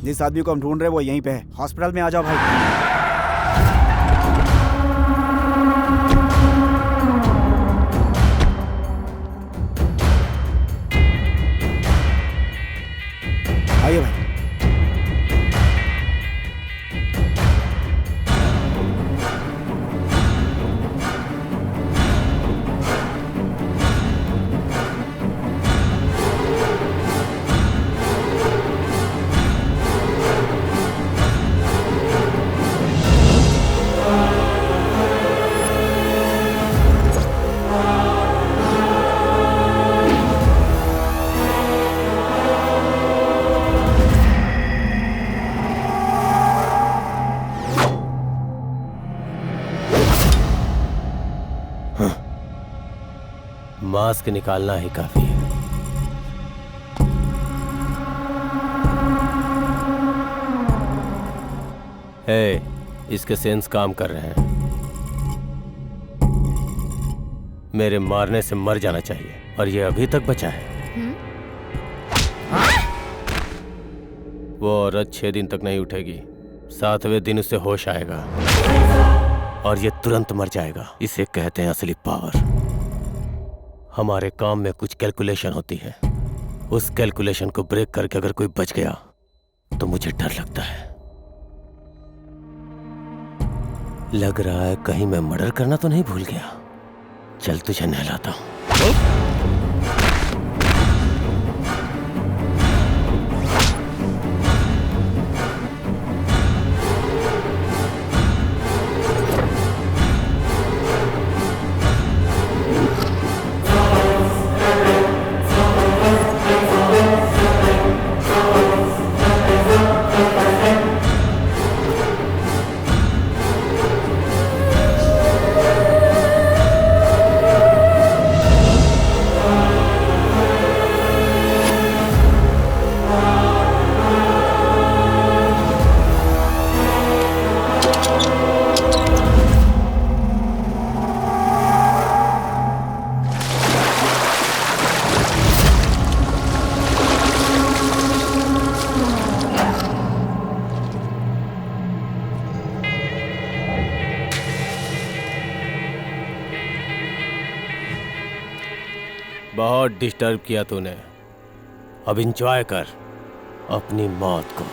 जिस आदमी को हम ढूंढ रहे हैं वो यहीं पे है। हॉस्पिटल में आ जाओ भाई। आइए भाई। मास्क निकालना ही काफी है। इसके सेंस काम कर रहे हैं। मेरे मारने से मर जाना चाहिए और ये अभी तक बचा है। वो औरत 6 दिन तक नहीं उठेगी। 7वें दिन उसे होश आएगा और ये तुरंत मर जाएगा। इसे कहते हैं असली पावर। हमारे काम में कुछ कैलकुलेशन होती है। उस कैलकुलेशन को ब्रेक करके अगर कोई बच गया तो मुझे डर लगता है। लग रहा है कहीं मैं मर्डर करना तो नहीं भूल गया। चल तुझे नहलाता हूं। बहुत डिस्टर्ब किया तूने। अब एंजॉय कर अपनी मौत को।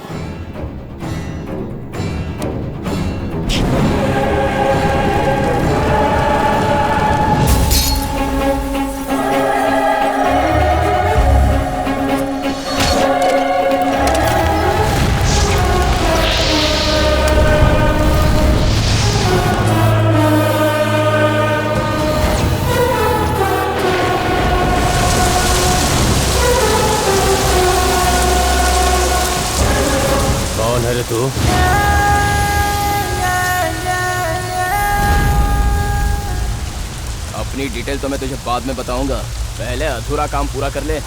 तू अपनी डिटेल तो मैं तुझे बाद में बताऊंगा। पहले अधूरा काम पूरा कर ले।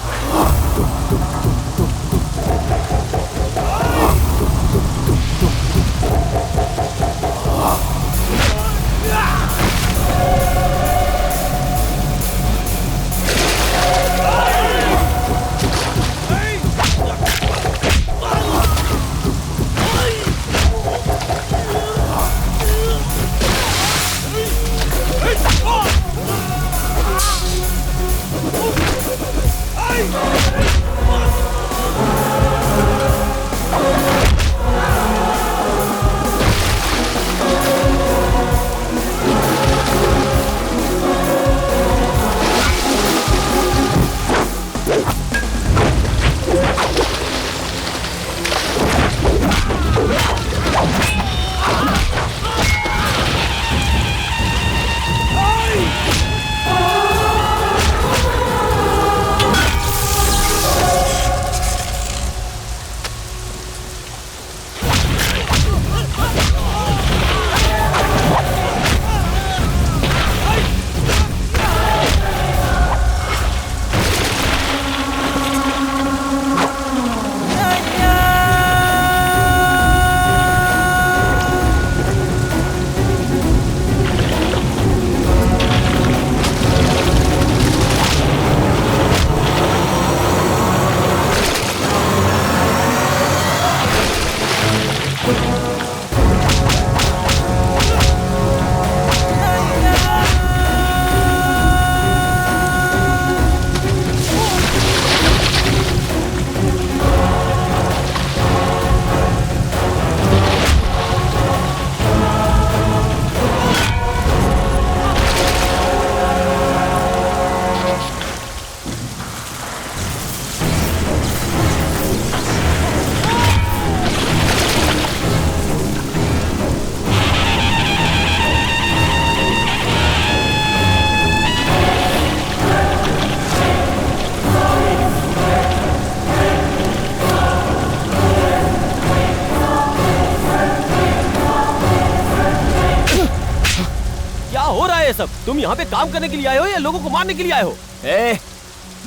सब? तुम यहाँ पे काम करने के लिए आए हो या लोगों को मारने के लिए आए हो?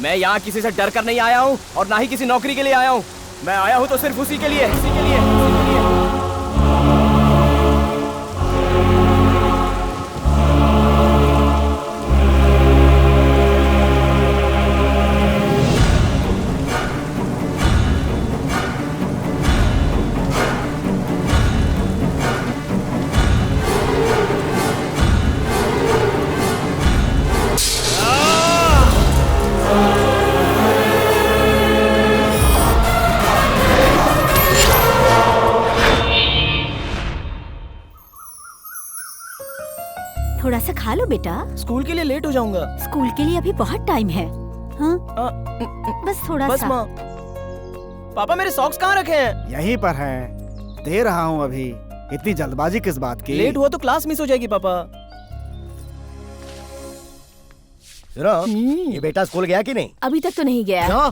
मैं यहाँ किसी से डर कर नहीं आया हूँ और ना ही किसी नौकरी के लिए आया हूँ। मैं आया हूँ तो सिर्फ उसी के लिए, उसी के लिए। थोड़ा सा खा लो बेटा। स्कूल के लिए लेट हो जाऊंगा। स्कूल के लिए अभी बहुत टाइम है। हाँ बस थोड़ा बस सा। माँ। पापा मेरे सॉक्स कहाँ रखे हैं? यहीं पर है, दे रहा हूँ अभी। इतनी जल्दबाजी किस बात की? लेट हुआ तो क्लास मिस हो जाएगी पापा। ये बेटा स्कूल गया कि नहीं? अभी तक तो नहीं गया। क्यों?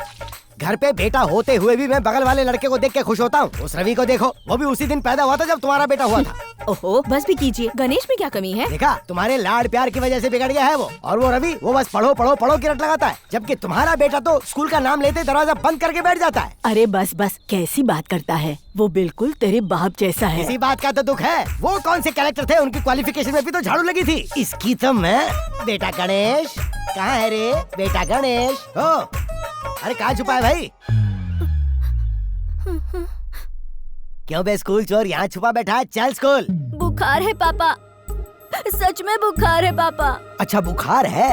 घर पे बेटा होते हुए भी मैं बगल वाले लड़के को देख के खुश होता हूँ। उस रवि को देखो, वो भी उसी दिन पैदा हुआ था जब तुम्हारा बेटा हुआ था। ओहो बस भी कीजिए, गणेश में क्या कमी है? देखा, तुम्हारे लाड प्यार की वजह से बिगड़ गया है वो। और वो रवि, वो बस पढ़ो पढ़ो पढ़ो की रट लगाता है, जबकि तुम्हारा बेटा तो स्कूल का नाम लेते दरवाजा बंद करके बैठ जाता है। अरे बस बस, कैसी बात करता है, वो बिल्कुल तेरे बाप जैसा है। इसी बात का तो दुख है। वो कौन से कैरेक्टर थे, उनकी क्वालिफिकेशन में भी तो झाड़ू लगी थी। इसकी तो मैं। बेटा गणेश कहाँ है रे? बेटा गणेश हो? अरे कहाँ छुपा है भाई? क्यों बे स्कूल चोर यहाँ छुपा बैठा है? चल स्कूल। बुखार है पापा, सच में बुखार है पापा। अच्छा बुखार है?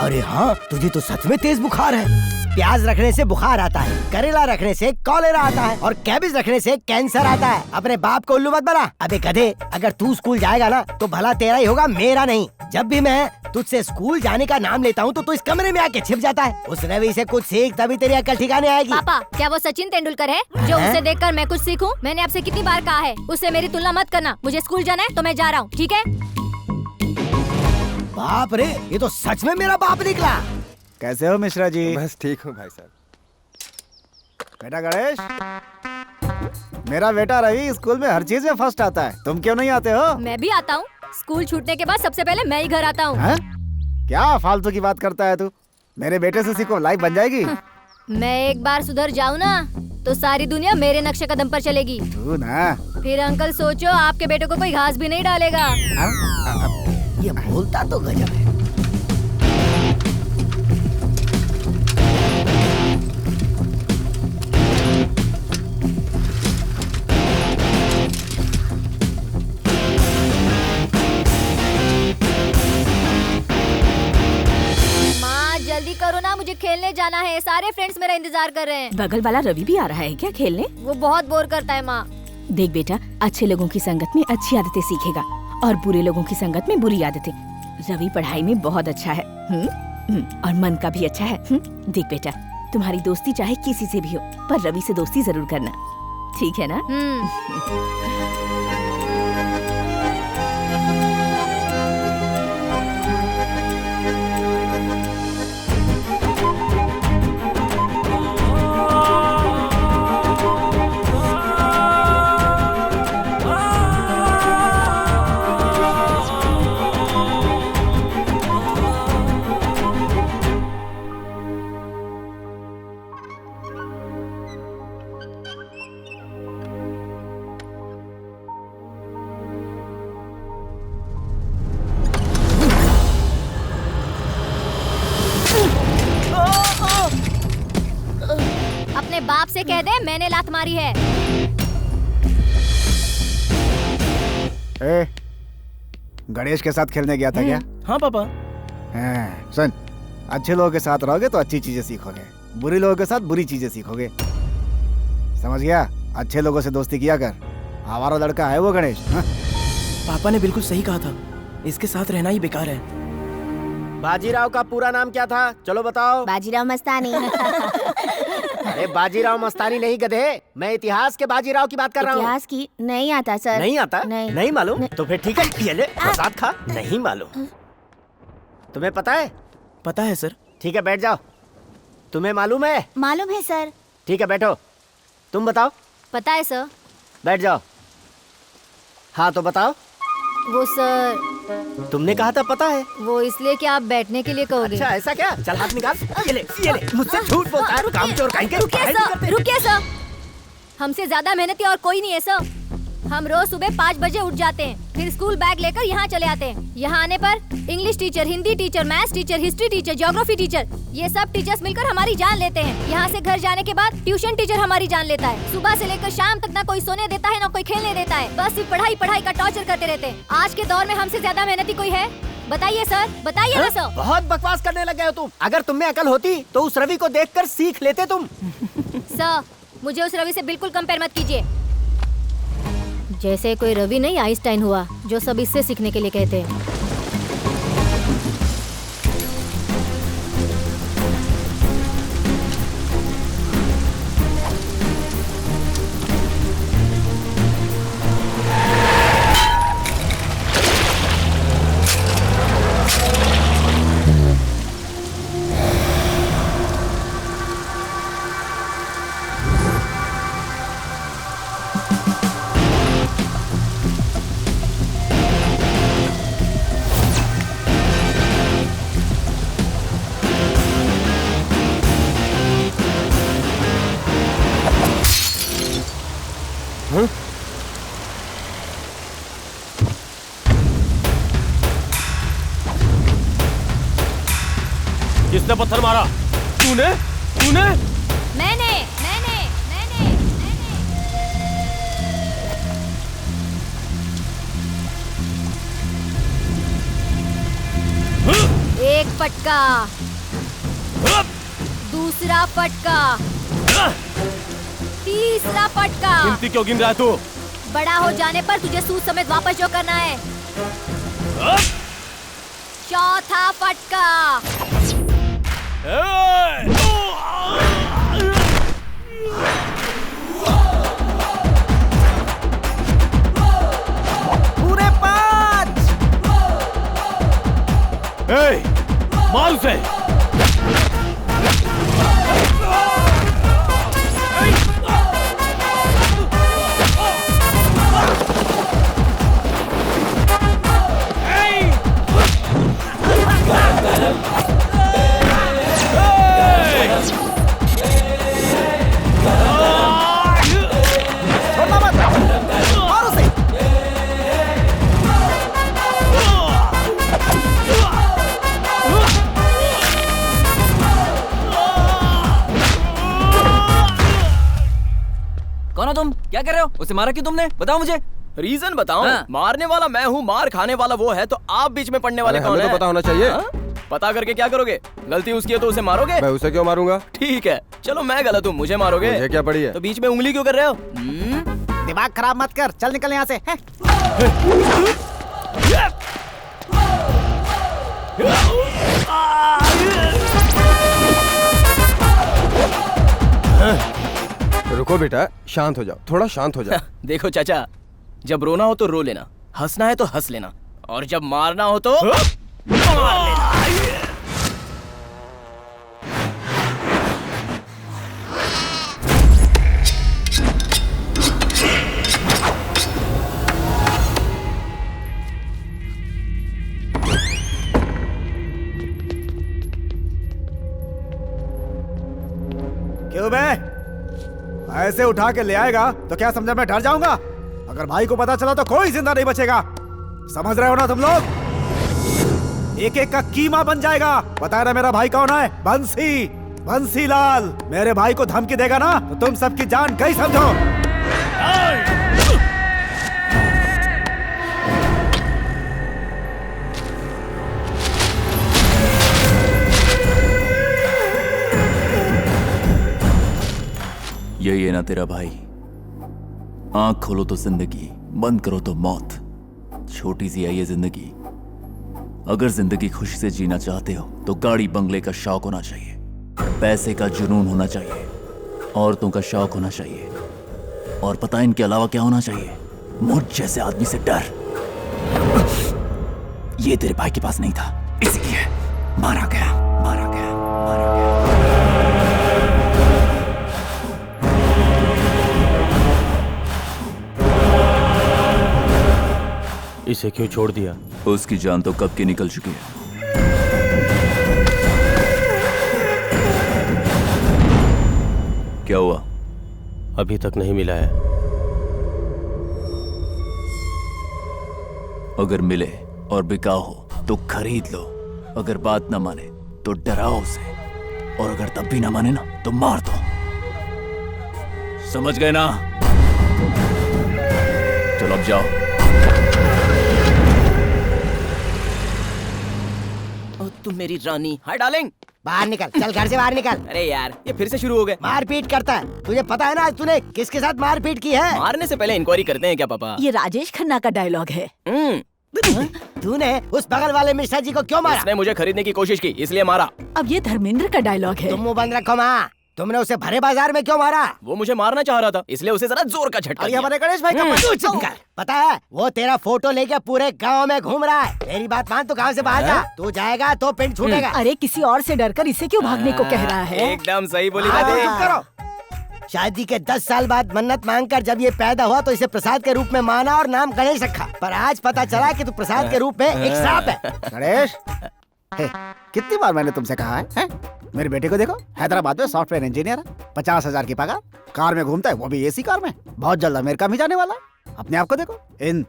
अरे हाँ, तुझे तो सच में तेज बुखार है। प्याज रखने से बुखार आता है, करेला रखने से कॉलेरा आता है और कैबेज रखने से कैंसर आता है। अपने बाप को उल्लू मत बना। अबे गधे, अगर तू स्कूल जाएगा ना तो भला तेरा ही होगा, मेरा नहीं। जब भी मैं तुझसे स्कूल जाने का नाम लेता हूँ तो तू इस कमरे में आके छिप जाता है। उस रवि से कुछ सीख, तभी तेरी अक्ल ठिकाने आएगी। पापा, क्या वो सचिन तेंदुलकर है जो उसे देखकर मैं कुछ सीखूं? मैंने आपसे कितनी बार कहा है उससे मेरी तुलना मत करना। मुझे स्कूल जाना है तो मैं जा रहा हूँ, ठीक है? बाप रे, ये तो सच में मेरा बाप निकला। कैसे हो मिश्रा जी? बस ठीक हूँ भाई साहब। बेटा गणेश, मेरा बेटा रवि स्कूल में हर चीज में फर्स्ट आता है। तुम क्यों नहीं आते हो? मैं भी आता हूँ। स्कूल छूटने के बाद सबसे पहले मैं ही घर आता हूँ। हैं? क्या फालतू की बात करता है तू? मेरे बेटे से सीखो, लाइफ बन जाएगी। मैं एक बार सुधर जाऊँ ना तो सारी दुनिया मेरे नक्शे कदम पर चलेगी। तू ना। फिर अंकल सोचो आपके बेटे को कोई घास भी नहीं डालेगा। ये बोलता तो गजब है। माँ जल्दी करो ना, मुझे खेलने जाना है। सारे फ्रेंड्स मेरा इंतजार कर रहे हैं। बगल वाला रवि भी आ रहा है क्या खेलने? वो बहुत बोर करता है माँ। देख बेटा, अच्छे लोगों की संगत में अच्छी आदतें सीखेगा और बुरे लोगों की संगत में बुरी आदतें। रवि पढ़ाई में बहुत अच्छा है। और मन का भी अच्छा है। देख बेटा, तुम्हारी दोस्ती चाहे किसी से भी हो, पर रवि से दोस्ती जरूर करना, ठीक है ना? अपने बाप से कह दे मैंने लात मारी है। ए, गणेश के साथ खेलने गया था क्या? हाँ पापा। हाँ, सुन, अच्छे लोगों के साथ रहोगे तो अच्छी चीजें सीखोगे, बुरी लोगों के साथ बुरी चीजें सीखोगे। समझ गया? अच्छे लोगों से दोस्ती किया कर। आवारा लड़का है वो गणेश। हाँ? पापा ने बिल्कुल सही कहा था, इसके साथ रहना ही बेकार है। बाजीराव का पूरा नाम क्या था? चलो बताओ। बाजीराव मस्तानी। अरे बाजीराव मस्तानी नहीं गधे, मैं इतिहास के बाजीराव की बात कर रहा हूँ। इतिहास की नहीं आता सर। नहीं आता? नहीं। मालूम? तो फिर ठीक है, ये ले प्रसाद खा। नहीं मालूम? तुम्हें पता है? पता है सर। ठीक है बैठ जाओ। तुम्हें मालूम है? मालूम है सर। ठीक है बैठो। तुम बताओ। पता है सर। बैठ जाओ। हाँ तो बताओ। वो सर तुमने कहा था पता है। वो इसलिए कि आप बैठने के लिए कहोगे। अच्छा ऐसा क्या? चल हाथ निकाल। ये ले मुझसे झूठ बोलता है, काम चोर कहीं के। रुकिए सर, रुकिए सर। हमसे ज्यादा मेहनती और कोई नहीं है सर। हम रोज सुबह 5 बजे उठ जाते हैं, फिर स्कूल बैग लेकर यहाँ चले आते हैं। यहाँ आने पर English teacher, Hindi teacher, maths teacher, history teacher, geography teacher, ये सब टीचर्स मिलकर हमारी जान लेते हैं। यहाँ से घर जाने के बाद ट्यूशन टीचर हमारी जान लेता है। सुबह से लेकर शाम तक ना कोई सोने देता है, ना कोई खेलने देता है। बस सिर्फ पढ़ाई का टॉर्चर करते रहते हैं। आज के दौर में हमसे ज्यादा मेहनती कोई है? बताइए सर, बताइए ना सर। बहुत बकवास करने लग गए हो तुम। अगर तुम में अकल होती तो उस रवि को देखकर सीख लेते तुम। सर, मुझे उस रवि से बिल्कुल कंपेयर मत कीजिए। जैसे कोई रवि नहीं आइंस्टाइन हुआ, जो सब इससे सीखने के लिए कहते हैं। किसने पत्थर मारा? तूने? मैंने। एक फटका, दूसरा फटका, तीसरा फटका। गिनती क्यों गिन रहा है तू? बड़ा हो जाने पर तुझे सूद समेत वापस जो करना है। चौथा फटका। पूरे 5। मार उसे। कौन हो तुम? क्या कर रहे हो? उसे मारा क्यों तुमने? बताओ मुझे। रीजन बताओ। हाँ। मारने वाला मैं हूँ, मार खाने वाला वो है, तो आप बीच में पड़ने वाले कौन हमें है? तो पता होना चाहिए। हाँ? पता करके क्या करोगे? गलती उसकी है तो उसे मारोगे? मैं उसे क्यों मारूंगा? ठीक है, चलो मैं गलत हूँ, मुझे मारोगे? मुझे क्या पड़ी है? तो बीच में उंगली क्यों कर रहे हो? दिमाग खराब मत कर, चल निकल यहाँ से। हैं? रुको बेटा, शांत हो जाओ, थोड़ा शांत हो जाओ। देखो चाचा, जब रोना हो तो रो लेना, हंसना है तो हंस लेना, और जब मारना हो तो मार लेना। क्यों बे? ऐसे उठा के ले आएगा तो क्या समझा मैं डर जाऊंगा? अगर भाई को पता चला तो कोई जिंदा नहीं बचेगा। समझ रहे हो ना तुम लोग? एक एक का कीमा बन जाएगा। पता है ना मेरा भाई कौन है? बंसी लाल। मेरे भाई को धमकी देगा ना तो तुम सबकी जान गई समझो। यही है ना तेरा भाई? आंख खोलो तो जिंदगी, बंद करो तो मौत। छोटी सी है ये जिंदगी। अगर जिंदगी खुशी से जीना चाहते हो तो गाड़ी बंगले का शौक होना चाहिए, पैसे का जुनून होना चाहिए, औरतों का शौक होना चाहिए, और पता है इनके अलावा क्या होना चाहिए? मुझ जैसे आदमी से डर। ये तेरे भाई के पास नहीं था, इसलिए मारा गया। इसे क्यों छोड़ दिया? उसकी जान तो कब की निकल चुकी है। क्या हुआ? अभी तक नहीं मिला है। अगर मिले और बिकाऊ हो तो खरीद लो, अगर बात ना माने तो डराओ उसे, और अगर तब भी ना माने ना तो मार दो। समझ गए ना? चलो अब जाओ। ओ तुम मेरी रानी। Hi darling. बाहर निकल, चल घर से बाहर निकल। अरे यार ये फिर से शुरू हो गए। मारपीट करता है, तुझे पता है ना आज तूने किसके साथ मारपीट की है? मारने से पहले इंक्वायरी करते हैं क्या पापा? ये राजेश खन्ना का डायलॉग है। तूने उस बगल वाले मिश्रा जी को क्यों मारा? उसने मुझे खरीदने की कोशिश की इसलिए मारा। अब ये धर्मेंद्र का डायलॉग है। तुम मुंह बंद रखो माँ। तुमने उसे भरे बाजार में क्यों मारा? वो मुझे मारना चाह रहा था इसलिए उसे जरा जोर का झटका और ये दिया। हमारे गणेश भाई का तू चुप कर। पता है वो तेरा फोटो लेके पूरे गांव में घूम रहा है। मेरी बात मान, तू गांव से बाहर जा। तू जाएगा तो पिंड छूटेगा। अरे किसी और से डरकर इसे क्यों भागने को कह रहा है? एकदम सही बोली हाँ, दादी। चुप करो। शादी के 10 साल बाद मन्नत मांगकर जब ये पैदा हुआ तो इसे प्रसाद के रूप में माना और नाम गणेश रखा, पर आज पता चला कि तू प्रसाद के रूप में एक सांप है। गणेश, हे, कितनी बार मैंने तुमसे कहा है? मेरे बेटे को देखो, हैदराबाद में सॉफ्टवेयर इंजीनियर है, 50,000 की पगार, कार में घूमता है, वो भी एसी कार में। बहुत जल्द अमेरिका भी जाने वाला है। अपने आप को देखो, इन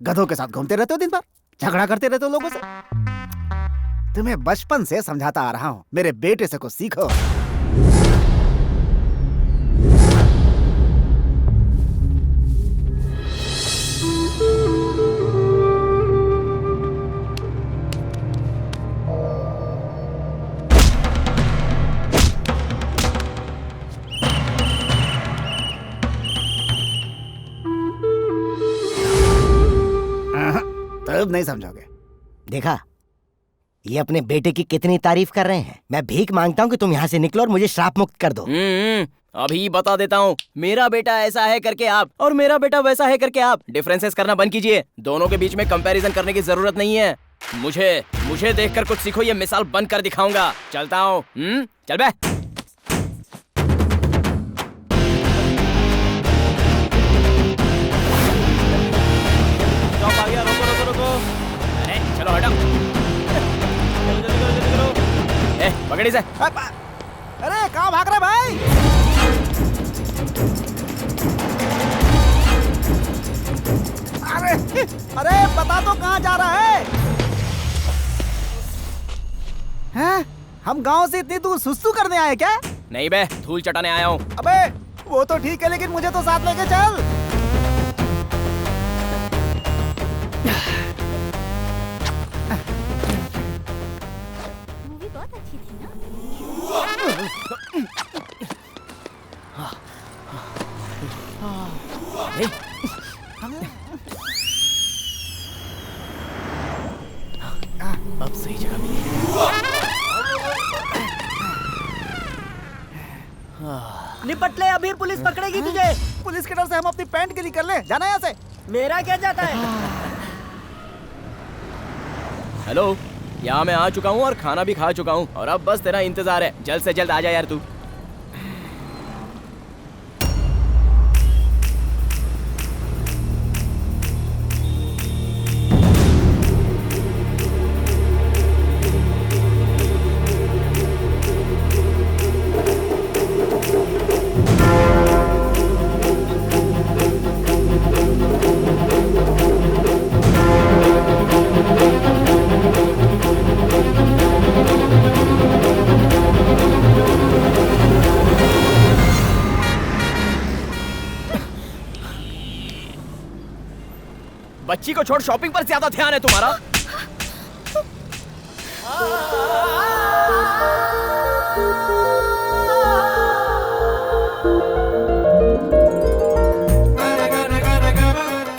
गधों के साथ घूमते रहते हो, दिन भर झगड़ा करते रहते हो लोगों से। तुम्हें बचपन से समझाता आ रहा हूँ, मेरे बेटे से कुछ सीखो। तब नहीं समझोगे। देखा, ये अपने बेटे की कितनी तारीफ कर रहे हैं। मैं भीख मांगता हूँ कि तुम यहाँ से निकलो और मुझे श्राप मुक्त कर दो। अभी बता देता हूँ। मेरा बेटा ऐसा है करके आप, और मेरा बेटा वैसा है करके आप डिफरेंसेस करना बंद कीजिए। दोनों के बीच में कंपैरिजन करने की जरूरत नहीं है। मुझे देखकर कुछ सीखो, ये मिसाल बन कर दिखाऊंगा। चलता हूँ। चल बे। आ गया, रोको। अरे चलो हटाओ। जल्दी करो। पकड़ इसे। अरे कहाँ भाग रहे भाई? अरे बता तो कहाँ जा रहा है? हैं? हम गांव से इतनी दूर सुसु करने आए क्या? नहीं बे, धूल चटाने आया हूँ। अबे वो तो ठीक है, लेकिन मुझे तो साथ लेके चल। मूवी बहुत अच्छी थी ना? अब सही जगह मिली। निपट ले, अभी पुलिस पकड़ेगी तुझे। पुलिस के डर से हम अपनी पैंट गिली कर ले। जाना यहाँ से। मेरा क्या जाता है? हेलो, यहाँ मैं आ चुका हूँ और खाना भी खा चुका हूँ, और अब बस तेरा इंतजार है। जल्द से जल्द आ जा यार तू। बच्ची को छोड़ शॉपिंग पर ज्यादा ध्यान है तुम्हारा।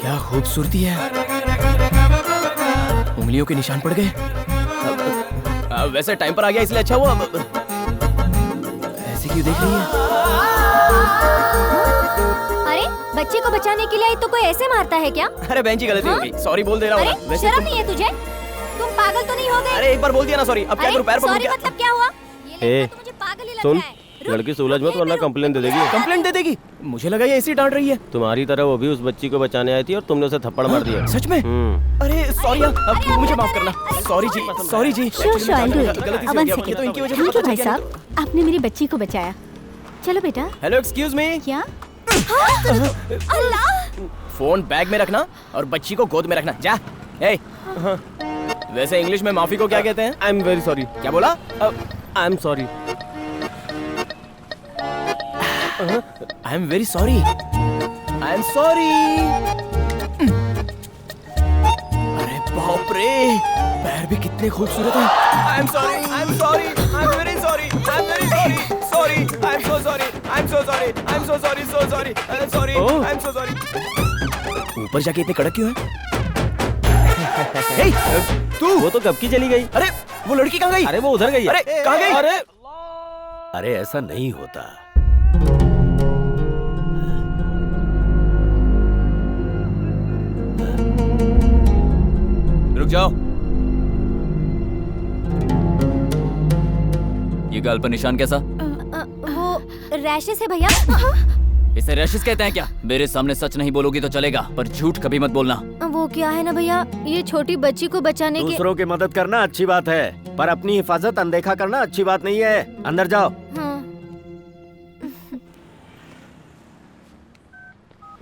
क्या खूबसूरती है। उंगलियों के निशान पड़ गए। वैसे टाइम पर आ गया इसलिए अच्छा हुआ। ऐसे क्यों देख रही है? अरे बच्चे को बचाने के लिए तो कोई ऐसे मारता है क्या? अरे बहन जी गलती हो गई, सॉरी बोल दे रहा हूँ ना। अरे शर्म नहीं है तुझे? तुम पागल तो नहीं हो गए? अरे एक बार बोल दिया ना सॉरी, अब क्या करूं, पैर पकड़ सॉरी क्या? मतलब क्या हुआ? ये लड़का तो मुझे पागल ही लगता है। लड़की सूरज मत वरना कंप्लेन दे देगी। कंप्लेंट दे देगी? मुझे लगा ये ऐसी डांट रही है। तुम्हारी तरह वो भी उस बच्ची को बचाने आई थी और तुमने उसे थप्पड़ मार दिया। सच में? अरे सॉरी, अब मुझे माफ करना। Sorry ji, sorry ji. Sure, sure, I'll do it. गलती से हो One गया। second. ये तो इनकी वजह से Thank पता you, भाई चल गया। साहब, आपने मेरी बच्ची को बचाया। चलो बेटा। Hello, excuse me. क्या? फोन बैग में रखना और बच्ची को गोद में रखना। जा। ए, वैसे इंग्लिश में माफी को क्या कहते हैं? I am very sorry. क्या बोला? I am sorry. I am very sorry. I am sorry. अरे बाप रे, पैर भी कितने खूबसूरत हैं। I am sorry, I am sorry, I am very sorry, I am very sorry, sorry, I am so sorry, I am so sorry, I am so sorry, so sorry, sorry, I am so sorry. ऊपर जाके इतने कड़क क्यों है? हे, तू वो तो कब की चली गई। अरे वो लड़की कहाँ गई? अरे वो उधर गई। अरे कहाँ गई? अरे अरे ऐसा नहीं होता। रुक जाओ। ये गाल पर निशान कैसा? वो रैशेस है भैया। इसे रैशेस कहते हैं क्या? मेरे सामने सच नहीं बोलोगी तो चलेगा, पर झूठ कभी मत बोलना। वो क्या है ना भैया, ये छोटी बच्ची को बचाने के। दूसरों की मदद करना अच्छी बात है, पर अपनी हिफाजत अनदेखा करना अच्छी बात नहीं है। अंदर जाओ। हाँ।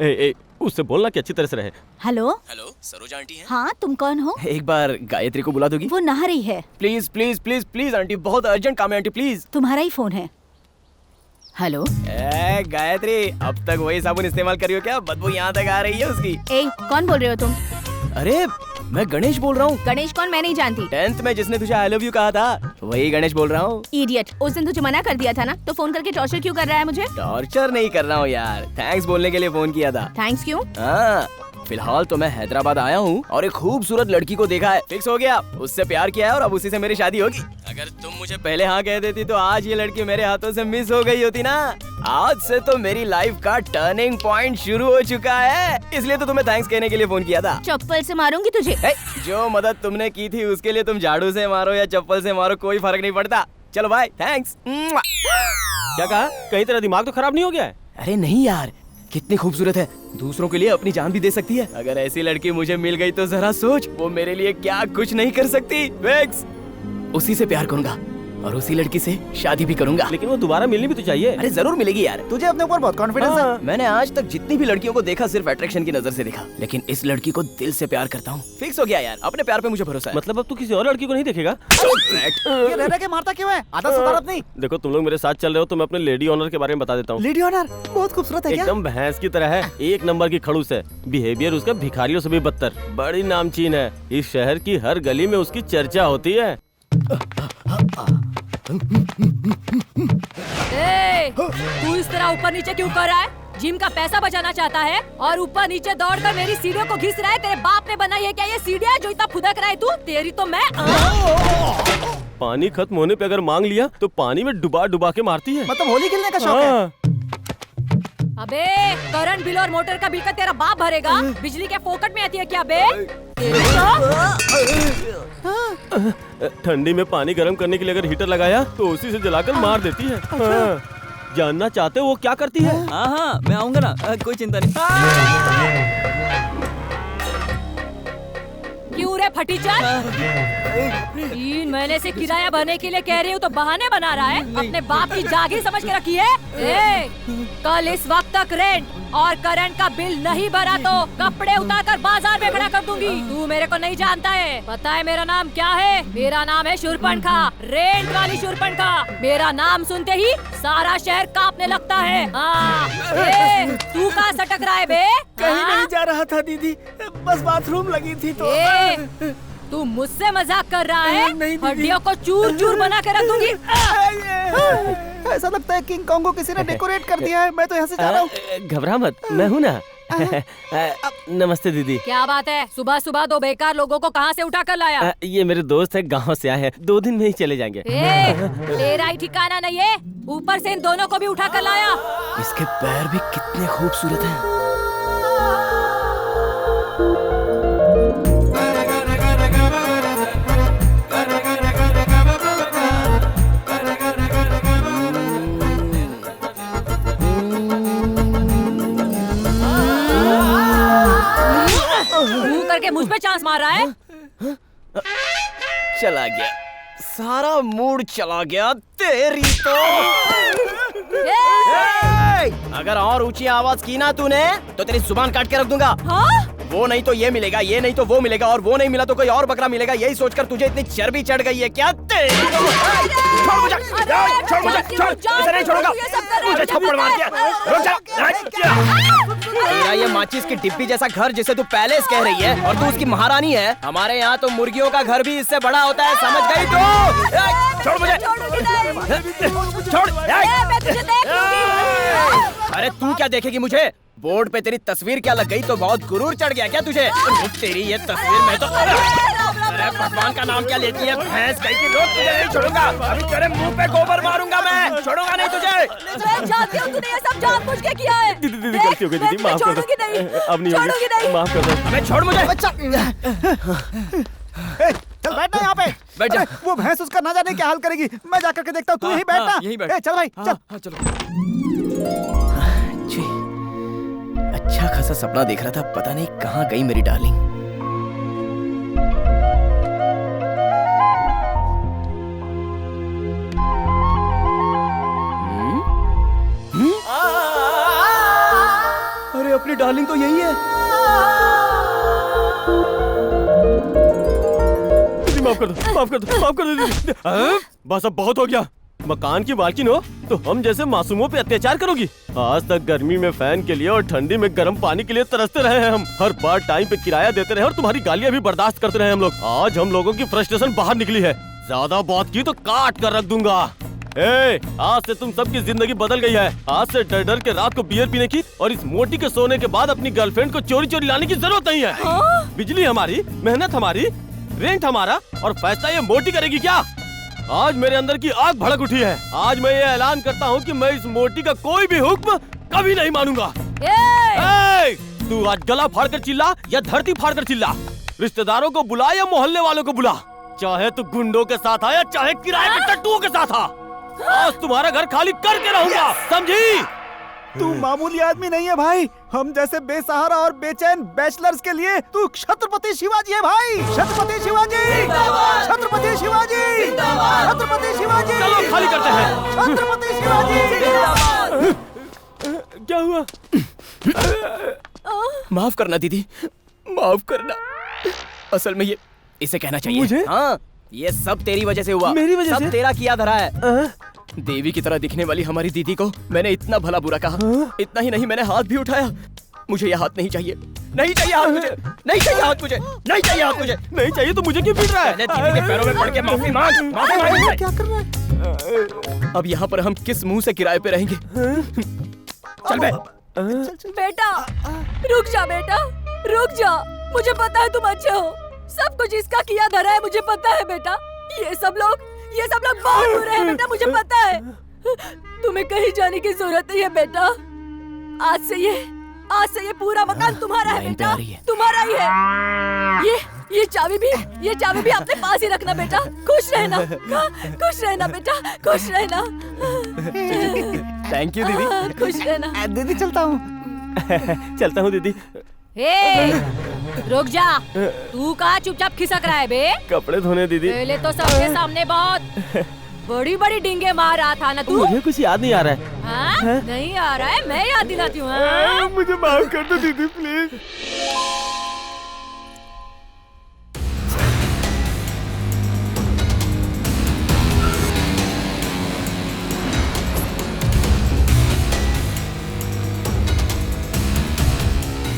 ए, उससे बोलना कि अच्छी तरह से रहे। हेलो। हेलो, सरोजा आंटी हैं? हाँ, तुम कौन हो? एक बार गायत्री को बुला दोगी? वो नहा रही है। Please please please please aunty, बहुत अर्जेंट काम है आंटी, प्लीज। तुम्हारा ही फोन है। हेलो। ए गायत्री, अब तक वही साबुन इस्तेमाल कर रही हो क्या? बदबू यहाँ तक आ रही है उसकी। ए, कौन बोल रहे हो तुम? अरे मैं गणेश बोल रहा हूँ। गणेश कौन? मैं नहीं जानती। 10th में जिसने तुझे आई लव यू कहा था, वही गणेश बोल रहा हूँ। इडियट, उस दिन तुझे मना कर दिया था ना, तो फोन करके टॉर्चर क्यों कर रहा है मुझे? टॉर्चर नहीं कर रहा हूँ यार, थैंक्स बोलने के लिए फोन किया था। थैंक्स क्यों? हाँ, फिलहाल तो मैं हैदराबाद आया हूँ और एक खूबसूरत लड़की को देखा है, फिक्स हो गया, उससे प्यार किया है और अब उसी से मेरी शादी होगी। अगर तुम मुझे पहले हाँ कह देती तो आज ये लड़की मेरे हाथों से मिस हो गई होती ना। आज से तो मेरी लाइफ का टर्निंग पॉइंट शुरू हो चुका है, इसलिए तो तुम्हें थैंक्स कहने के लिए फोन किया था। चप्पल से मारूंगी तुझे। जो मदद तुमने की थी उसके लिए तुम झाड़ू से मारो या चप्पल से मारो, कोई फर्क नहीं पड़ता। चलो भाई, थैंक्स। क्या कहा? कहीं तेरा दिमाग तो खराब नहीं हो गया है? अरे नहीं यार, कितनी खूबसूरत है, दूसरों के लिए अपनी जान भी दे सकती है। अगर ऐसी लड़की मुझे मिल गई तो जरा सोच, वो मेरे लिए क्या कुछ नहीं कर सकती। फिक्स, उसी से प्यार करूंगा और उसी लड़की से शादी भी करूंगा। लेकिन वो दोबारा मिलनी भी तो चाहिए। अरे जरूर मिलेगी यार। तुझे अपने ऊपर बहुत कॉन्फिडेंस है। मैंने आज तक जितनी भी लड़कियों को देखा सिर्फ अट्रैक्शन की नजर से देखा, लेकिन इस लड़की को दिल से प्यार करता हूँ। फिक्स हो गया यार, अपने प्यार पे मुझे भरोसा है। मतलब अब तू किसी और लड़की को नहीं देखेगा? ये रह रह के मारता क्यों है? आदत सुधारत नहीं। देखो तुम लोग मेरे साथ चल रहे हो तो मैं अपने लेडी ऑनर के बारे में बता देता हूँ। लेडी ऑनर बहुत खूबसूरत है क्या? एकदम भैंस की तरह है, एक नंबर की खड़ूस है, बिहेवियर उसका भिखारियों से भी बदतर, बड़ी नामचीन है, इस शहर की हर गली में उसकी चर्चा होती है। तू इस तरह ऊपर नीचे क्यों कर रहा है? जिम का पैसा बचाना चाहता है और ऊपर नीचे दौड़कर मेरी सीढ़ियों को घिस रहा है। तेरे बाप ने बनाई है क्या ये सीढ़ियाँ जो इतना फुदक रहा है तू? तेरी तो मैं पानी खत्म होने पे अगर मांग लिया तो पानी में डुबा डुबा के मारती है। मतलब होली खेलने का शौक है? अबे करंट बिल और मोटर का बिल का तेरा बाप भरेगा? बिजली के फोकट में आती है क्या बे? ठंडी में पानी गर्म करने के लिए अगर हीटर लगाया तो उसी से जलाकर मार देती है। हाँ। जानना चाहते हो वो क्या करती है? हाँ हाँ, मैं आऊंगा ना, कोई चिंता नहीं। क्यों रे फटीचर? 3 महीने से किराया भरने के लिए कह रही हूँ तो बहाने बना रहा है। अपने बाप की जागीर समझ के रखी है। कल इस वक्त तक रेंट और करंट का बिल नहीं भरा तो कपड़े उतार कर बाजार में खड़ा कर दूंगी। तू मेरे को नहीं जानता है, पता है मेरा नाम क्या है? मेरा नाम है शूरपणखा, रेंट वाली शूरपणखा। मेरा नाम सुनते ही सारा शहर कांपने लगता है। तू कहाँ सटक रहा है बे? कहीं नहीं जा रहा था दीदी, बस बाथरूम लगी थी तो। तू मुझसे मजाक कर रहा है? हड्डियों को चूर चूर बना के रख दूंगी। ऐसा लगता है किंग कॉन्ग को किसी ने डेकोरेट कर दिया है। मैं तो यहाँ से जा रहा हूँ। घबरा मत, मैं हूँ ना। नमस्ते दीदी। क्या बात है, सुबह सुबह 2 बेकार लोगों को कहाँ से उठा कर लाया? ये मेरे दोस्त है, गांव से आए हैं, 2 दिन में ही चले जाएंगे। तेरा ही ठिकाना नहीं है, ऊपर से इन दोनों को भी उठा कर लाया। इसके पैर भी कितने खूबसूरत हैं। मार रहा है? चला गया, सारा मूड चला गया तेरी तो। अगर और ऊंची आवाज की ना तूने तो तेरी जुबान काट के रख दूंगा। हाँ? वो नहीं तो ये मिलेगा, ये नहीं तो वो मिलेगा, और वो नहीं मिला तो कोई और बकरा मिलेगा। यही सोचकर तुझे इतनी चर्बी चढ़ गई है क्या? तेरी तो। छोड़ मुझे, छोड़ मुझे, छोड़, इसे नहीं छोड़ूंगा। मुझे थप्पड़ मार दिया। रुक जा। तेरा ये माचिस की डिब्बी जैसा घर जिसे तू पैलेस कह रही है और तू उसकी महारानी है। हमारे यहाँ तो मुर्गियों का घर भी इससे बड़ा होता है, समझ गई तू? छोड़ मुझे, छोड़। अरे तू क्या देखेगी मुझे? बोर्ड पे तेरी तस्वीर क्या लग गई तो बहुत गुरूर चढ़ गया क्या तुझे? तेरी ये तस्वीर में तो अरे भगवान का नाम क्या लेती है भैंस कहीं की। रोक, तुझे नहीं छोड़ूंगा। अभी तेरे मुंह पे गोबर मारूंगा मैं, छोड़ूंगा नहीं तुझे। मैं जानती हूँ तूने ये सब जानबूझ के किया है। दीदी गलती हो गई दीदी, माफ कर दो। अब नहीं होगी, माफ कर दो। अबे छोड़ मुझे। चल बैठना यहाँ पे। बैठ जा। वो भैंस उसका ना जाने क्या हाल करेगी। मैं जाकर के देखता हूँ, तू यहीं बैठना। यहीं बैठ। चल भाई चल। चलो। अच्छा खासा सपना देख रहा था, पता नहीं कहाँ गई मेरी डार्लिंग। अरे अपनी डार्लिंग तो यही है। माफ कर दो, माफ कर दो, माफ कर दो दीदी। बस अब बहुत हो गया। मकान की मालकिन हो तो हम जैसे मासूमों पे अत्याचार करोगी? आज तक गर्मी में फैन के लिए और ठंडी में गर्म पानी के लिए तरसते रहे हैं हम। हर बार टाइम पे किराया देते रहे और तुम्हारी गालियाँ भी बर्दाश्त करते रहे हम लोग। आज हम लोगों की फ्रस्ट्रेशन बाहर निकली है। ज्यादा बात की तो काट कर रख दूंगा। आज से तुम सबकी जिंदगी बदल गई है। आज से डर डर के रात को बियर पीने की और इस मोटी के सोने के बाद अपनी गर्लफ्रेंड को चोरी चोरी लाने की जरूरत नहीं है। बिजली हमारी, मेहनत हमारी, रेंट हमारा, और फैसला ये मोटी करेगी क्या? आज मेरे अंदर की आग भड़क उठी है। आज मैं ये ऐलान करता हूँ कि मैं इस मोटी का कोई भी हुक्म कभी नहीं मानूंगा। तू आज गला फाड़ कर चिल्ला या धरती फाड़ कर चिल्ला। रिश्तेदारों को बुला या मोहल्ले वालों को बुला। चाहे तू गुंडों के साथ आ या चाहे किराए के टट्टुओं के साथ आ। आज तुम्हारा घर खाली करके रहूंगा, समझी? तू मामूली आदमी नहीं है भाई। हम जैसे बेसहारा और बेचैन बैचलर्स के लिए तू छत्रपति शिवाजी है भाई। छत्रपति शिवाजी, छत्रपति शिवाजी, छत्रपति शिवाजी। चलो खाली करते हैं। छत्रपति शिवाजी। क्या हुआ? माफ करना दीदी, माफ करना। असल में ये इसे कहना चाहिए मुझे? हाँ, ये सब तेरी वजह से हुआ। मेरी वजह सब से? तेरा किया धरा है। देवी की तरह दिखने वाली हमारी दीदी को मैंने इतना भला बुरा कहा। इतना ही नहीं, मैंने हाथ भी उठाया। मुझे यह हाथ नहीं चाहिए, नहीं चाहिए हाथ मुझे, नहीं चाहिए हाथ मुझे, नहीं चाहिए हाथ मुझे। नहीं चाहिए तो मुझे क्यों पीट रहा है? पहले दीदी के पैरों में पड़ के माफी मांग, माफी मांग। क्या कर रहा है? अब यहाँ पर हम किस मुंह से किराए पे रहेंगे? चल बे। बेटा रुक जा, बेटा रुक जा। मुझे पता है तुम अच्छे हो। सब कुछ इसका किया धरा है, मुझे पता है बेटा। ये सब लोग बहुत बुरे हैं बेटा, मुझे पता है। तुम्हें कहीं जाने की जरूरत नहीं है बेटा। आज से ये पूरा मकान तुम्हारा है बेटा, तुम्हारा ही है। ये चाबी भी अपने पास ही रखना बेटा। खुश रहना, खुश रहना बेटा, खुश रहना। थैंक यू दीदी। खुश रहना। दीदी चलता हूँ। चलता हूँ दीदी। रुक जा। तू कहाँ चुपचाप खिसक रहा है बे? कपड़े धोने दीदी। पहले तो सबके सामने बहुत बड़ी बड़ी डिंगे मार रहा था ना तू। मुझे कुछ याद नहीं आ रहा है। हाँ? नहीं आ रहा है, मैं याद दिलाती हूँ। हाँ? मुझे माफ कर दो दीदी प्लीज।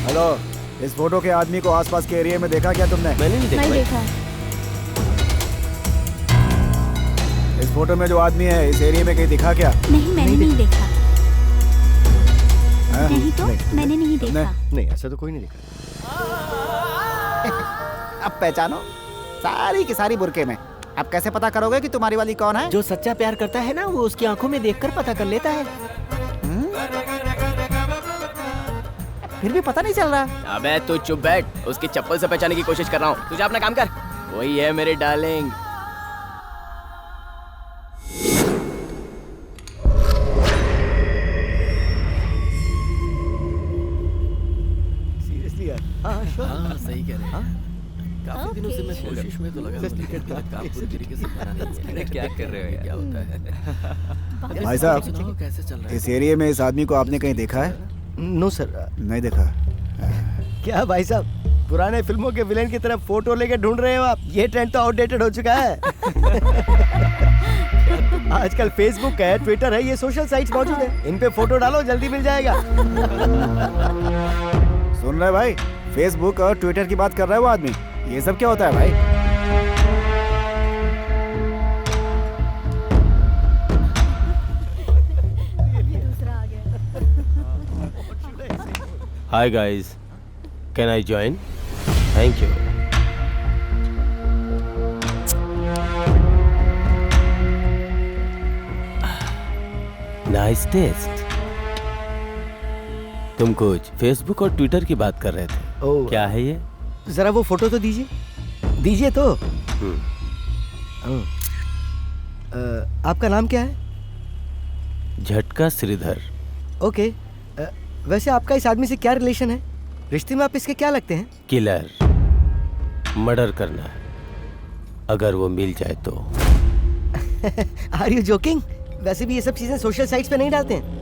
हेलो, इस फोटो के आदमी को आसपास के एरिया में देखा क्या तुमने? मैंने नहीं देखा। नहीं देखा। इस फोटो में जो आदमी है इस एरिया में कहीं दिखा क्या? नहीं, मैंने नहीं देखा। हाँ? नहीं तो मैंने नहीं देखा। नहीं, ऐसा तो कोई नहीं दिखा। अब पहचानो, सारी की सारी बुरके में। अब कैसे पता करोगे कि तुम्हारी वाली कौन है? जो सच्चा प्यार करता है ना, वो उसकी आंखों में देखकर पता कर लेता है। फिर भी पता नहीं चल रहा। अबे तू चुप बैठ, उसकी चप्पल से पहचानने की कोशिश कर रहा हूँ। तुझे अपना काम कर। वही है मेरी डार्लिंग। सीरियसली यार? हाँ सही कह रहे हैं। दिनों से मैं कोशिश में तो लगा हूं, लेकिन काम पूरी तरीके से बना नहीं है। अरे क्या कर रहे हो, क्या होता है? भाई साहब, सुनाओ कैसे चल रहा है? इस एरिया में इस आदमी को आपने कहीं देखा है? No sir. नहीं देखा। क्या भाई साहब, पुराने फिल्मों के विलेन की तरह फोटो लेके ढूंढ रहे हो आप? ये ट्रेंड तो आउटडेटेड हो चुका है। आजकल फेसबुक है, ट्विटर है, ये सोशल साइट्स मौजूद है, इन पे फोटो डालो, जल्दी मिल जाएगा। सुन रहे भाई, फेसबुक और ट्विटर की बात कर रहा है वो आदमी। ये सब क्या होता है भाई? Hi guys, can I join? Thank you. Nice taste. तुम कुछ फेसबुक और ट्विटर की बात कर रहे थे। ओह। क्या है ये? जरा वो फोटो तो दीजिए, दीजिए तो। आपका नाम क्या है? झटका श्रीधर। ओके। वैसे आपका इस आदमी से क्या रिलेशन है? रिश्ते में आप इसके क्या लगते हैं? किलर, मर्डर करना है, अगर वो मिल जाए तो। Are you joking? वैसे भी ये सब चीजें सोशल साइट्स पे नहीं डालते हैं।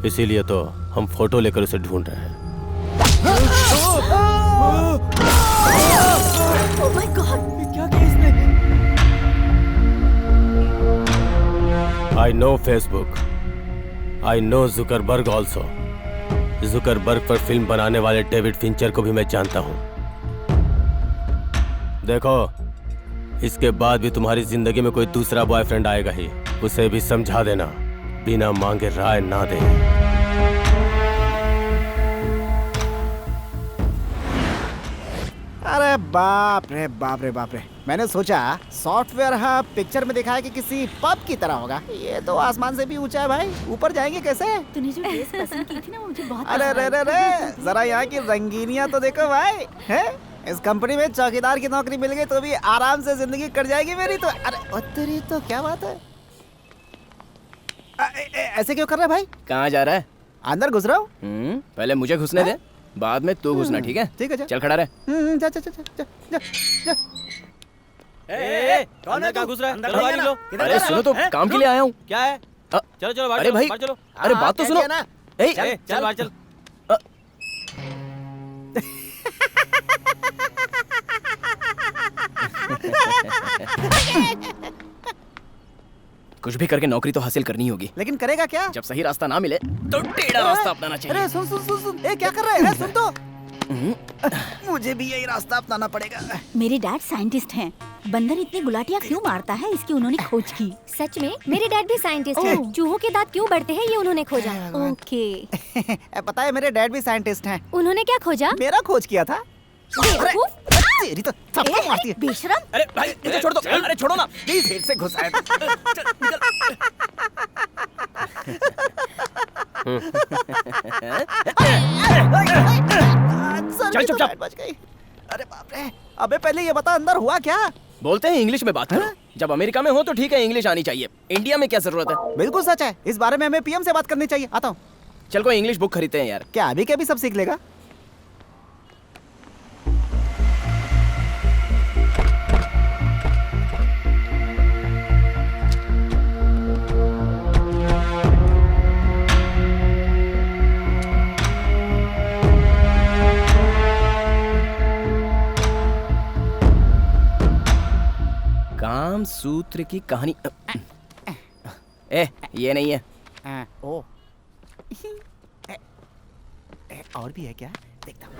इसीलिए तो हम फोटो लेकर उसे ढूंढ रहे हैं। ओह माय गॉड, क्या किया इसने? I know Facebook. I know Zuckerberg also. Zuckerberg पर फिल्म बनाने वाले डेविड फिंचर को भी मैं जानता हूँ। देखो, इसके बाद भी तुम्हारी जिंदगी में कोई दूसरा बॉयफ्रेंड आएगा ही, उसे भी समझा देना, बिना मांगे राय ना दे। अरे बाप रे बाप रे बाप रे, मैंने सोचा सॉफ्टवेयर हाँ पिक्चर में दिखाया कि किसी पब की तरह होगा, ये तो आसमान से भी ऊंचा है भाई, ऊपर जाएंगे कैसे? तूने जो ड्रेस पसंद की थी ना, वो मुझे बहुत अरे रे रे रे, जरा यहाँ की रंगीनियां तो देखो भाई, हैं? इस कंपनी में चौकीदार की नौकरी मिल गई तो भी आराम से जिंदगी कट जाएगी मेरी तो। अरे ओ तेरी तो क्या बात है? ऐसे क्यों कर रहा है भाई? कहाँ जा रहा है? अंदर घुस रहा हूँ। पहले मुझे घुसने दे, बाद में तू घुसना, ठीक है? ठीक है, चल खड़ा रहे। जा जा जा जा जा जा। कौन है? कहाँ घुस रहा है? अंदर चलो बाहर नहीं निकलो। आना। अरे सुनो तो, काम के लिए आया हूँ। क्या है? चलो चलो बाहर अरे चलो, भाई, बाहर चलो। अरे बात तो सुनो। ए, चल बाहर चल। कुछ भी करके नौकरी तो हासिल करनी होगी, लेकिन करेगा क्या? जब सही रास्ता ना मिले तो टेढ़ा रास्ता अपनाना चाहिए। अरे सुन सुन सुन सुन, ए क्या कर रहा है? सुन तो, मुझे भी यही रास्ता अपनाना पड़ेगा। मेरे डैड साइंटिस्ट हैं। बंदर इतनी गुलाटियाँ क्यों मारता है, इसकी उन्होंने खोज की। सच में मेरे डैड भी साइंटिस्ट हैं। चूहों के दांत क्यों बढ़ते हैं ये उन्होंने खोजा। ओके। पता है मेरे डैड भी साइंटिस्ट हैं। उन्होंने क्या खोजा? मेरा खोज किया था। बेवकूफ। तेरी तो थप्पड़ मारती है। बेशरम। अरे भाई मुझे छोड़ दो, अरे छोड़ो ना प्लीज, फिर से घुसाए। चल चुपचाप। बच गई। अरे बाप रे, अबे पहले ये बता अंदर हुआ क्या? बोलते हैं इंग्लिश में बात करो। जब अमेरिका में हो तो ठीक है, इंग्लिश आनी चाहिए। इंडिया में क्या जरूरत है? बिल्कुल सच है, इस बारे में हमें पीएम से बात करनी चाहिए। आता हूँ। चल कोई इंग्लिश बुक खरीदते हैं यार। क्या अभी के भी सब सीख लेगा? काम सूत्र की कहानी। ए, ये नहीं है। ओ और भी है क्या? देखता हूँ।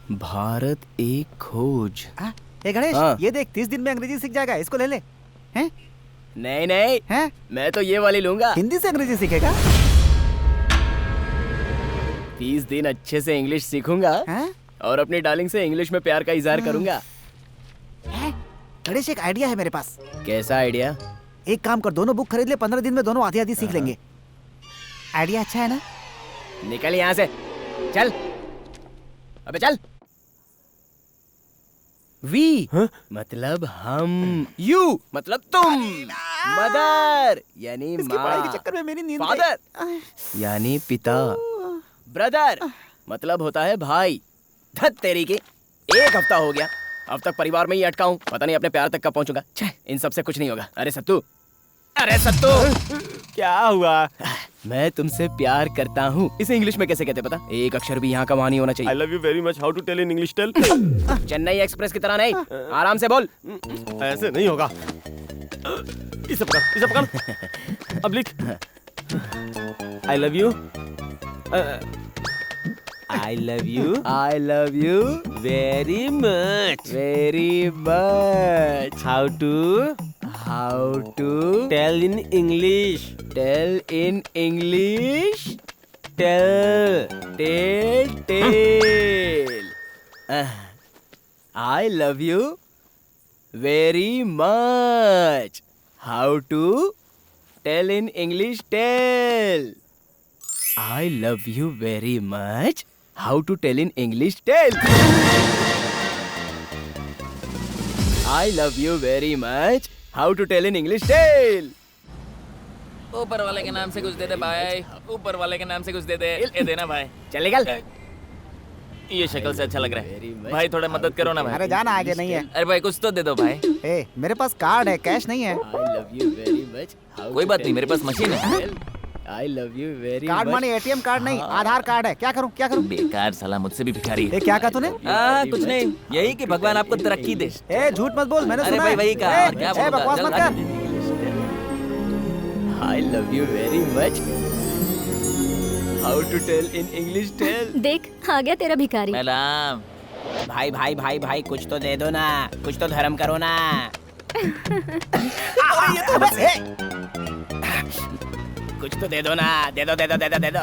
भारत एक खोज। ए गणेश, हाँ। ये देख 30 दिन में अंग्रेजी सीख जाएगा, इसको ले ले। हैं? नहीं नहीं, हैं? मैं तो ये वाली लूंगा। हिंदी से अंग्रेजी सीखेगा? 30 दिन अच्छे से इंग्लिश सीखूंगा हैं? और अपनी डार्लिंग से इंग्लिश में प्यार का इजहार करूंगा। गणेश एक आइडिया है मेरे पास। कैसा आइडिया? एक काम कर, दोनों बुक खरीद ले, 15 दिन में दोनों आधी आधी सीख लेंगे। आइडिया अच्छा है ना? निकल यहाँ से, चल। अबे चल। वी मतलब हम, यू मतलब तुम, मदर यानी इसकी पढ़ाई के माँ, चक्कर में मेरी नींद फादर यानी पिता, ब्रदर मतलब होता है भाई। धत तेरी की, एक हफ्ता हो गया, अब तक परिवार में ही अटका हूँ, पता नहीं अपने प्यार तक कब पहुंचूंगा। छे, इन सब से कुछ नहीं होगा। अरे सत्तू, अरे सत्तू, क्या हुआ? मैं तुमसे प्यार करता हूँ, इसे इंग्लिश में कैसे कहते पता? एक अक्षर भी यहाँ का वहाँ नहीं होना आई चाहिए। Love you very much, how to tell in English tell? Chennai Express की तरह नहीं, आराम से बोल। ऐसे नहीं होगा। इसे पकड़, इसे पकड़। अब लिख, I love you, I love you, I love you very much, very much. How to tell in English, tell in English, tell tell. I love you very much, how to tell in English, tell. I love you very much, how to tell in English, tell. I love you very much, how to tell in English, tell. ऊपर वाले के नाम से कुछ दे दे भाई, ऊपर वाले के नाम से कुछ दे दे, ये देना भाई। चल निकल। ये शक्ल से अच्छा लग रहा है भाई, थोड़ा मदद करो ना भाई। अरे जाना, आगे नहीं है। अरे भाई कुछ तो दे दो भाई। ए, मेरे पास कार्ड है, कैश नहीं है। I love you very much, कोई बात नहीं, मेरे पास मशीन है। I love you very card माने एटीएम कार्ड नहीं, आधार कार्ड है। क्या करूं, क्या करूं? बेकार साला, मुझसे भी भिखारी है। ए, क्या कहा तूने? कुछ नहीं, यही कि भगवान आपको तरक्की दे। ए, झूठ मत बोल, मैंने अरे सुना भाई, है। वही कहा, ए, और क्या ए, बोलूंगा, बकवास चल मत भाग। कर। I love you very much, how to tell in English, tell. देख आ गया तेरा भिखारी। मैडम, भाई भाई भाई भाई कुछ तो दे दो ना, कुछ तो धर्म करो ना। ये तो बस है। कुछ तो दे दो ना, दे दो दे दो दे दो दे दो।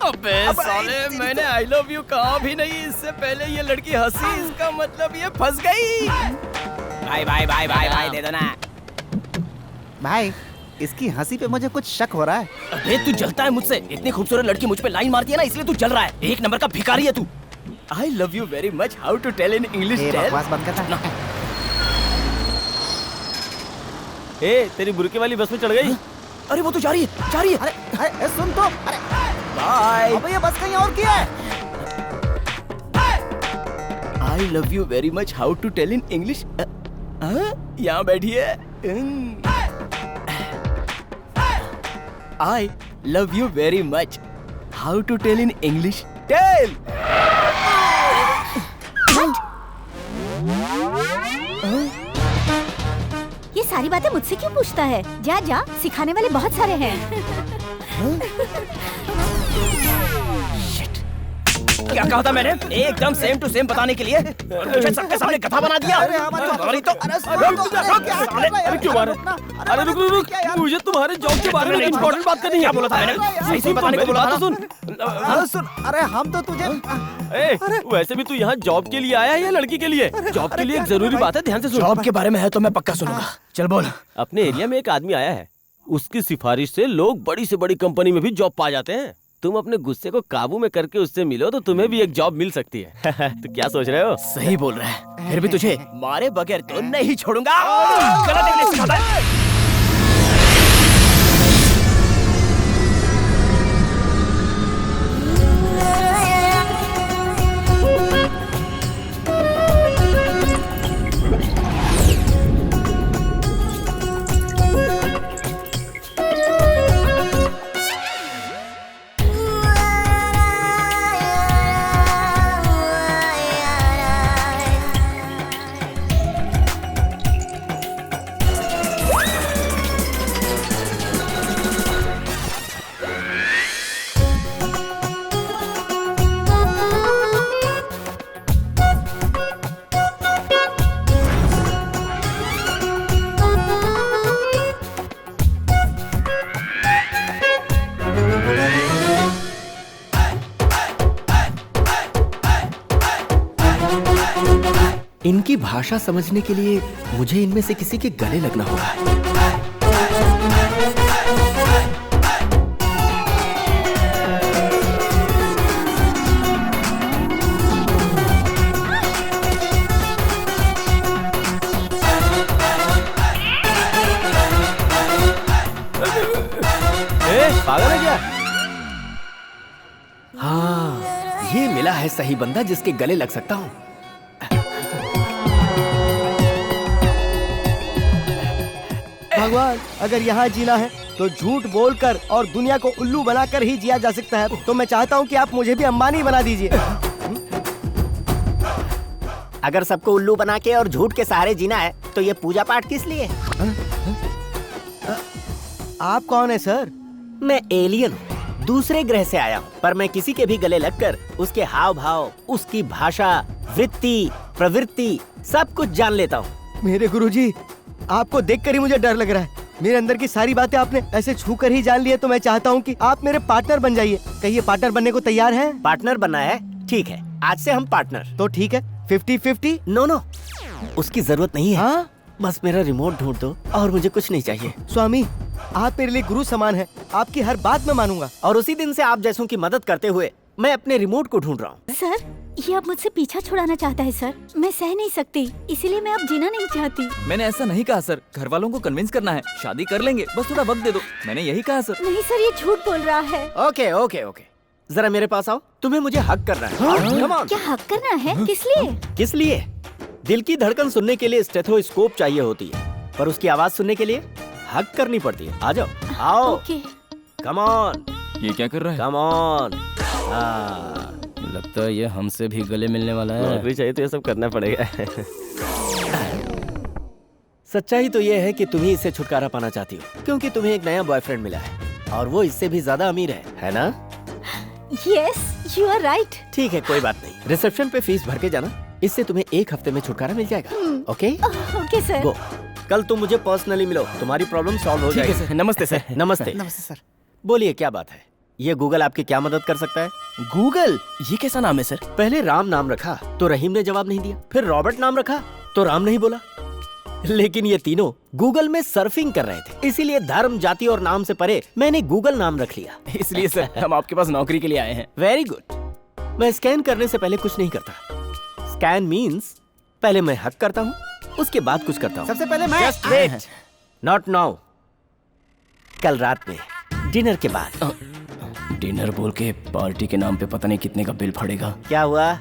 अबे साले, मैंने आई लव यू कहा भी नहीं, इससे पहले ये लड़की हंसी, इसका मतलब ये फंस गई। भाई भाई भाई भाई भाई दे दो ना। भाई, इसकी हंसी पे मुझे कुछ शक हो रहा है। अबे तू जलता है मुझसे, इतनी खूबसूरत लड़की मुझ पे लाइन मारती है ना, इसलिए तू जल रहा है। एक नंबर का भिखारी है तू। I love you very much, how to tell in English, ए, टेल। बकवास बंद करना। ए, तेरी बुरके वाली बस में चढ़ गई? अरे वो तो जा रही है, जा रही है। अरे, अरे, सुन तो। अरे, बाय। अबे ये बस कहीं और की है। I love you very much, how to tell in English. यहाँ बैठिए। I love you very much, how to tell in English, tell. ये सारी बातें मुझसे क्यों पूछता है? जा जा, सिखाने वाले बहुत सारे हैं। क्या कहा था मैंने? एकदम सेम टू सेम बताने के लिए, और मुझे सबके सामने गधा बना दिया। अरे हमारी तुम्हारी तो अरे क्यों मारे? अरे रुक रुक रुक, मुझे तुम्हारे जॉब के बारे में इम्पोर्टेंट बात करनी है। क्या बोला था मैंने? सही से बताने को बोला था। सुन, अरे सुन, अरे हम तो तुझे। ए, वैसे भी तू यहाँ जॉब के लिए आया है या लड़की के लिए? जॉब के लिए एक जरूरी बात है, ध्यान से सुन। जॉब के बारे में है तो मैं पक्का सुनूंगा। चल बोल। अपने एरिया में एक आदमी आया है, उसकी सिफारिश से लोग बड़ी से बड़ी कंपनी में भी जॉब पा जाते हैं। तुम अपने गुस्से को काबू में करके उससे मिलो तो तुम्हें भी एक जॉब मिल सकती है। तो क्या सोच रहे हो? सही बोल रहा है, फिर भी तुझे मारे बगैर तो नहीं छोड़ूंगा। गलत इंग्लिश सिखाता है। इनकी भाषा समझने के लिए मुझे इनमें से किसी के गले लगना होगा। पागल है क्या? हाँ, ये मिला है सही बंदा जिसके गले लग सकता हूँ। भगवान, अगर यहाँ जीना है तो झूठ बोलकर और दुनिया को उल्लू बनाकर ही जिया जा सकता है। तो मैं चाहता हूँ कि आप मुझे भी अंबानी बना दीजिए। अगर सबको उल्लू बना के और झूठ के सहारे जीना है तो ये पूजा पाठ किस लिए? आप कौन है सर? मैं एलियन हूँ, दूसरे ग्रह से आया हूँ, पर मैं किसी के भी गले लगकर उसके हाव भाव, उसकी भाषा, वृत्ति, प्रवृत्ति सब कुछ जान लेता हूँ। मेरे गुरुजी, आपको देखकर ही मुझे डर लग रहा है। मेरे अंदर की सारी बातें आपने ऐसे छू कर ही जान ली है, तो मैं चाहता हूँ कि आप मेरे पार्टनर बन जाइए। कहिए, पार्टनर बनने को तैयार हैं? पार्टनर बनना है? ठीक है, आज से हम पार्टनर। तो ठीक है, 50-50? नो, उसकी जरूरत नहीं है। हाँ? बस मेरा रिमोट ढूंढ दो और मुझे कुछ नहीं चाहिए। स्वामी, आप मेरे लिए गुरु समान हैं। आपकी हर बात मैं मानूंगा। और उसी दिन से आप जैसों की मदद करते हुए मैं अपने रिमोट को ढूंढ रहा हूँ। सर, ये अब मुझसे पीछा छुड़ाना चाहता है सर। मैं सह नहीं सकती, इसीलिए मैं अब जीना नहीं चाहती। मैंने ऐसा नहीं कहा सर, घर वालों को कन्विंस करना है, शादी कर लेंगे, बस थोड़ा वक्त दे दो, मैंने यही कहा सर। नहीं सर, ये झूठ बोल रहा है। ओके, जरा मेरे पास आओ, तुम्हें मुझे हक करना है। Come on। क्या हक करना है? किस लिए? किस लिए? दिल की धड़कन सुनने के लिए स्टेथोस्कोप चाहिए होती है, पर उसकी आवाज सुनने के लिए हक करनी पड़ती है। आ जाओ, आओ। ओके। Come on. ये क्या कर रहा है? Come on. लगता है ये हमसे भी गले मिलने वाला है। नौकरी चाहिए तो ये सब करना पड़ेगा। सच्चाई तो ये है कि तुम ही इससे छुटकारा पाना चाहती हो, क्योंकि तुम्हें एक नया बॉयफ्रेंड मिला है और वो इससे भी ज्यादा अमीर है ना? Yes, you are right. ठीक है, कोई बात नहीं। रिसेप्शन पे फीस भर के जाना, इससे तुम्हें 1 हफ्ते में छुटकारा मिल जाएगा। Okay okay sir. गो। कल तुम मुझे पर्सनली मिलो, तुम्हारी प्रॉब्लम सॉल्व हो जाएगी। सर, नमस्ते सर। नमस्ते। नमस्ते सर। बोलिए, क्या बात है? ये गूगल आपकी क्या मदद कर सकता है? गूगल? ये कैसा नाम है सर? पहले राम नाम रखा तो रहीम ने जवाब नहीं दिया, फिर रॉबर्ट नाम रखा तो राम नहीं बोला, लेकिन ये तीनों गूगल में सर्फिंग कर रहे थे, इसीलिए धर्म, जाति और नाम से परे मैंने गूगल नाम रख लिया। इसलिए सर हम आपके पास नौकरी के लिए आए हैं। Very good. मैं स्कैन करने से पहले कुछ नहीं करता। स्कैन मीन्स पहले मैं हक करता हूँ, उसके बाद कुछ करता हूँ। सबसे पहले मैं। जस्ट वेट, नॉट नाउ, कल रात में डिनर के बाद। डिनर बोल के पार्टी के नाम पे पता नहीं कितने का बिल पड़ेगा। क्या हुआ?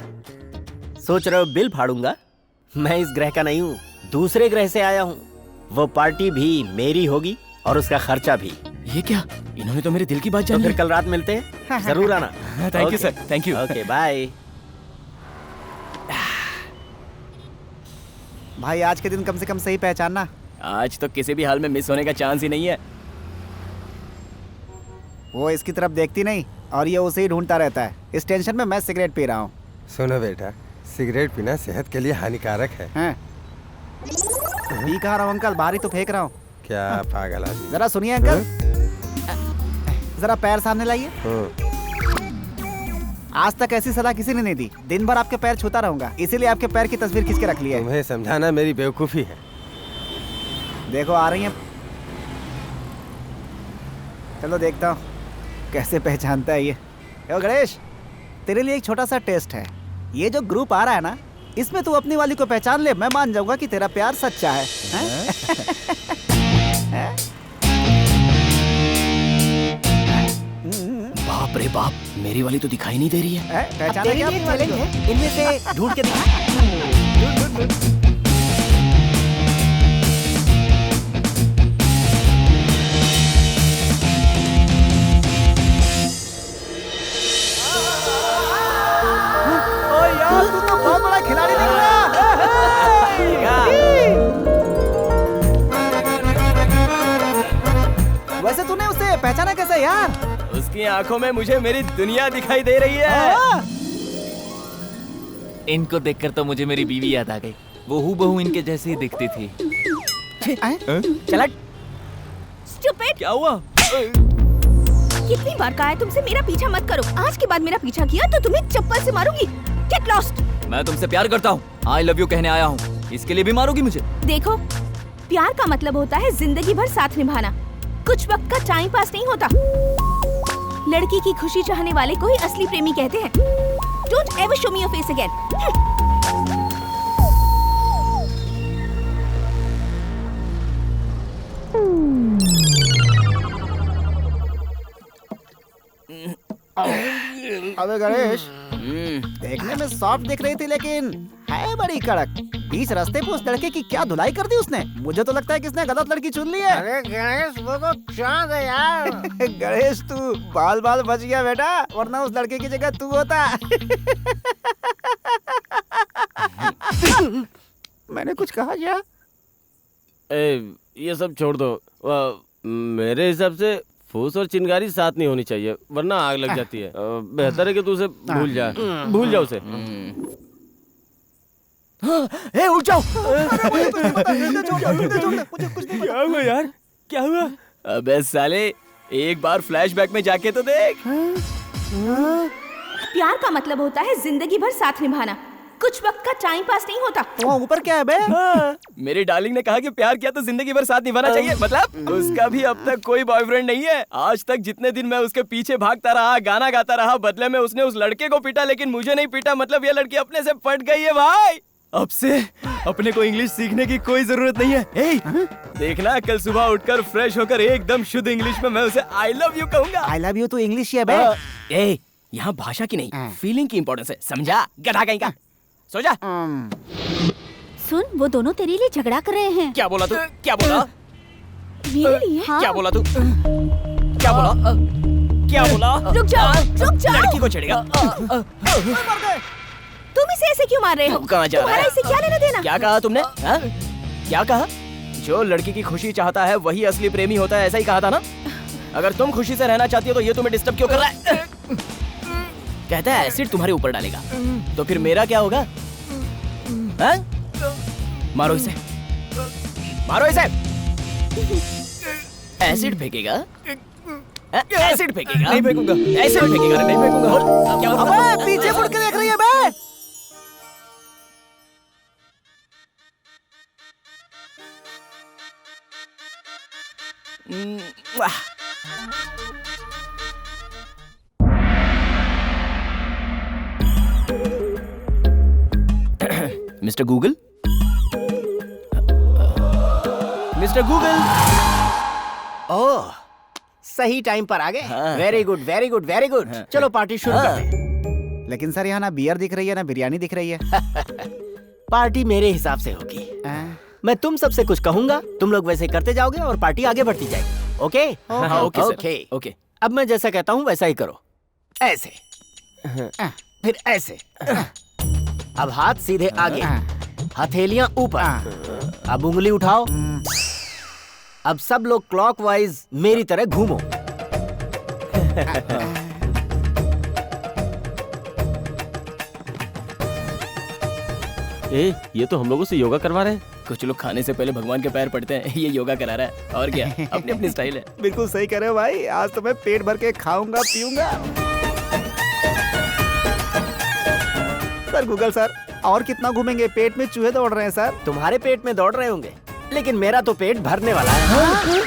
सोच रहे हो बिल फाड़ूंगा? मैं इस ग्रह का नहीं हूँ, दूसरे ग्रह से आया हूँ। वो पार्टी भी मेरी होगी और उसका खर्चा भी। ये क्या? इन्होंने तो मेरे दिल की बात तो जान फिर ली। कल रात मिलते हैं, जरूर आना। Thank you sir, thank you. Okay, bye. भाई, आज के दिन कम से कम सही पहचानना। आज तो किसी भी हाल में मिस होने का चांस ही नहीं है। वो इसकी तरफ देखती नहीं और ये उसे ही ढूंढता रहता है। इस टेंशन में मैं सिगरेट पी रहा हूँ। सुनो बेटा, सिगरेट पीना सेहत के लिए हानिकारक है। हैं? पी कहाँ रहा हूँ अंकल, बाहर ही तो फेंक रहा हूँ। क्या पागल आदमी। जरा सुनिए अंकल, जरा पैर सामने लाइए। आज तक ऐसी सलाह किसी ने नहीं दी। दिन भर आपके पैर छूता रहूंगा, इसीलिए आपके पैर की तस्वीर खींच के रख ली है। तुम्हें समझाना मेरी बेवकूफी है। देखो आ रही है। चलो देखता हूँ कैसे पहचानता है ये। ओ गणेश, तेरे लिए एक छोटा सा टेस्ट है। ये जो ग्रुप आ रहा है ना, इसमें तू अपनी वाली को पहचान ले, मैं मान जाऊंगा कि तेरा प्यार सच्चा है। बाप रे बाप, मेरी वाली तो दिखाई नहीं दे रही है। पहचाना क्या अपनी वाली को? इनमें से ढूंढ के दिखा। तू तो बहुत बड़ा खिलाड़ी दिख रहा। वैसे तूने उसे पहचाना कैसे यार? उसकी आंखों में मुझे मेरी दुनिया दिखाई दे रही है। इनको देखकर तो मुझे मेरी बीवी याद आ गई, वो हूबहू इनके जैसी ही दिखती थी। चला। स्टूपिड! क्या हुआ? कितनी बार कहा है तुमसे मेरा पीछा मत करो। आज के बाद मेरा पीछा किया तो तुम्हें चप्पल से मारूंगी। Get lost. मैं तुमसे प्यार करता हूँ, आई लव यू कहने आया हूँ, इसके लिए भी मारोगी मुझे? देखो, प्यार का मतलब होता है जिंदगी भर साथ निभाना, कुछ वक्त का टाइम पास नहीं होता। लड़की की खुशी चाहने वाले को ही असली प्रेमी कहते हैं। Don't ever show me your face again. अबे गणेश, देखने में सॉफ्ट दिख रही थी लेकिन है बड़ी कड़क। बीच रास्ते पे उस लड़के की क्या धुलाई कर दी उसने। मुझे तो लगता है किसने गलत लड़की चुन ली है। अरे गणेश, वो तो चांद है यार। गणेश, तू बाल बाल बच गया बेटा, वरना उस लड़के की जगह तू होता। मैंने कुछ कहा क्या? ये सब छोड़ दो। मेरे हिसाब से फूस और चिंगारी साथ नहीं होनी चाहिए, वरना आग लग जाती है। बेहतर है कि तू उसे भूल जा उसे। उठ जाओ। क्या हुआ यार, क्या हुआ? अबे साले, एक बार फ्लैशबैक में जाके तो देख। प्यार का मतलब होता है जिंदगी भर साथ निभाना, कुछ वक्त का टाइम पास नहीं होता। वहाँ ऊपर क्या है बे? मेरी डार्लिंग ने कहा कि प्यार किया तो जिंदगी भर साथ निभाना चाहिए। मतलब उसका भी अब तक कोई बॉयफ्रेंड नहीं है। आज तक जितने दिन मैं उसके पीछे भागता रहा, गाना गाता रहा, बदले में उसने उस लड़के को पीटा, लेकिन मुझे नहीं पीटा। मतलब ये लड़की अपने से पट गई है भाई। अब से अपने को इंग्लिश सीखने की कोई जरूरत नहीं है। देखना, कल सुबह उठकर फ्रेश होकर एकदम शुद्ध इंग्लिश में मैं उसे आई लव यू कहूंगा। आई लव यू तो इंग्लिश ही है बे। यहाँ भाषा की नहीं, फीलिंग की इंपॉर्टेंस है, समझा? गधा कहीं का। सो जा। सुन, वो दोनों तेरे लिए झगड़ा कर रहे हैं। क्या बोला तू? क्या बोला? मेरे लिए? हाँ। क्या बोला तू? क्या बोला? क्या बोला? रुक जाओ, रुक जाओ। लड़की को छेड़ेगा। तुम इसे ऐसे क्यों मार रहे हो? कहाँ जा रहा है? तुम्हारा इसे क्या लेना देना? क्या कहा तुमने? हाँ? क्या कहा? जो लड़की की खुशी चाहता है वही असली प्रेमी होता है, ऐसा ही कहा था ना? अगर तुम खुशी से रहना चाहती हो तो ये तुम्हें डिस्टर्ब क्यों कर रहा है? कहता है एसिड तुम्हारे ऊपर डालेगा, तो फिर मेरा क्या होगा? हाँ? मारो इसे, मारो इसे। एसिड फेंकेगा? एसिड फेंकेगा? नहीं फेंकूंगा। एसिड फेंकेगा? नहीं फेंकूंगा। क्या होगा? अबे पीछे मुड़ के देख रही है बे। Mister Google, mister Google. Oh, सही टाइम पर आ गए। Very good, very good, very good. चलो पार्टी शुरू करते हैं। लेकिन सर, यहाँ ना बियर दिख रही है ना बिरयानी दिख रही है। पार्टी मेरे हिसाब से होगी। मैं तुम सबसे कुछ कहूंगा, तुम लोग वैसे करते जाओगे और पार्टी आगे बढ़ती जाएगी। ओके? हाँ, ओके सर। ओके। ओके। अब मैं जैसा कहता हूँ वैसा ही करो। ऐसे, फिर ऐसे। अब हाथ सीधे आगे, हथेलियां ऊपर। अब उंगली उठाओ। अब सब लोग क्लॉकवाइज मेरी तरह घूमो। ये तो हम लोगों से योगा करवा रहे हैं। कुछ लोग खाने से पहले भगवान के पैर पड़ते हैं, ये योगा करा रहा है। और क्या, अपनी अपनी स्टाइल है। बिल्कुल सही कह रहे हो भाई। आज तो मैं पेट भर के खाऊंगा पीऊंगा। सर गूगल सर, और कितना घूमेंगे? पेट में चूहे दौड़ रहे हैं सर। तुम्हारे पेट में दौड़ रहे होंगे, लेकिन मेरा तो पेट भरने वाला है।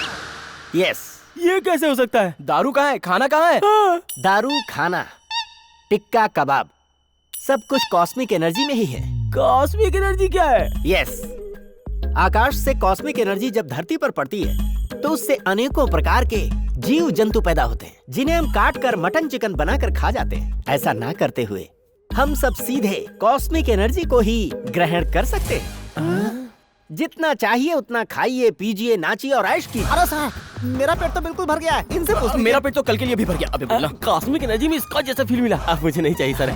यस। ये कैसे हो सकता है? दारू कहाँ है? खाना कहाँ है? दारू, खाना, टिक्का, कबाब, सब कुछ कॉस्मिक एनर्जी में ही है। कॉस्मिक एनर्जी क्या है? यस। आकाश से कॉस्मिक एनर्जी जब धरती पर पड़ती है तो उससे अनेकों प्रकार के जीव जंतु पैदा होते हैं, जिन्हें हम काट कर मटन चिकन बनाकर खा जाते हैं। ऐसा ना करते हुए हम सब सीधे कॉस्मिक एनर्जी को ही ग्रहण कर सकते हैं। जितना चाहिए उतना खाइए, पीजिए, नाचिए और ऐश कीजिए। अरे सर, मेरा पेट तो बिल्कुल भर गया है। इनसे पूछ मेरा पेट तो कल के लिए भी भर गया। अबे बोलना। कॉस्मिक एनर्जी में इसका जैसा फील मिला। अब मुझे नहीं चाहिए सर।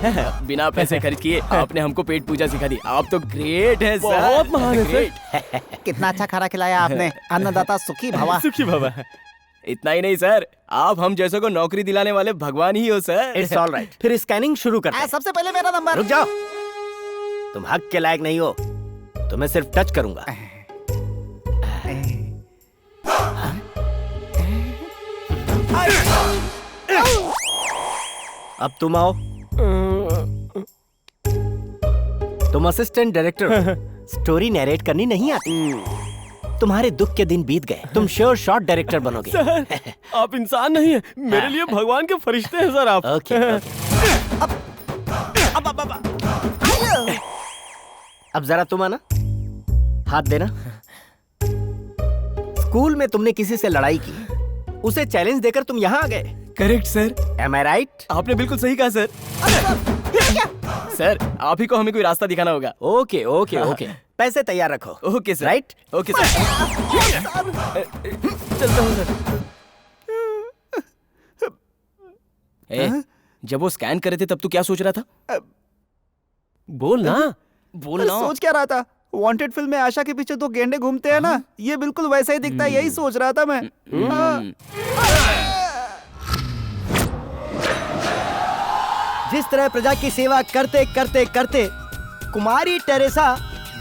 बिना पैसे खर्च किए आपने हमको पेट पूजा सिखा दी। आप तो ग्रेट हैं सर। बहुत महान है सर। कितना अच्छा खाना खिलाया आपने। अन्नदाता सुखी भवा। सुखी भवा। इतना ही नहीं सर, आप हम जैसों को नौकरी दिलाने वाले भगवान ही हो सर। It's all right. फिर स्कैनिंग शुरू करते हैं। सबसे पहले मेरा नंबर। रुक जाओ, तुम हक के लायक नहीं हो, तो मैं सिर्फ टच करूंगा। अब तुम आओ। तुम असिस्टेंट डायरेक्टर हो, स्टोरी नरेट करनी नहीं आती। तुम्हारे दुख के दिन बीत गए, तुम श्योर शॉट डायरेक्टर बनोगे। सर आप इंसान नहीं है, मेरे लिए भगवान के फरिश्ते हैं सर आप। ओके अब जरा तुम आना, हाथ देना। स्कूल में तुमने किसी से लड़ाई की, उसे चैलेंज देकर तुम यहाँ आ गए। Correct sir. एम आई राइट? आपने बिल्कुल सही कहा सर। सर आप ही को हमें कोई रास्ता दिखाना होगा। ओके ओके ओके, पैसे तैयार रखो। Okay sir. Right? Okay sir. चलता हूँ सर। जब वो स्कैन कर रहे थे तब तू क्या सोच रहा था? बोल ना। सोच क्या रहा था? वांटेड फिल्म में आशा के पीछे दो गेंडे घूमते हैं ना, ये बिल्कुल वैसा ही दिखता है, यही सोच रहा था मैं। जिस तरह प्रजा की सेवा करते करते करते कुमारी टेरेसा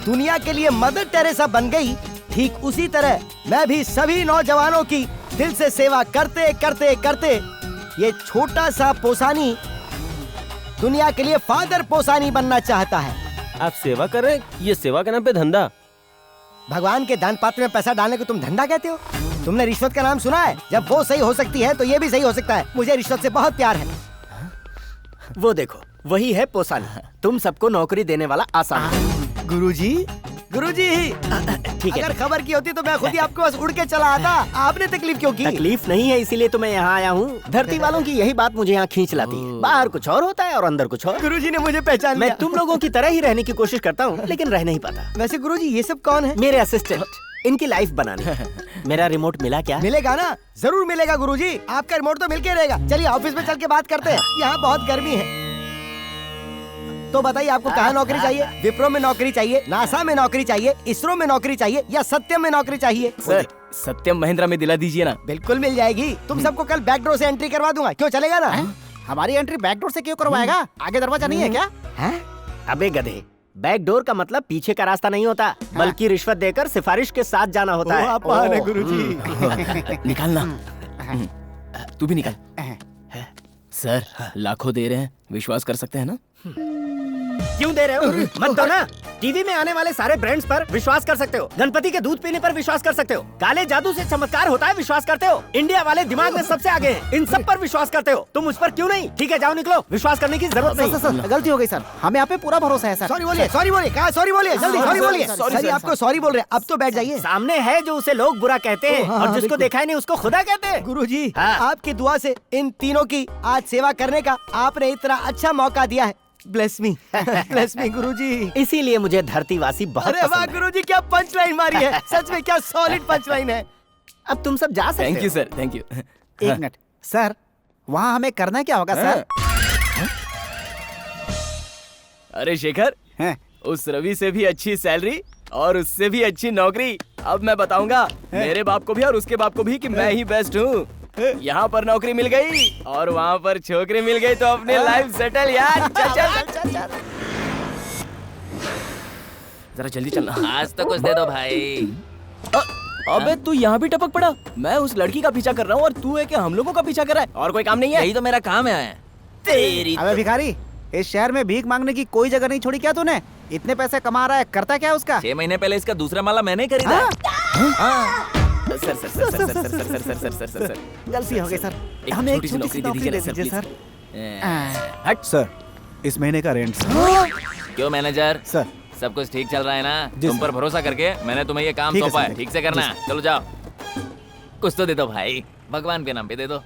दुनिया के लिए मदर टेरेसा बन गई, ठीक उसी तरह मैं भी सभी नौजवानों की दिल से सेवा करते करते करते ये छोटा सा पोसानी दुनिया के लिए फादर पोसानी बनना चाहता है। आप सेवा कर रहे हैं, ये सेवा के नाम पे धंधा। भगवान के दान पात्र में पैसा डालने को तुम धंधा कहते हो? तुमने रिश्वत का नाम सुना है? जब वो सही हो सकती है तो ये भी सही हो सकता है। मुझे रिश्वत से बहुत प्यार है। वो देखो, वही है पोसानी, तुम सबको नौकरी देने वाला आसान। गुरुजी, गुरुजी, ठीक है। अगर खबर की होती तो मैं खुद ही आपके पास उड़ के चला आता। आपने तकलीफ क्यों की? तकलीफ नहीं है, इसीलिए तो मैं यहाँ आया हूँ। धरती वालों की यही बात मुझे यहाँ खींच लाती है। बाहर कुछ और होता है और अंदर कुछ और। गुरुजी ने मुझे पहचान लिया। मैं तुम लोगों की तरह ही रहने की कोशिश करता हूँ, लेकिन रह नहीं पाता। वैसे गुरुजी ये सब कौन है? मेरे असिस्टेंट, इनकी लाइफ बनाने। मेरा रिमोट मिला क्या? मिलेगा ना, जरूर मिलेगा गुरुजी। आपका रिमोट तो मिलके रहेगा। चलिए ऑफिस में चल के बात करते हैं, यहाँ बहुत गर्मी है। तो बताइए आपको कहाँ नौकरी चाहिए? विप्रो में नौकरी चाहिए, नासा में नौकरी चाहिए, इसरो में नौकरी चाहिए, या सत्यम में नौकरी चाहिए? सर सत्यम महिंद्रा में दिला दीजिए ना। बिल्कुल मिल जाएगी। तुम सबको कल बैक डोर से एंट्री करवा दूंगा। क्यों, चलेगा ना? हमारी एंट्री बैक डोर से क्यों करवाएगा? आगे दरवाजा नहीं है क्या? अबे गधे, बैक डोर का मतलब पीछे का रास्ता नहीं होता, बल्कि रिश्वत देकर सिफारिश के साथ जाना होता है। आप महान है गुरुजी। निकालना, तू भी निकाल। सर लाखों दे रहे हैं, विश्वास कर सकते हैं ना? क्यों दे रहे हो? मत दो ना। टीवी में आने वाले सारे ब्रांड्स पर विश्वास कर सकते हो, गणपति के दूध पीने पर विश्वास कर सकते हो, काले जादू से चमत्कार होता है विश्वास करते हो, इंडिया वाले दिमाग में सबसे आगे हैं, इन सब पर विश्वास करते हो। तुम उस पर क्यों नहीं? ठीक है, जाओ निकलो, विश्वास करने की जरूरत नहीं। सर गलती हो गई सर, हमें आप पे पूरा भरोसा है सर। सॉरी बोलिए, सॉरी बोलिए, कहा सॉरी बोलिए, जल्दी सॉरी बोलिए। सॉरी, आपको सॉरी बोल रहे हैं। अब तो बैठ जाइए। सामने है जो उसे लोग बुरा कहते हैं, और जिसको देखा ही नहीं उसको खुदा कहते हैं। गुरुजी, आपकी दुआ से इन तीनों की आज सेवा करने का आपने इतना अच्छा मौका दिया है। ब्लेस मी, ब्लेस मी गुरुजी। इसीलिए मुझे धरतीवासी बहुत अरे वाह पसंद है। गुरुजी, क्या पंच लाइन मारी है। सच में क्या सॉलिड पंच लाइन है। अब तुम सब जा सकते हो। Thank you sir, thank you. एक मिनट सर, वहाँ हमें करना क्या होगा सर? अरे शेखर, उस रवि से भी अच्छी सैलरी और उससे भी अच्छी नौकरी। अब मैं बताऊंगा मेरे बाप को भी और उसके बाप को भी कि मैं ही बेस्ट हूँ। यहाँ पर नौकरी मिल गई और वहाँ पर छोकरी मिल गई तो अपनी लाइफ सेटल यार। चल चल चल चल, जरा जल्दी चलना। आज तो कुछ दे दो भाई। अबे तू यहाँ भी टपक पड़ा। मैं उस लड़की का पीछा कर रहा हूँ और तू है कि हम लोगों का पीछा कर रहा है? और कोई काम नहीं है? यही तो मेरा काम है। तेरी अबे भिखारी, इस शहर में भीख मांगने की कोई जगह नहीं छोड़ी क्या तूने? इतने पैसे कमा रहा है, करता क्या है उसका? 6 महीने पहले इसका दूसरा माला मैंने खरीदा। Sir sir sir sir sir sir sir sir sir sir sir गलती हो गई सर, एक हमें एक छोटी सी छोटी सी नौकरी दे नौकरी दीजिए दे ना, दीजिए हट सर, इस महीने का रेंट क्यों मैनेजर, सर। सब कुछ ठीक चल रहा है ना? जी तुम सर। पर भरोसा करके मैंने तुम्हें ये काम ठीक है सौंपा सर, है, ठीक से करना। जी चलो जाओ, कुछ तो दे दो भाई, भगवान के नाम पे दे दो।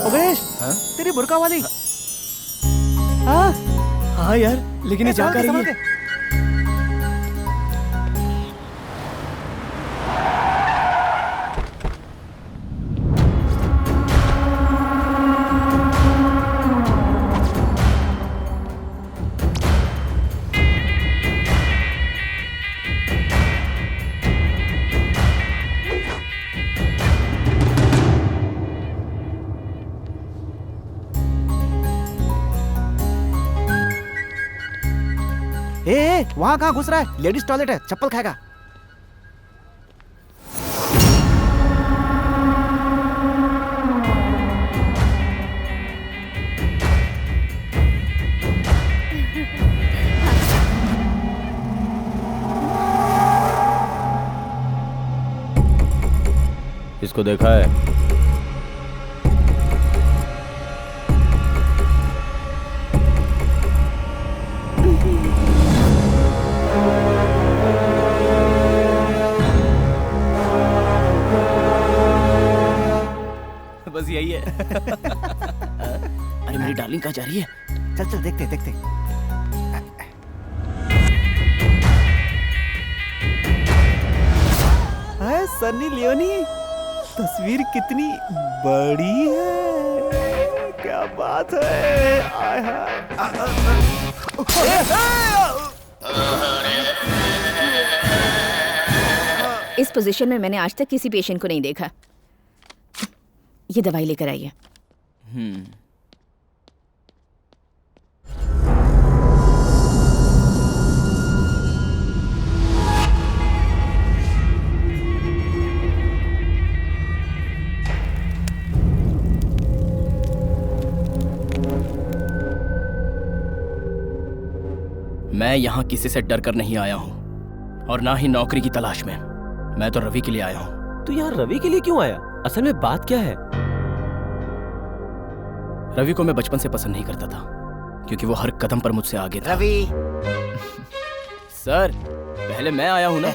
गणेश, तेरी बुरका वाली। हाँ यार, लेकिन ये जा कर रही है। वहाँ कहाँ घुस रहा है? लेडीज टॉयलेट है, चप्पल खाएगा। इसको देखा है? बस यही है। अरे मेरी डार्लिंग कहाँ जा रही है? चल चल देखते देखते। हाय सन्नी लियोनी, तस्वीर कितनी बड़ी है, क्या बात है। आय इस पोजीशन में मैंने आज तक किसी पेशेंट को नहीं देखा। ये दवाई लेकर आइए। मैं यहाँ किसी से डर कर नहीं आया हूँ और ना ही नौकरी की तलाश में। मैं तो रवि के लिए आया हूँ। तू यहाँ रवि के लिए क्यों आया? असल में बात क्या है? रवि को मैं बचपन से पसंद नहीं करता था क्योंकि वो हर कदम पर मुझसे आगे था। रवि सर पहले मैं आया हूँ ना।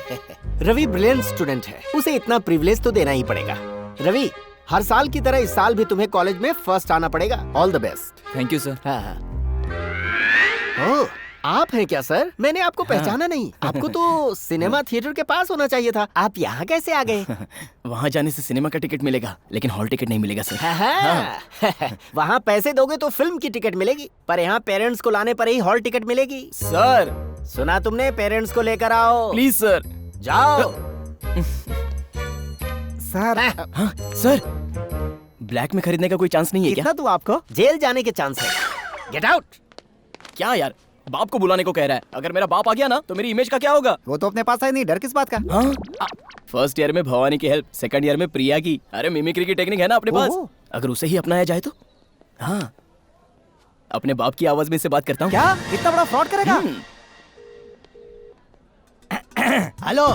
रवि ब्रिलियंट स्टूडेंट है, उसे इतना प्रिविलेज तो देना ही पड़ेगा। रवि, हर साल की तरह इस साल भी तुम्हें कॉलेज में फर्स्ट आना पड़ेगा। All the best. Thank you sir. हाँ। ओह, आप हैं क्या सर? मैंने आपको पहचाना नहीं। आपको तो सिनेमा थिएटर के पास होना चाहिए था। आप यहाँ कैसे आ गए? वहाँ जाने से सिनेमा का टिकट मिलेगा लेकिन हॉल टिकट नहीं मिलेगा सर। हाँ। वहाँ पैसे दोगे तो फिल्म की टिकट मिलेगी, पर यहाँ पेरेंट्स को लाने पर ही हॉल टिकट मिलेगी। सर सुना तुमने? पेरेंट्स को लेकर आओ प्लीज सर। जाओ। सर। हाँ सर, ब्लैक में खरीदने का कोई चांस नहीं है क्या? कितना तू आपको? जेल जाने के चांस है। Get out. क्या यार, बाप को बुलाने को कह रहा है। अगर मेरा बाप आ गया ना तो मेरी इमेज का क्या होगा? वो तो अपने पास है नहीं, डर किस बात का? हाँ? फर्स्ट ईयर में भवानी की हेल्प, सेकंड ईयर में प्रिया की। अरे मिमिक्री की टेक्निक है ना अपने पास, अगर उसे ही अपनाया जाए तो। हाँ, अपने बाप की आवाज में से बात करता हूँ। क्या इतना बड़ा फ्रॉड करेगा? हेलो,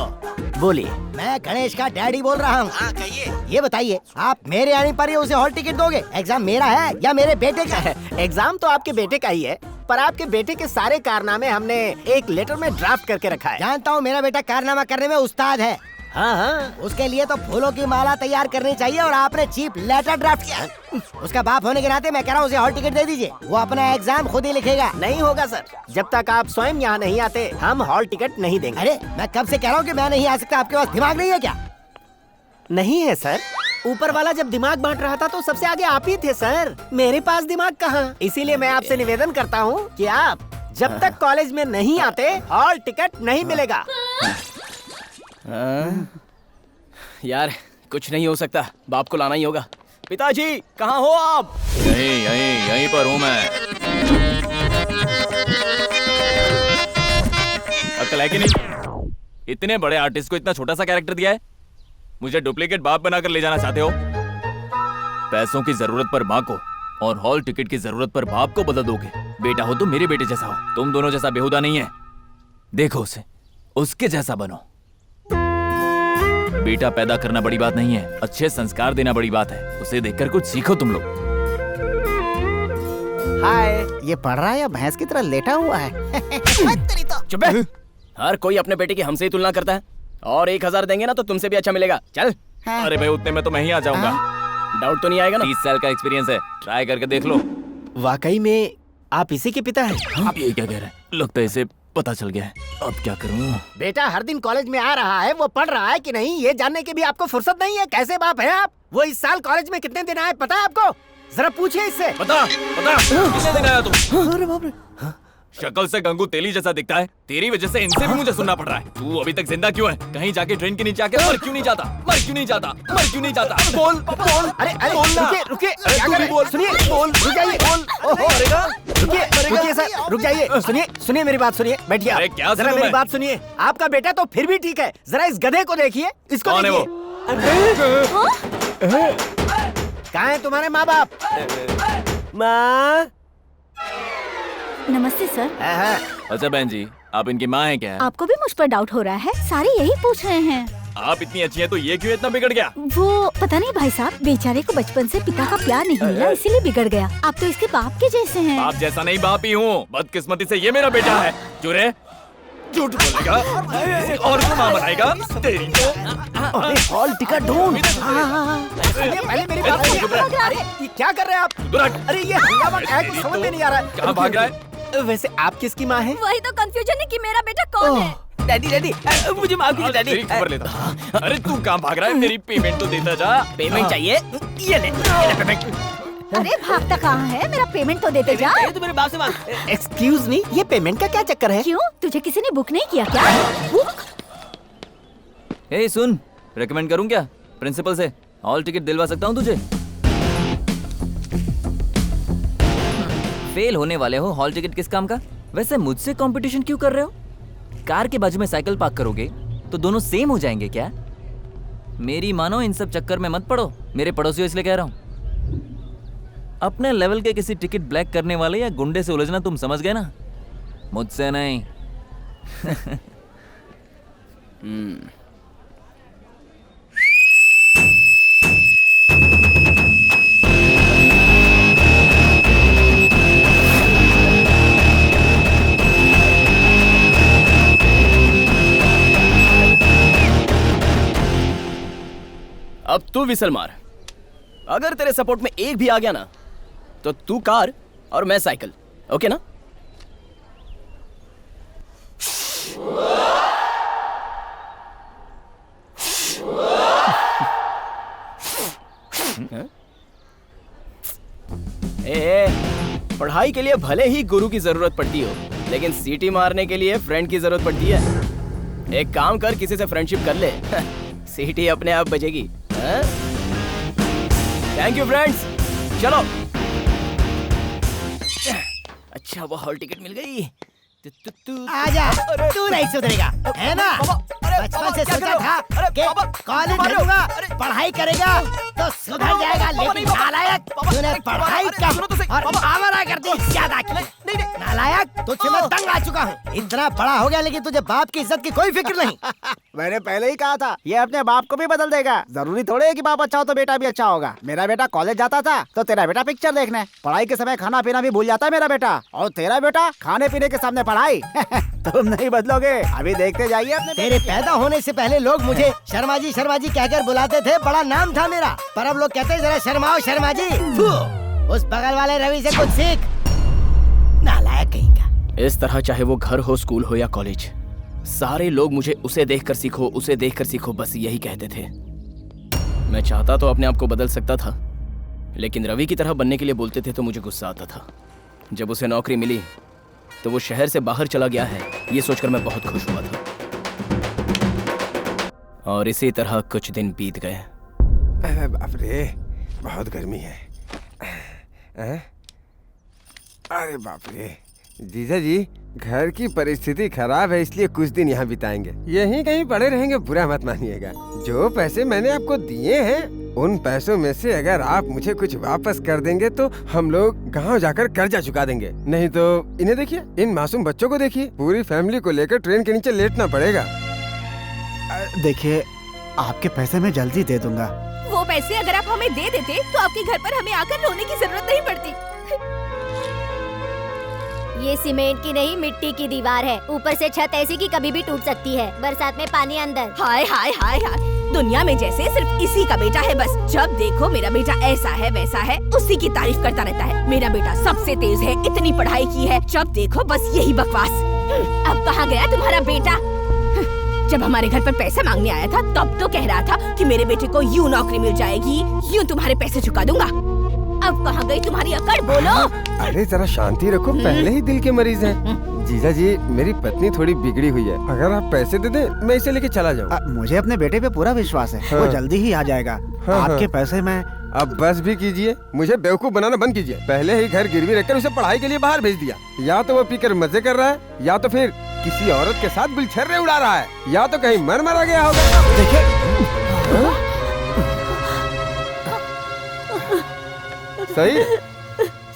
बोलिए। मैं गणेश का डैडी बोल रहा हूँ। हाँ कहिए। ये बताइए, आप मेरे आने पर ही उसे हॉल टिकट दोगे? एग्जाम मेरा है या मेरे बेटे का है? एग्जाम तो आपके बेटे का ही है, पर आपके बेटे के सारे कारनामे हमने एक लेटर में ड्राफ्ट करके रखा है। जानता हूँ मेरा बेटा कारनामा करने में उस्ताद है। हाँ हाँ, उसके लिए तो फूलों की माला तैयार करनी चाहिए और आपने चीप लेटर ड्राफ्ट किया। उसका बाप होने के नाते मैं कह रहा हूँ उसे हॉल टिकट दे दीजिए, वो अपना एग्जाम खुद ही लिखेगा। नहीं होगा सर, जब तक आप स्वयं यहाँ नहीं आते हम हॉल टिकट नहीं देंगे। अरे मैं कब से कह रहा हूँ कि मैं नहीं आ सकता, आपके पास दिमाग नहीं है क्या? नहीं है सर, ऊपर वाला जब दिमाग बांट रहा था तो सबसे आगे आप ही थे सर, मेरे पास दिमाग कहाँ। इसीलिए मैं आपसे निवेदन करता हूँ कि आप जब तक कॉलेज में नहीं आते हॉल टिकट नहीं मिलेगा। यार कुछ नहीं हो सकता, बाप को लाना ही होगा। पिताजी कहाँ हो आप? यहीं यहीं यहीं पर हूँ मैं। अकल है कि नहीं? इतने बड़े आर्टिस्ट को इतना छोटा सा कैरेक्टर दिया है। मुझे डुप्लीकेट बाप बनाकर ले जाना चाहते हो? पैसों की जरूरत पर माँ को और हॉल टिकट की जरूरत पर बाप को बदल दोगे। बेटा हो तो मेरे बेटे जैसा हो, तुम दोनों जैसा बेहुदा नहीं है। देखो उसे, उसके जैसा बनो। बेटा पैदा करना बड़ी बात नहीं है, अच्छे संस्कार देना बड़ी बात है। उसे देखकर कुछ सीखो तुम लोग। हाय। ये पढ़ रहा है या भैंस की तरह लेटा हुआ है? चुप है। हर कोई अपने बेटे की हमसे ही तुलना करता है। और 1000 देंगे ना तो तुमसे भी अच्छा मिलेगा। चल। अरे भाई उतने में तो मैं ही आ जाऊंगा। डाउट तो नहीं आएगा ना? 30 साल का एक्सपीरियंस है, ट्राई करके देख लो। वाकई में आप इसी के पिता हैं? आप ये क्या कह रहे हैं? लगता है इसे पता चल गया है। अब क्या करूं? बेटा हर दिन कॉलेज में आ रहा है, वो पढ़ रहा है कि नहीं ये जानने की भी आपको फुर्सत नहीं है। कैसे बाप है आप? वो इस साल कॉलेज में कितने दिन आए पता है आपको? जरा पूछिए इससे। बता कितने दिन आया तुम? अरे बाप रे, शक्ल से गंगू तेली जैसा दिखता है, तेरी वजह से इनसे भी मुझे सुनना पड़ रहा है। तू अभी तक जिंदा क्यों है? कहीं जाके ट्रेन के नीचे आके मर क्यों नहीं जाता? मर क्यों नहीं जाता? मर क्यों नहीं जाता? बोल बोल। अरे अरे बोलना। रुकिए रुकिए, क्या तू कर भी रहे? बोल। सुनिए, बोल। रुक जाइए। बोल। ओहो, मरेगा? रुकिए रुकिए सर, रुक जाइए। सुनिए सुनिए मेरी बात सुनिए, बैठिए अरे आप। क्या जरा सुनूं मेरी मैं? बात सुनिए। आपका बेटा तो फिर भी ठीक है, जरा इस गधे को देखिए, इसको कौन है वो? कहाँ है तुम्हारे माँ बाप? माँ। नमस्ते सर। अच्छा बहन जी, आप इनकी माँ हैं क्या? आपको भी मुझ पर डाउट हो रहा है? सारे यही पूछ रहे हैं। आप इतनी अच्छी हैं तो ये क्यों इतना बिगड़ गया? वो पता नहीं भाई साहब, बेचारे को बचपन से पिता का प्यार नहीं मिला, इसीलिए बिगड़ गया। आप तो इसके बाप के जैसे हैं। बाप जैसा नहीं, बाप ही हूँ। बदकिस्मती से ये मेरा बेटा है। चुरे झूठ बोलेगा और को मां बनाएगा तेरी तो। अरे हॉल टिकट ढूंढ। पहले मेरी बात सुनो। अरे ये क्या कर रहे हैं आप? अरे ये हंगामा क्या है, कुछ समझ में नहीं आ रहा है। कहाँ भाग रहा है? वैसे आप किसकी माँ है? वही तो कंफ्यूजन है कि मेरा बेटा कौन है। डैडी मुझे माफ कीजिए डैडी। तेरी खबर लेता। अरे तू कहाँ भाग रहा है? मेरी पेमेंट तो देता जा। पेमेंट चाहिए? ये ले पेमेंट। अरे भागता कहाँ है, मेरा पेमेंट तो देते जा। तो मेरे बाप से मांग। एक्सक्यूज मी, ये पेमेंट का क्या चक्कर है? क्यों, तुझे किसी ने बुक नहीं किया क्या? ए सुन, रेकमेंड करूं क्या प्रिंसिपल से? हॉल टिकट दिलवा सकता हूं तुझे। फेल होने वाले हो, हॉल टिकट किस काम का? वैसे मुझसे कंपटीशन क्यों कर रहे हो? कार के बाजू में साइकिल पार्क करोगे तो दोनों सेम हो जाएंगे क्या? मेरी मानो, इन सब चक्कर में मत पड़ो। मेरे पड़ोसियों इसलिए कह रहा हूं। अपने लेवल के किसी टिकट ब्लैक करने वाले या गुंडे से उलझना तुम समझ गए ना, मुझसे नहीं। अब तू विसल मार। अगर तेरे सपोर्ट में एक भी आ गया ना तो तू कार और मैं साइकिल। ओके ना? पढ़ाई के लिए भले ही गुरु की जरूरत पड़ती हो, लेकिन सीटी मारने के लिए फ्रेंड की जरूरत पड़ती है। एक काम कर, किसी से फ्रेंडशिप कर ले, सीटी अपने आप बजेगी। थैंक यू फ्रेंड्स, चलो। अच्छा वो हॉल टिकट मिल गई। आजा, तू नहीं सुधरेगा, है ना? बचपन से सोचा था कि कॉलेज जाऊंगा, पढ़ाई करेगा तो सुधर जाएगा, लेकिन नालायक तूने पढ़ाई कम और आवारा गर्दी ज्यादा की। नालायक, तुझसे मैं तंग आ चुका हूँ। इतना बड़ा हो गया लेकिन तुझे बाप की इज्जत की कोई फिक्र नहीं। मैंने पहले ही कहा था, ये अपने बाप को भी बदल देगा। जरूरी थोड़े है कि बाप अच्छा हो तो बेटा भी अच्छा होगा। मेरा बेटा कॉलेज जाता था तो तेरा बेटा पिक्चर देखने, पढ़ाई के समय खाना पीना भी भूल जाता है मेरा बेटा, और तेरा बेटा खाने पीने के सामने पढ़ाई। तुम नहीं बदलोगे, अभी देखते जाइए अपने। तेरे पैदा होने से पहले लोग मुझे शर्मा जी कहकर बुलाते थे, बड़ा नाम था मेरा। पर अब लोग कहते हैं जरा शर्माओ शर्मा जी। उस बगल वाले रवि से कुछ सीख, नालायक कहीं का। इस तरह चाहे वो घर हो, स्कूल हो या कॉलेज, सारे लोग मुझे उसे देखकर सीखो, उसे देखकर सीखो, बस यही कहते थे। मैं चाहता तो अपने आप को बदल सकता था, लेकिन रवि की तरह बनने के लिए बोलते थे तो मुझे गुस्सा आता था। जब उसे नौकरी मिली तो वो शहर से बाहर चला गया है, ये सोचकर मैं बहुत खुश हुआ था। और इसी तरह कुछ दिन बीत गए। बाप रे, बहुत गर्मी है। अरे बाप रे, जीजा जी घर की परिस्थिति खराब है, इसलिए कुछ दिन यहाँ बिताएंगे। यहीं कहीं पड़े रहेंगे, बुरा मत मानिएगा। जो पैसे मैंने आपको दिए हैं, उन पैसों में से अगर आप मुझे कुछ वापस कर देंगे तो हम लोग गांव जाकर कर्जा चुका देंगे। नहीं तो इन्हें देखिए, इन मासूम बच्चों को देखिए, पूरी फैमिली को लेकर ट्रेन के नीचे लेटना पड़ेगा। देखिए, आपके पैसे मैं जल्दी दे दूंगा। वो पैसे अगर आप हमें दे देते तो आपके घर पर हमें आकर रोने की जरूरत नहीं पड़ती। ये सीमेंट की नहीं, मिट्टी की दीवार है। ऊपर से छत ऐसी कि कभी भी टूट सकती है। बरसात में पानी अंदर। हाय हाय हाय हाय, दुनिया में जैसे सिर्फ इसी का बेटा है बस। जब देखो मेरा बेटा ऐसा है वैसा है, उसी की तारीफ करता रहता है। मेरा बेटा सबसे तेज है, इतनी पढ़ाई की है, जब देखो बस यही बकवास। अब कहाँ गया तुम्हारा बेटा? जब हमारे घर पर पैसा मांगने आया था तब तो कह रहा था कि मेरे बेटे को यूं नौकरी मिल जाएगी, यूं तुम्हारे पैसे चुका दूंगा। अब कहाँ गई तुम्हारी अकड़, बोलो। अरे जरा शांति रखो, पहले ही दिल के मरीज हैं। जीजा जी, मेरी पत्नी थोड़ी बिगड़ी हुई है, अगर आप पैसे दे दे मैं इसे लेके चला जाऊँ। मुझे अपने बेटे पे पूरा विश्वास है। हाँ। वो जल्दी ही आ जाएगा। आपके पैसे मैं। अब बस भी कीजिए, मुझे बेवकूफ बनाना बंद कीजिए। पहले ही घर गिरवी रखकर उसे पढ़ाई के लिए बाहर भेज दिया। या तो वो पीकर मजे कर रहा है, या तो फिर किसी औरत के साथ गुलछर्रे उड़ा रहा है, या तो कहीं मर मरा गया होगा। देखिए,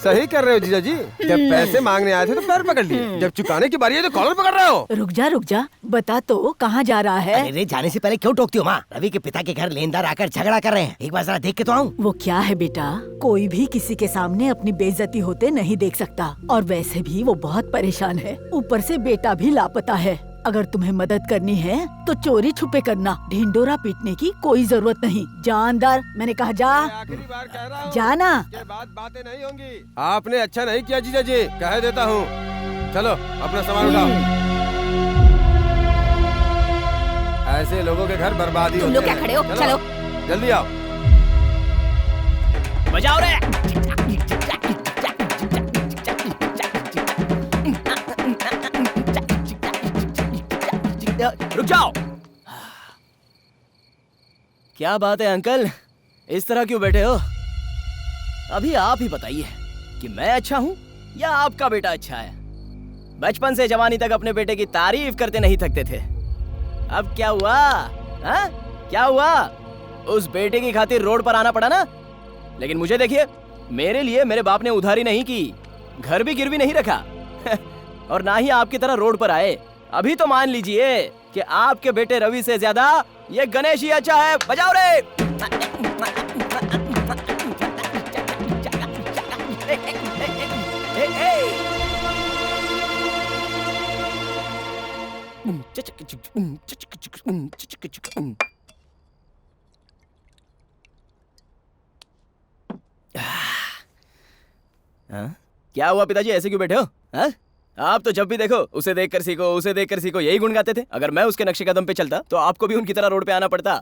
सही कर रहे हो जीजा जी। जब पैसे मांगने आए थे तो पैर पकड़ लिए, जब चुकाने की बारी है तो कॉलर पकड़ रहे हो। रुक जा, बता तो कहाँ जा रहा है? अरे जाने से पहले क्यों टोकती हो माँ? रवि के पिता के घर लेनदार आकर झगड़ा कर रहे हैं, एक बार जरा देख के तो आऊँ। वो क्या है बेटा, कोई भी किसी के सामने अपनी बेइज्जती होते नहीं देख सकता, और वैसे भी वो बहुत परेशान है। ऊपर से बेटा भी लापता है। अगर तुम्हें मदद करनी है तो चोरी छुपे करना, ढिंडोरा पीटने की कोई जरूरत नहीं। जा अंदर, मैंने कहा जा। आखिरी बार कह रहा हूँ, जाना। ये बातें नहीं होंगी। आपने अच्छा नहीं किया जीजा जी, कह देता हूँ। चलो अपना सामान उठाओ। ऐसे लोगों के घर बर्बादी तुम लोग क्या खड़े हो? चलो जल्दी आओ। बजाओ रे। रुक जाओ। क्या बात है अंकल, इस तरह क्यों बैठे हो? अभी आप ही बताइए कि मैं अच्छा हूँ या आपका बेटा अच्छा है? बचपन से जवानी तक अपने बेटे की तारीफ करते नहीं थकते थे। अब क्या हुआ? हाँ? क्या हुआ? उस बेटे की खातिर रोड पर आना पड़ा ना। लेकिन मुझे देखिए, मेरे लिए मेरे बाप ने उधारी नहीं की, घर भी गिरवी नहीं रखा और ना ही आपकी तरह रोड पर आए। अभी तो मान लीजिए कि आपके बेटे रवि से ज्यादा ये गणेश ही अच्छा है। बजाओ रे। क्या हुआ पिताजी, ऐसे क्यों बैठे हो? हाँ? आप तो जब भी देखो उसे देखकर सीखो, उसे देखकर सीखो, यही गुण गाते थे। अगर मैं उसके नक्शे कदम पे चलता तो आपको भी उनकी तरह रोड पे आना पड़ता।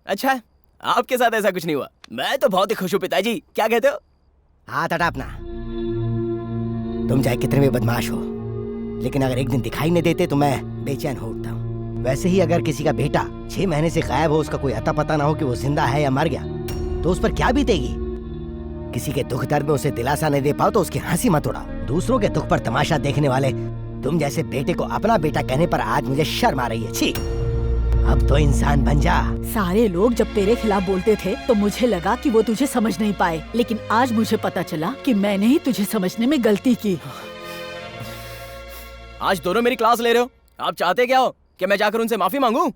अच्छा है, आपके साथ ऐसा कुछ नहीं हुआ। मैं तो बहुत ही खुश हूँ पिताजी। क्या कहते हो? हाथ हटा अपना। तुम चाहे कितने भी बदमाश हो, लेकिन अगर एक दिन दिखाई नहीं देते तो मैं बेचैन हो उठता हूँ। वैसे ही अगर किसी का बेटा 6 महीने से गायब हो, उसका कोई अता पता ना हो कि वो जिंदा है या मर गया, तो उस पर क्या बीतेगी? किसी के दुख दर्द में उसे दिलासा नहीं दे पाओ तो उसकी हंसी मत उड़ाओ। दूसरों के दुख पर तमाशा देखने वाले तुम जैसे बेटे को अपना बेटा कहने पर आज मुझे शर्म आ रही है। छी, अब तो इंसान बन जा। सारे लोग जब तेरे खिलाफ बोलते थे तो मुझे लगा कि वो तुझे समझ नहीं पाए, लेकिन आज मुझे पता चला कि मैंने ही तुझे समझने में गलती की। आज दोनों मेरी क्लास ले रहे हो। आप चाहते क्या हो कि मैं जाकर उनसे माफी मांगू?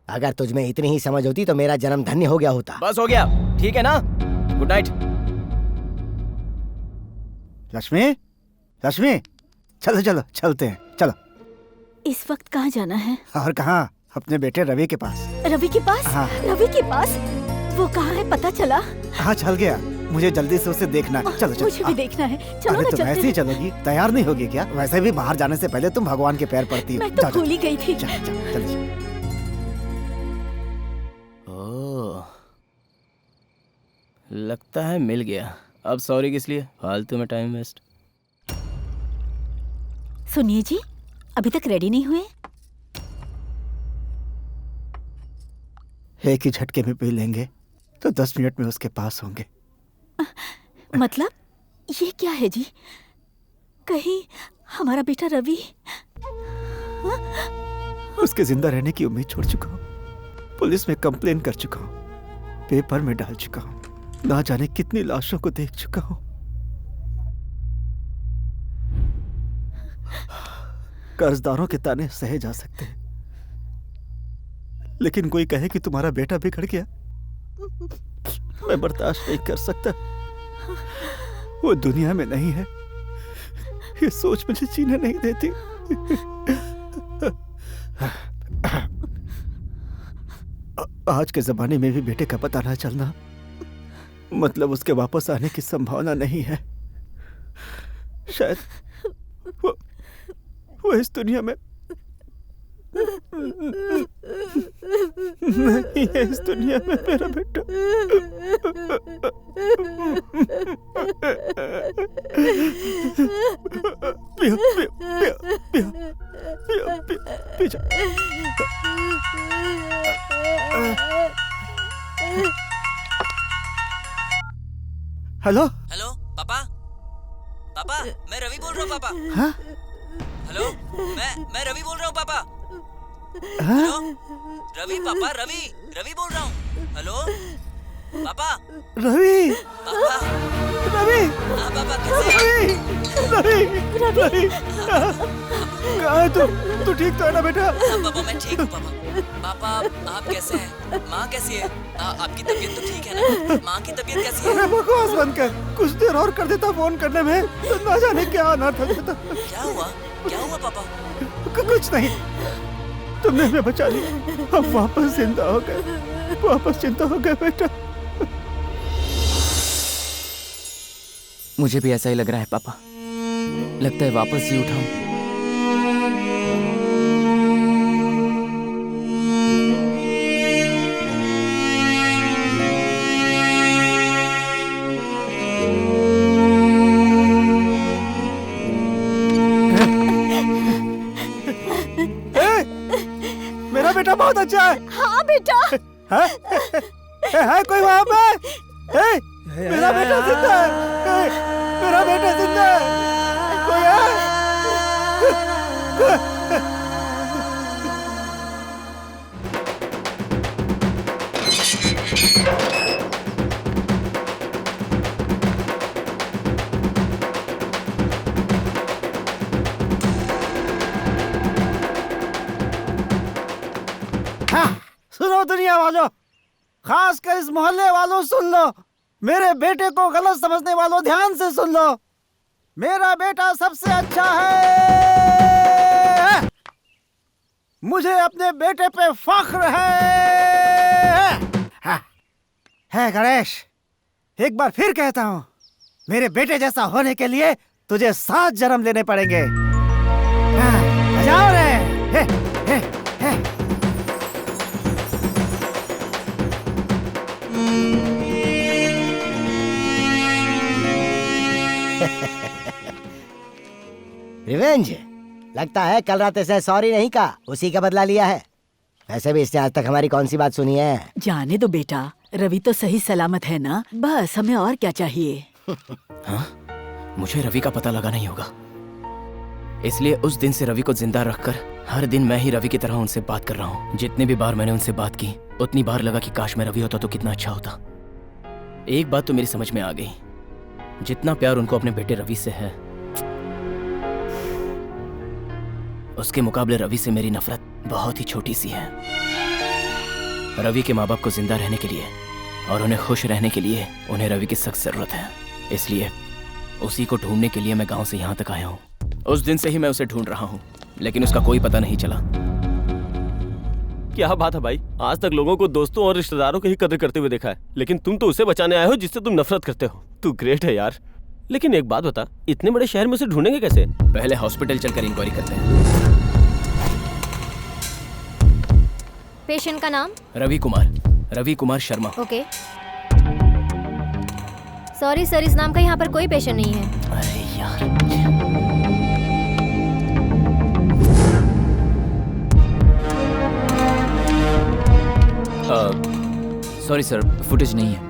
अगर तुझ में इतनी ही समझ होती तो मेरा जन्म धन्य हो गया होता। बस हो गया, ठीक है ना? Good night. लक्ष्मी, लक्ष्मी, चलो चलो चलते हैं, चलो। इस वक्त कहाँ जाना है? और कहाँ, अपने बेटे रवि के पास। रवि के पास? हाँ। रवि के पास? वो कहाँ है पता चला? हाँ चल गया, मुझे जल्दी से उसे देखना है। चलो चलो। मुझे भी देखना है। चलो अरे ना, तुम चलते ऐसे ही हैं। चलोगी? तैयार नहीं होगी क्या? वैसे भी बाहर जाने से पहले तुम भगवान के पैर पड़ती हो। मैं तो भूल ही गई थी। चलो। ओह, लगता है मिल गया। अब सॉरी किस लिए? फालतू में टाइम वेस्ट। सुनिए जी, अभी तक रेडी नहीं हुए? एक ही झटके में पी लेंगे तो 10 मिनट में उसके पास होंगे। मतलब ये क्या है जी? कहीं हमारा बेटा रवि? उसके जिंदा रहने की उम्मीद छोड़ चुका हूँ, पुलिस में कंप्लेन कर चुका हूँ, पेपर में डाल चुका हूँ, ना जाने कितनी लाशों को देख चुका हूँ। कर्जदारों के ताने सहे जा सकते हैं, लेकिन कोई कहे कि तुम्हारा बेटा बिगड़ गया, मैं बर्दाश्त नहीं कर सकता। वो दुनिया में नहीं है, ये सोच मुझे जीने नहीं देती। आज के जमाने में भी बेटे का पता ना चलना मतलब उसके वापस आने की संभावना नहीं है। शायद वो इस दुनिया में नहीं है, इस दुनिया में मेरा बेटा। पियो, पियो, पियो, पियो, पियो, पियो, पी जा। हेलो हेलो पापा, पापा मैं रवि बोल रहा हूँ पापा। हाँ? हेलो, मैं रवि बोल रहा हूँ पापा। हाँ? हेलो रवि, पापा रवि बोल रहा हूँ। हेलो पापा। रवि, पापा रवि हाँ पापा कैसे रवि कहाँ है तू ठीक तो है ना बेटा? हाँ पापा मैं ठीक हूँ पापा। पापा आप कैसे हैं? माँ कैसी है? आपकी तबीयत तो ठीक है ना? माँ की तबीयत कैसी है? अरे बकवास बंद कर, कुछ देर और कर देता फोन करने में तो ना जाने क्या अनर्थ हो जाता। क्या हुआ पापा? कुछ नहीं, तुमने हमें बचा लिया, हम वापस जिंदा हो गए, वापस जिंदा हो गए बेटा। मुझे भी ऐसा ही लग रहा है पापा, लगता है वापस जी उठा हूँ। मेरा बेटा बहुत अच्छा है। हाँ बेटा। है कोई वहाँ पे? मेरा बेटा जिंदा है, मेरा बेटा जिंदा है, कोई है? सुनो दुनिया वालों, खासकर इस मोहल्ले वालों सुन लो, मेरे बेटे को गलत समझने वालों ध्यान से सुन लो, मेरा बेटा सबसे अच्छा है, मुझे अपने बेटे पे फख्र है गणेश, एक बार फिर कहता हूँ, मेरे बेटे जैसा होने के लिए तुझे 7 जन्म लेने पड़ेंगे। जाओ रे, हे। रिवेंज लगता है कल रात ऐसे सॉरी नहीं कहा, उसी का बदला लिया है। वैसे भी इसने आज तक हमारी कौन सी बात सुनी है? जाने दो बेटा, रवि तो सही सलामत है ना, बस हमें और क्या चाहिए। हाँ? मुझे रवि का पता लगाना ही होगा, इसलिए उस दिन से रवि को जिंदा रखकर हर दिन मैं ही रवि की तरह उनसे बात कर रहा हूँ। जितने भी बार मैंने उनसे बात की उतनी बार लगा कि काश मैं रवि होता तो कितना अच्छा होता। एक बात तो मेरी समझ में आ गई, जितना प्यार उनको अपने बेटे रवि से है उसके मुकाबले रवि से मेरी नफरत बहुत ही छोटी सी है। रवि के माँ बाप को जिंदा रहने के लिए और उन्हें खुश रहने के लिए उन्हें रवि की सख्त जरूरत है, इसलिए उसी को ढूंढने के लिए मैं गांव से यहाँ तक आया हूँ। उस दिन से ही मैं उसे ढूंढ रहा हूँ, लेकिन उसका कोई पता नहीं चला। क्या बात है भाई, आज तक लोगों को दोस्तों और रिश्तेदारों की ही कदर करते हुए देखा है, लेकिन तुम तो उसे बचाने आए हो जिससे तुम नफरत करते हो। तू ग्रेट है यार। लेकिन एक बात बता, इतने बड़े शहर में उसे ढूंढेंगे कैसे? पहले हॉस्पिटल चलकर इंक्वायरी करते हैं। पेशेंट का नाम? Ravi Kumar Sharma. Okay. Sorry sir, इस नाम का यहाँ पर कोई पेशेंट नहीं है। अरे यार। सॉरी सर, फुटेज नहीं है।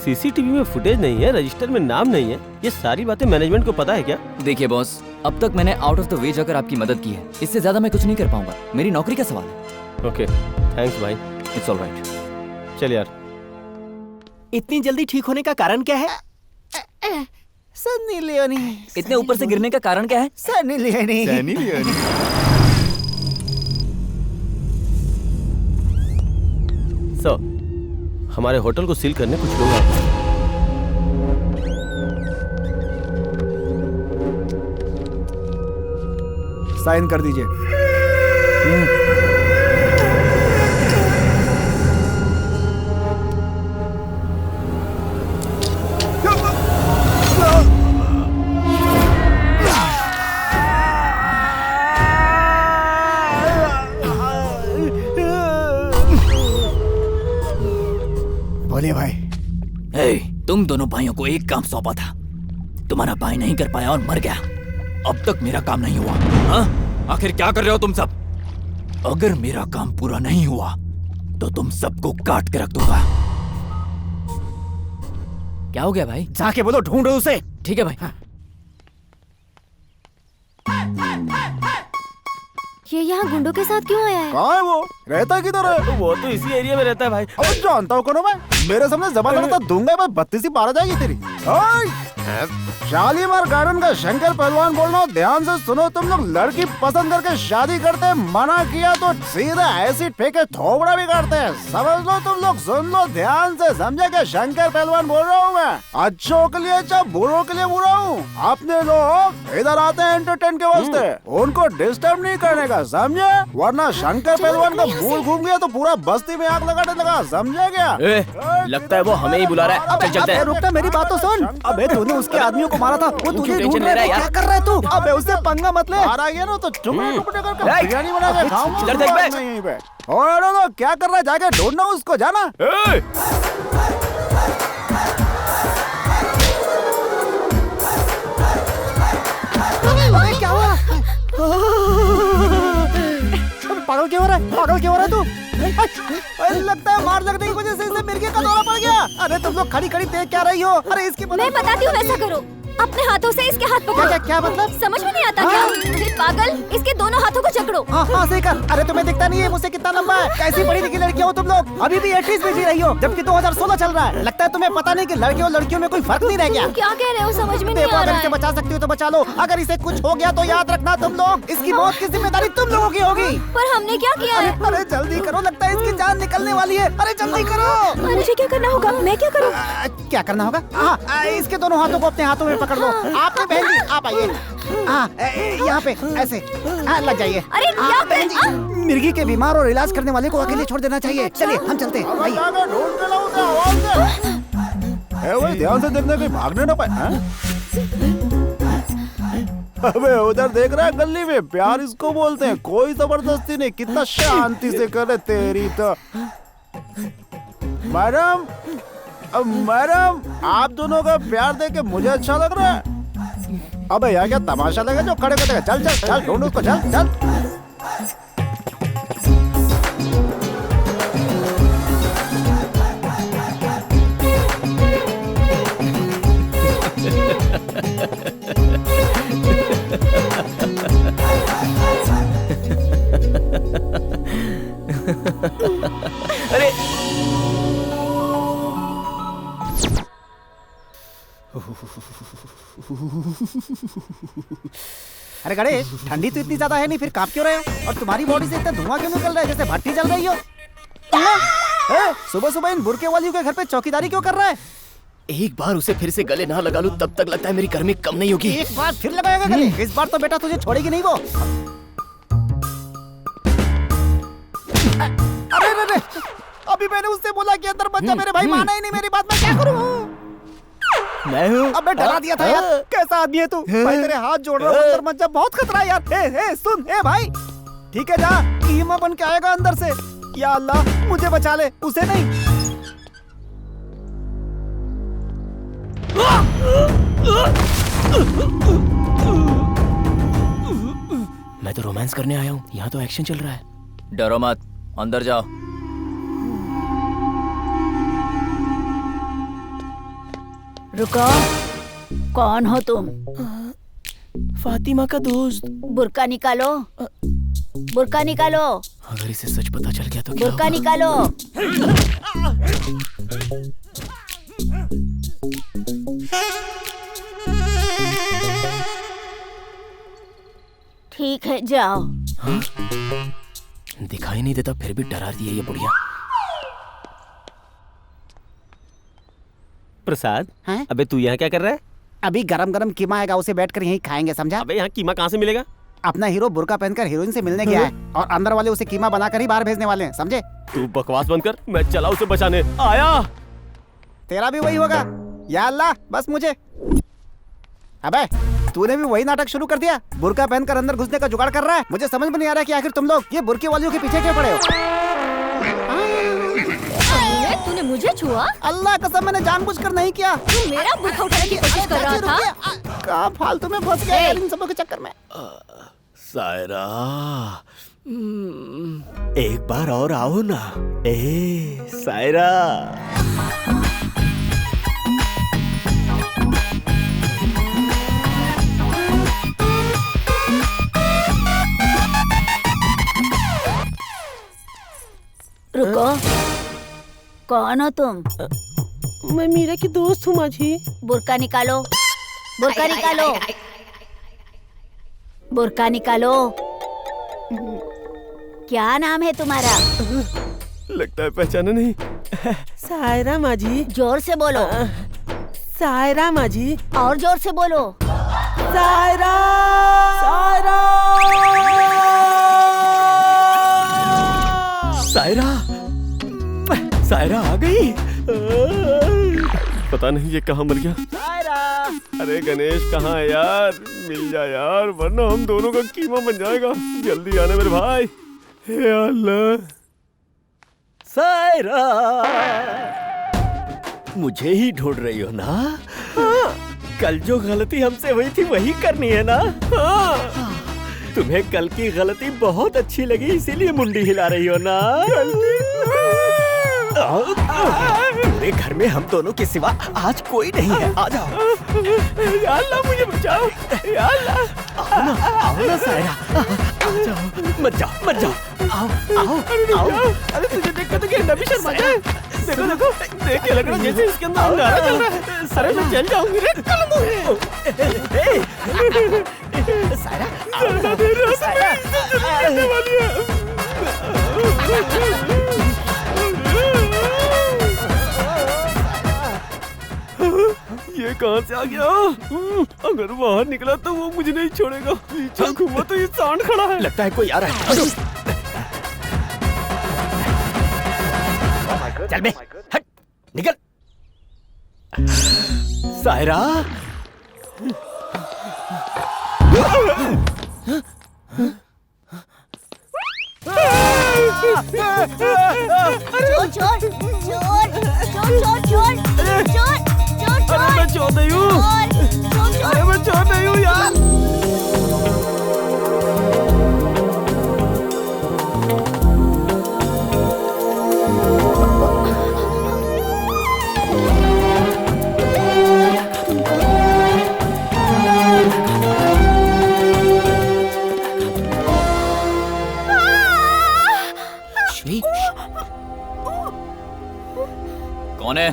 सीसीटीवी में फुटेज नहीं है, रजिस्टर में नाम नहीं है, ये सारी बातें मैनेजमेंट को पता है क्या? देखिए बॉस, अब तक मैंने आउट ऑफ द वे जाकर आपकी मदद की है, इससे ज्यादा मैं कुछ नहीं कर पाऊंगा, मेरी नौकरी का सवाल है। ओके, थैंक्स भाई। It's alright. चल यार। इतनी जल्दी ठीक होने का कारण क्या है? सन्नी लियोनी। इतने ऊपर से गिरने का कारण क्या है? सन्नी लियोनी। हमारे होटल को सील करने कुछ लोग आए। साइन कर दीजिए। बोलिए भाई। तुम दोनों भाइयों को एक काम सौंपा था, तुम्हारा भाई नहीं कर पाया और मर गया, अब तक मेरा काम नहीं हुआ। हाँ? आखिर क्या कर रहे हो तुम सब? अगर मेरा काम पूरा नहीं हुआ तो तुम सबको काट के रख दूंगा। क्या हो गया भाई? जाके बोलो ढूंढो उसे। ठीक है भाई। हाँ। ये यहाँ गुंडों के साथ क्यों आया है? कहाँ है वो? रहता किधर है? वो तो इसी एरिया में रहता है भाई। अब जानता हूँ कौन मैं, मेरे सामने जबान लड़ता दूंगा मैं, 32 ही पार आ जाएगी तेरी। शालीमार गार्डन का शंकर पहलवान बोल रहा हूँ, ध्यान से सुनो। तुम लोग लड़की पसंद करके शादी करते हैं, मना किया तो सीधा एसिड फेंके थोबड़ा भी करते हैं। समझ लो तुम लोग, सुन लो ध्यान से, समझे क्या? शंकर पहलवान बोल रहा हूँ मैं, अच्छों के लिए अच्छा, बुरों के लिए बुरा हूँ। अपने लोग इधर आते हैं एंटरटेन के वास्ते, उनको डिस्टर्ब नहीं करने का, समझे? वरना शंकर पहलवान का मूड घूम गया तो पूरा बस्ती में आग लगाने लगा, समझे क्या? लगता है वो हमें ही बुला रहा है। चल चलते हैं। रुकना, मेरी बात तो सुन। अबे तूने उसके आदमियों को मारा था, वो तुझे ढूंढ रहा है, क्या कर रहा है तू? अबे उससे पंगा मत ले। मारा गया ना तो टुकड़े टुकड़े करके बिरयानी बना के खाऊंगा। चल देख बे। नहीं बे। और तो क्या कर रहा है? जाके ढूंढना उसको, जाना। क्या हुआ? पागल क्यों हो रहा है? पागल क्यों हो रहा है तू? लगता है मार लगने की वजह से इसे मिर्गी का दौरा पड़ गया। अरे तुम लोग खड़ी खड़ी देख क्या रही हो? अरे इसकी मैं बताती हूँ, वैसा करो। अपने हाथों से इसके हाथ पकड़ो। क्या मतलब? समझ में नहीं आता क्या? फिर पागल, इसके दोनों हाथों को जकड़ो। हाँ सही कर। अरे तुम्हें दिखता नहीं है मुझसे कितना लंबा है? कैसी पढ़ी लिखी लड़कियां हो तुम लोग, अभी भी 80s में जी रही हो, जबकि 2016 चल रहा है। लगता है तुम्हें पता नहीं कि लड़के और लड़कियों में कोई फर्क नहीं रह गया। क्या कह रहे हो? समझ में नहीं आ अगर रहा इसे है। बचा सकती हो तो बचा लो, अगर इसे कुछ हो गया तो याद रखना तुम लोग, इसकी मौत की जिम्मेदारी तुम लोगों की होगी। पर हमने क्या किया है? अरे जल्दी करो, लगता है इसकी जान निकलने वाली है। अरे जल्दी करो। मुझे क्या करना होगा? मैं क्या करूँ? क्या करना होगा? इसके दोनों हाथों को अपने हाथों में पकड़ लो। आपने बहन जी, आप आइए। यहाँ पे ऐसे लग जाइए। अरे क्या बहन जी? मिर्गी के बीमार और इलाज करने वाले को अकेले छोड़ देना चाहिए। चलिए हम चलते हैं। आइए। ध्यान से देखना कहीं भागने ना पाए। अबे उधर देख रहा है गली में, प्यार इसको बोलते हैं, कोई जबरदस्ती नहीं, कितना शांति से करे। तेरी तो मैडम, मैडम आप दोनों का प्यार देख के मुझे अच्छा लग रहा है। अबे यार क्या तमाशा लगा जो खड़े खड़े? चल चल चल, ढूंढ उसको, चल चल। अरे अरे गणेश, ठंडी तो इतनी ज्यादा है नहीं, फिर कांप क्यों रहे हो? और तुम्हारी बॉडी से इतना धुआं क्यों निकल रहा है, जैसे भट्टी जल रही हो? सुबह सुबह इन बुरके वालियों के घर पे चौकीदारी क्यों कर रहा है? एक बार उसे फिर से गले ना लगा लूं, तब तक लगता है मेरी गर्मी कम नहीं होगी। एक बार फिर लगाएगा गले? इस बार तो बेटा तुझे छोड़ेगी नहीं वो। अरे अरे, अभी मैंने उससे बोला कि अंदर मत जा, मेरे भाई माना ही नहीं मेरी बात, मैं क्या करूं? मैं हूँ। अबे डरा दिया था यार। कैसा आदमी है तू? भाई तेरे हाथ जोड़ रहा हूँ, अंदर मत जा, बहुत खतरा है यार। ए सुन, ए भाई, ठीक है जा, कीमा बन के आएगा अंदर से। या अल्लाह मुझे बचा ले, उसे नहीं। मैं तो रोमांस करने आया हूँ, यहाँ तो एक्शन चल रहा है। डरो मत, अंदर जाओ। रुको, कौन हो तुम? फातिमा का दोस्त। बुर्का निकालो, बुर्का निकालो। अगर इसे सच पता चल गया तो क्या बुर्का होगा? निकालो। ठीक है जाओ। हाँ? दिखाई नहीं देता फिर भी डरा दिया ये बुढ़िया। प्रसाद, हैं? अबे तू यहाँ क्या कर रहा है? अभी गरम गरम कीमा आएगा, उसे बैठकर यहीं खाएंगे, समझा? अबे यहाँ कीमा कहाँ से मिलेगा? अपना हीरो बुर्का पहनकर हीरोइन से मिलने गया है और अंदर वाले उसे कीमा बनाकर ही बाहर भेजने वाले हैं, समझे? तू बकवास बंद कर, मैं चला उसे बचाने आया। तेरा भी वही होगा। या अल्लाह, बस मुझे। अबे तूने भी वही नाटक शुरू कर दिया, बुर्का पहनकर अंदर घुसने का जुगाड़ कर रहा है। मुझे समझ में नहीं आ रहा कि आखिर तुम लोग ये बुर्के वालियों के पीछे क्यों पड़े हो? तूने मुझे छुआ? अल्लाह कसम, मैंने जानबूझकर नहीं किया। तू मेरा बुर्का उठाने की कोशिश कर रहा था। कहाँ फालतू में फंस गया इन सबों के चक्कर में। सायरा, एक बार और आओ ना। ए सायरा। रुको, कौन हो तुम? मैं मीरा की दोस्त हूँ माझी। बुर्का निकालो। बुर्का निकालो, बुर्का निकालो। क्या नाम है तुम्हारा? लगता है पहचाना नहीं। सायरा माँ जी। जोर से बोलो। सायरा माँ जी। और जोर से बोलो। सायरा, सायरा, सायरा, सायरा आ गई। पता नहीं ये कहाँ मर गया। सायरा। अरे गणेश कहाँ है यार, मिल जा यार, वरना हम दोनों का कीमा बन जाएगा। जल्दी आना मेरे भाई। हे अल्लाह। सायरा, मुझे ही ढूंढ रही हो ना? हाँ। कल जो गलती हमसे हुई थी वही करनी है ना? हाँ। तुम्हें कल की गलती बहुत अच्छी लगी इसीलिए मुंडी हिला रही हो ना? पूरे घर में हम दोनों के सिवा आज कोई नहीं है। आ जाओ। या अल्लाह मुझे बचाओ। या अल्लाह। आओ ना सायरा। आ जाओ। मत जाओ, मत जाओ। आओ, आओ, आओ। अरे तुझे देख कर तो क्या नबी शर्मा है? देखो देखो, देख के लग रहा है जैसे इसके अंदर अंगारा चल रहा है। अरे मैं जल जाऊंगी रे। सायरा, सायरा जलने वाली है। ये कहाँ से आ गया? अगर बाहर निकला तो वो मुझे नहीं छोड़ेगा। पीछे घूमा तो ये सांड खड़ा है। लगता है कोई आ रहा है। चल बे, हट, निकल। सायरा। चोर, चोर, चोर, चोर, चोर, चोर, चोर। अरे मैं चोर नहीं हूँ। अरे मैं चोर नहीं हूँ यार। श्री, कौन है?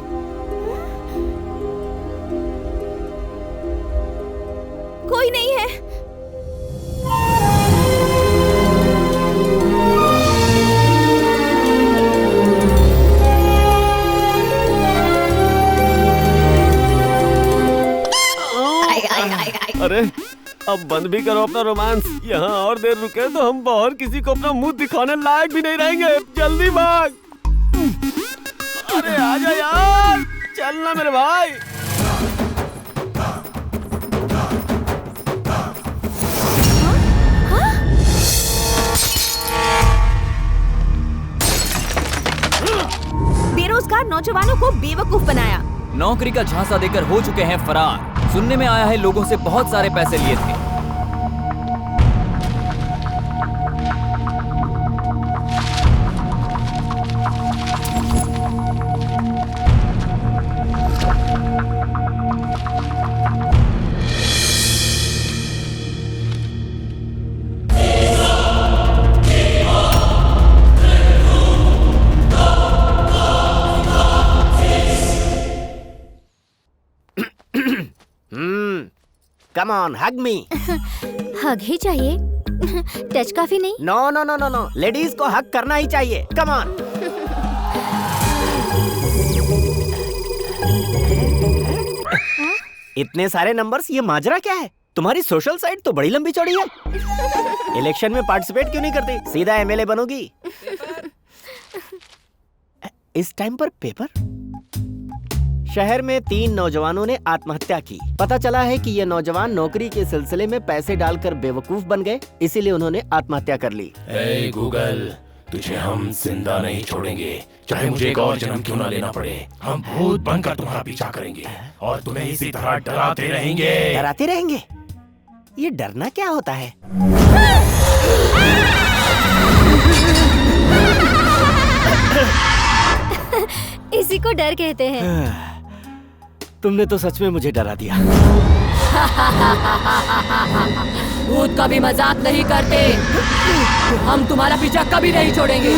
कोई नहीं है। अरे अब बंद भी करो अपना रोमांस। यहाँ और देर रुके तो हम बाहर किसी को अपना मुंह दिखाने लायक भी नहीं रहेंगे। जल्दी भाग। अरे आजा यार, चलना मेरे भाई। बेरोजगार नौजवानों को बेवकूफ बनाया। नौकरी का झांसा देकर हो चुके हैं फरार। सुनने में आया है लोगों से बहुत सारे पैसे लिए थे। Come on, hug me. हग ही चाहिए, टच काफी नहीं। No, no, no, no, no. Ladies को हग करना ही चाहिए। Come on. इतने सारे नंबर्स, ये माजरा क्या है? तुम्हारी सोशल साइट तो बड़ी लंबी चौड़ी है। इलेक्शन में पार्टिसिपेट क्यों नहीं करती? सीधा एमएलए बनोगी। इस टाइम पर पेपर। शहर में 3 नौजवानों ने आत्महत्या की। पता चला है कि ये नौजवान नौकरी के सिलसिले में पैसे डालकर बेवकूफ बन गए, इसीलिए उन्होंने आत्महत्या कर ली। हे गूगल, तुझे हम जिंदा नहीं छोड़ेंगे, चाहे मुझे एक और जन्म क्यों ना लेना पड़े। हम भूत बनकर तुम्हारा पीछा करेंगे और तुम्हें इसी तरह डराते रहेंगे। डराते रहेंगे? ये डरना क्या होता है? इसी को डर कहते हैं। तुमने तो सच में मुझे डरा दिया। भूत कभी मजाक नहीं करते। हम तुम्हारा पीछा कभी नहीं छोड़ेंगे।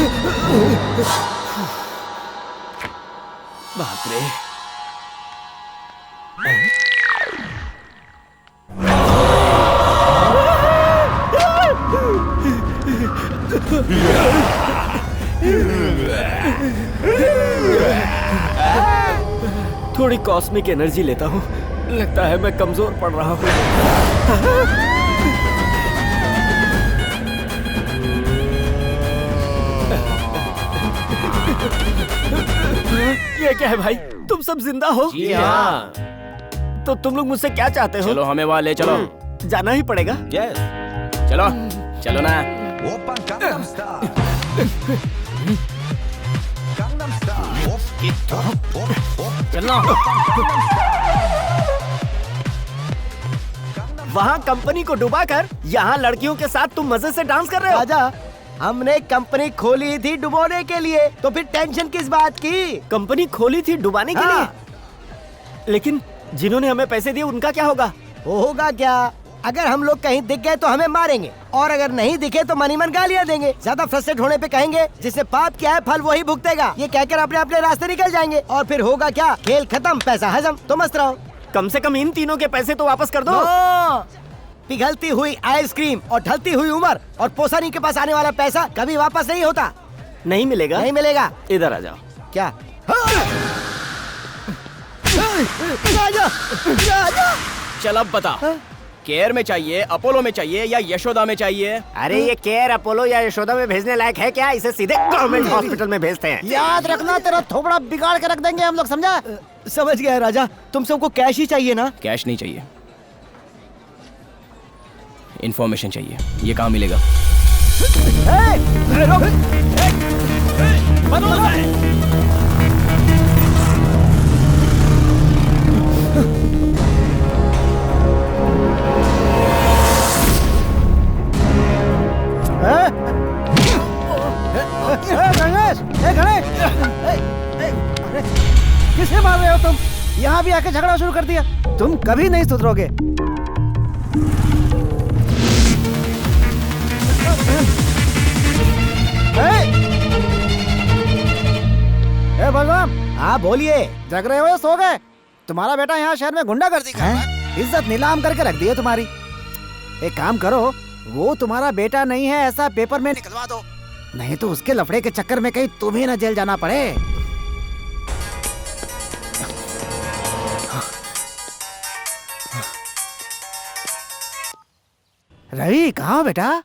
बाप रे। थोड़ी कॉस्मिक एनर्जी लेता हूँ। लगता है मैं कमजोर पड़ रहा हूँ। ये क्या है भाई? तुम सब जिंदा हो? जी हाँ। तो तुम लोग मुझसे क्या चाहते हो? चलो हमें वहाँ ले चलो। जाना ही पड़ेगा। यस। चलो चलो ना। चलो। वहाँ कंपनी को डुबाकर यहाँ लड़कियों के साथ तुम मजे से डांस कर रहे हो। राजा, हमने कंपनी खोली थी डुबोने के लिए, तो फिर टेंशन किस बात की? कंपनी खोली थी डुबाने के लिए? लेकिन जिन्होंने हमें पैसे दिए उनका क्या होगा? होगा क्या? अगर हम लोग कहीं दिख गए तो हमें मारेंगे, और अगर नहीं दिखे तो मनी मन गालियाँ देंगे। ज्यादा फ्रस्ट्रेट होने पे कहेंगे जिसने पाप किया है फल वही भुगतेगा। ये कहकर अपने अपने रास्ते निकल जाएंगे, और फिर होगा क्या? खेल खत्म, पैसा हजम। तो मस्त रहो। कम से कम इन तीनों के पैसे तो वापस कर दो। पिघलती हुई आइसक्रीम और ढलती हुई उम्र और पोसानी के पास आने वाला पैसा कभी वापस नहीं होता। नहीं मिलेगा? नहीं मिलेगा। इधर आ जाओ। क्या? राजा, राजा। चल अब बता, केयर में चाहिए, अपोलो में चाहिए या यशोदा में चाहिए? अरे ये केयर, अपोलो या यशोदा में भेजने लायक है क्या? इसे सीधे गवर्नमेंट हॉस्पिटल में भेजते हैं। याद रखना, तेरा थोबड़ा बिगाड़ के रख देंगे हम लोग, समझा? समझ गया राजा। तुम सबको कैश ही चाहिए ना? कैश नहीं चाहिए, इंफॉर्मेशन चाहिए। ये कहाँ मिलेगा? किसे मार रहे हो तुम? यहाँ भी आके झगड़ा शुरू कर दिया। तुम कभी नहीं सुधरोगे। बलराम। हाँ बोलिए। जग रहे हो या सो गए? तुम्हारा बेटा यहाँ शहर में गुंडागर्दी कर रहा है। इज्जत नीलाम करके रख दी है तुम्हारी। एक काम करो, वो तुम्हारा बेटा नहीं है ऐसा पेपर में निकलवा दो, नहीं तो उसके लफड़े के चक्कर में कहीं तुम्हें न जेल जाना पड़े। रवि, कहाँ हो बेटा?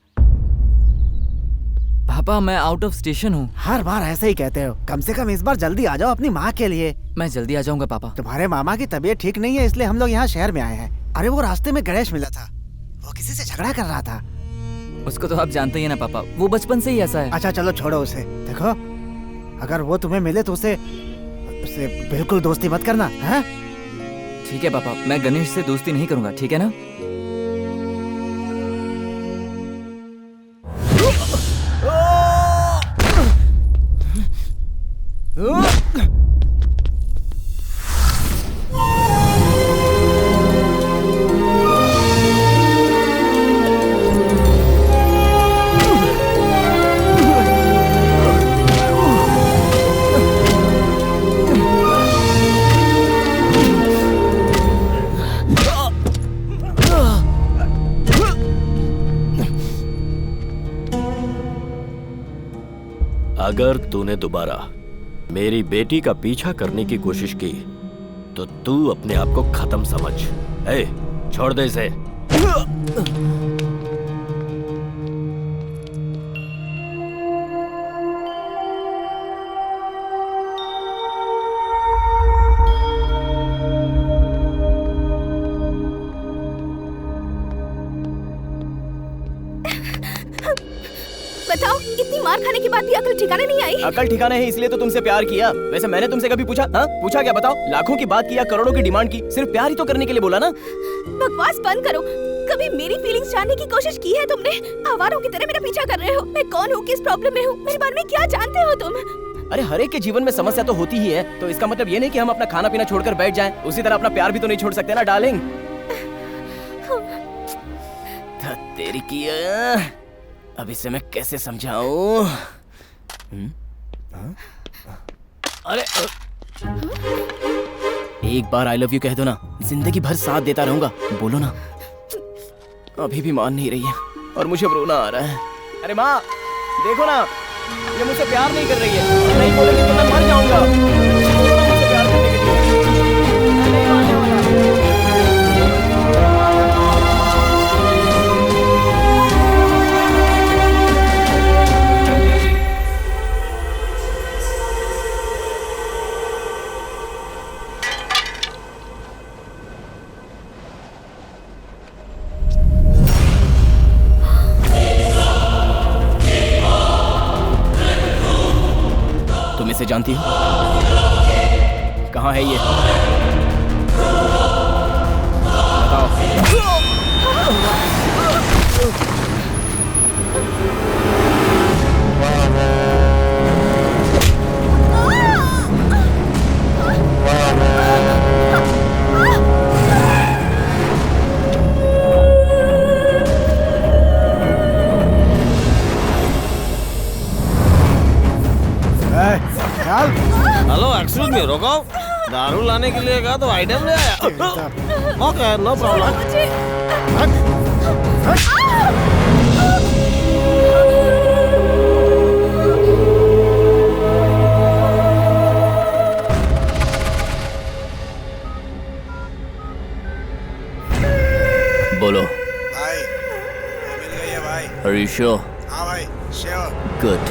पापा मैं आउट ऑफ स्टेशन हूँ। हर बार ऐसे ही कहते हो। कम से कम इस बार जल्दी आ जाओ अपनी माँ के लिए। मैं जल्दी आ जाऊंगा पापा। तुम्हारे मामा की तबीयत ठीक नहीं है, इसलिए हम लोग यहाँ शहर में आए हैं। अरे वो रास्ते में गणेश मिला था, वो किसी से झगड़ा कर रहा था। उसको तो आप जानते ही है ना पापा, वो बचपन से ही ऐसा है। अच्छा चलो छोड़ो उसे। देखो, अगर वो तुम्हें मिले तो उसे बिल्कुल दोस्ती मत करना, है? ठीक है पापा, मैं गणेश से दोस्ती नहीं करूंगा, ठीक है ना? अगर तूने दोबारा मेरी बेटी का पीछा करने की कोशिश की तो तू अपने आप को खत्म समझ। ए, छोड़ दे इसे। बताओ, इतनी मार खाने के बाद भी अकल ठिकाने नहीं आई? अकल ठिकाने है इसलिए तो तुमसे प्यार किया। वैसे मैंने तुमसे कभी पूछा? हाँ पूछा क्या? बताओ। लाखों की बात किया, करोड़ों की डिमांड की, सिर्फ प्यार ही तो करने के लिए बोला ना। बकवास बंद करो। कभी मेरी फीलिंग्स जानने की कोशिश की है तुमने? आवारों की तरह मेरा पीछा कर रहे हो। मैं कौन हूँ, किस प्रॉब्लम में हूँ, मेरे बारे में क्या जानते हो तुम? अरे हर एक के जीवन में समस्या तो होती ही है, तो इसका मतलब ये नहीं कि हम अपना खाना पीना छोड़कर बैठ जाएं। उसी तरह अपना प्यार भी तो नहीं छोड़ सकते ना डार्लिंग। तेरी की अब इसे मैं कैसे समझाऊं? अरे एक बार आई लव यू कह दो ना, जिंदगी भर साथ देता रहूंगा। बोलो ना। अभी भी मान नहीं रही है और मुझे रोना आ रहा है। अरे माँ देखो ना, ये मुझसे प्यार नहीं कर रही है। नहीं बोलेगी तो मैं मर जाऊंगा। मुझसे प्यार करने के लिए। जानती हो? कहाँ है ये? बताओ। हेलो एक्सक्यूज मी, रोको। दारू लाने के लिए कहा तो आइटम ले आया। Okay, no problem. बोलो। भाई ये मिल गई है भाई। Are you sure? हाँ भाई, श्योर। Good.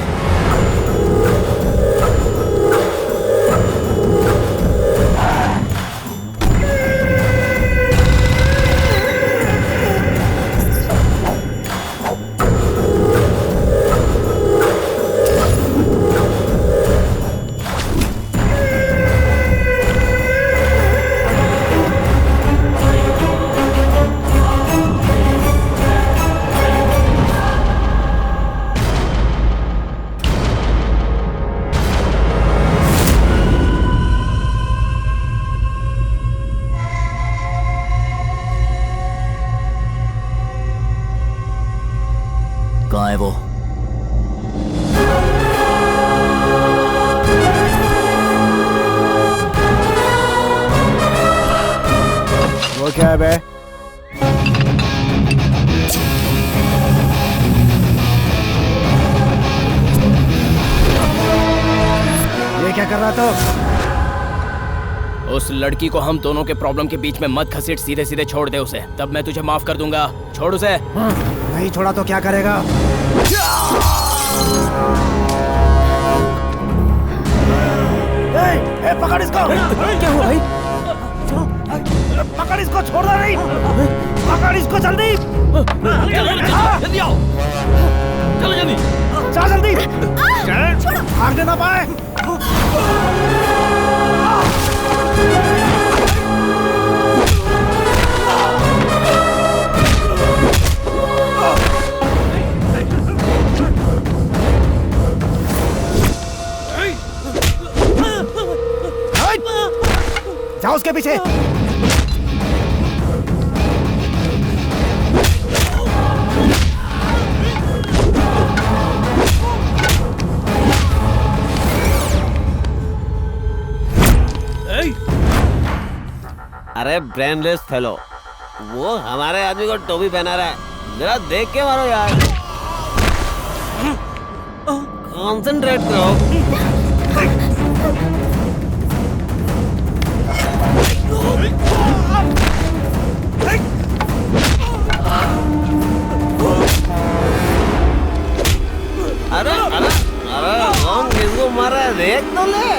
कहाँ है वो? वो क्या है बे? ये क्या कर रहा था? उस लड़की को हम दोनों के प्रॉब्लम के बीच में मत घसीट, सीधे सीधे छोड़ दे उसे, तब मैं तुझे माफ कर दूंगा। छोड़ उसे। नहीं छोड़ा तो क्या करेगा? ए, पकड़ इसको। क्या हुआ भाई? पकड़ इसको, छोड़ना नहीं। पकड़ इसको जल्दी। जल्दी आओ, चलो जल्दी। जा जल्दी। भागने ना पाए। जाओ उसके पीछे। अरे ब्रेनलेस फेलो, वो हमारे आदमी को टोपी पहना रहा है, जरा देख के मारो यार। कंसंट्रेट करो। अरे अरे अरे कौन किसको मार रहा है, देख तो ले।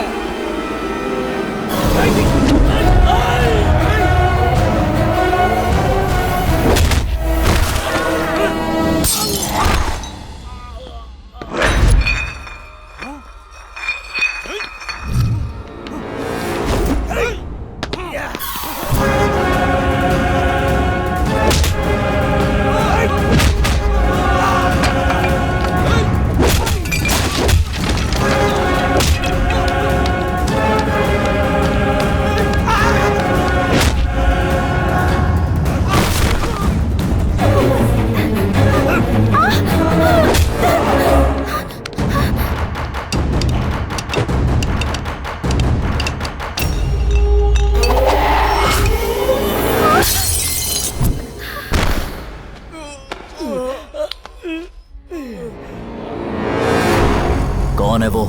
कौन है वो?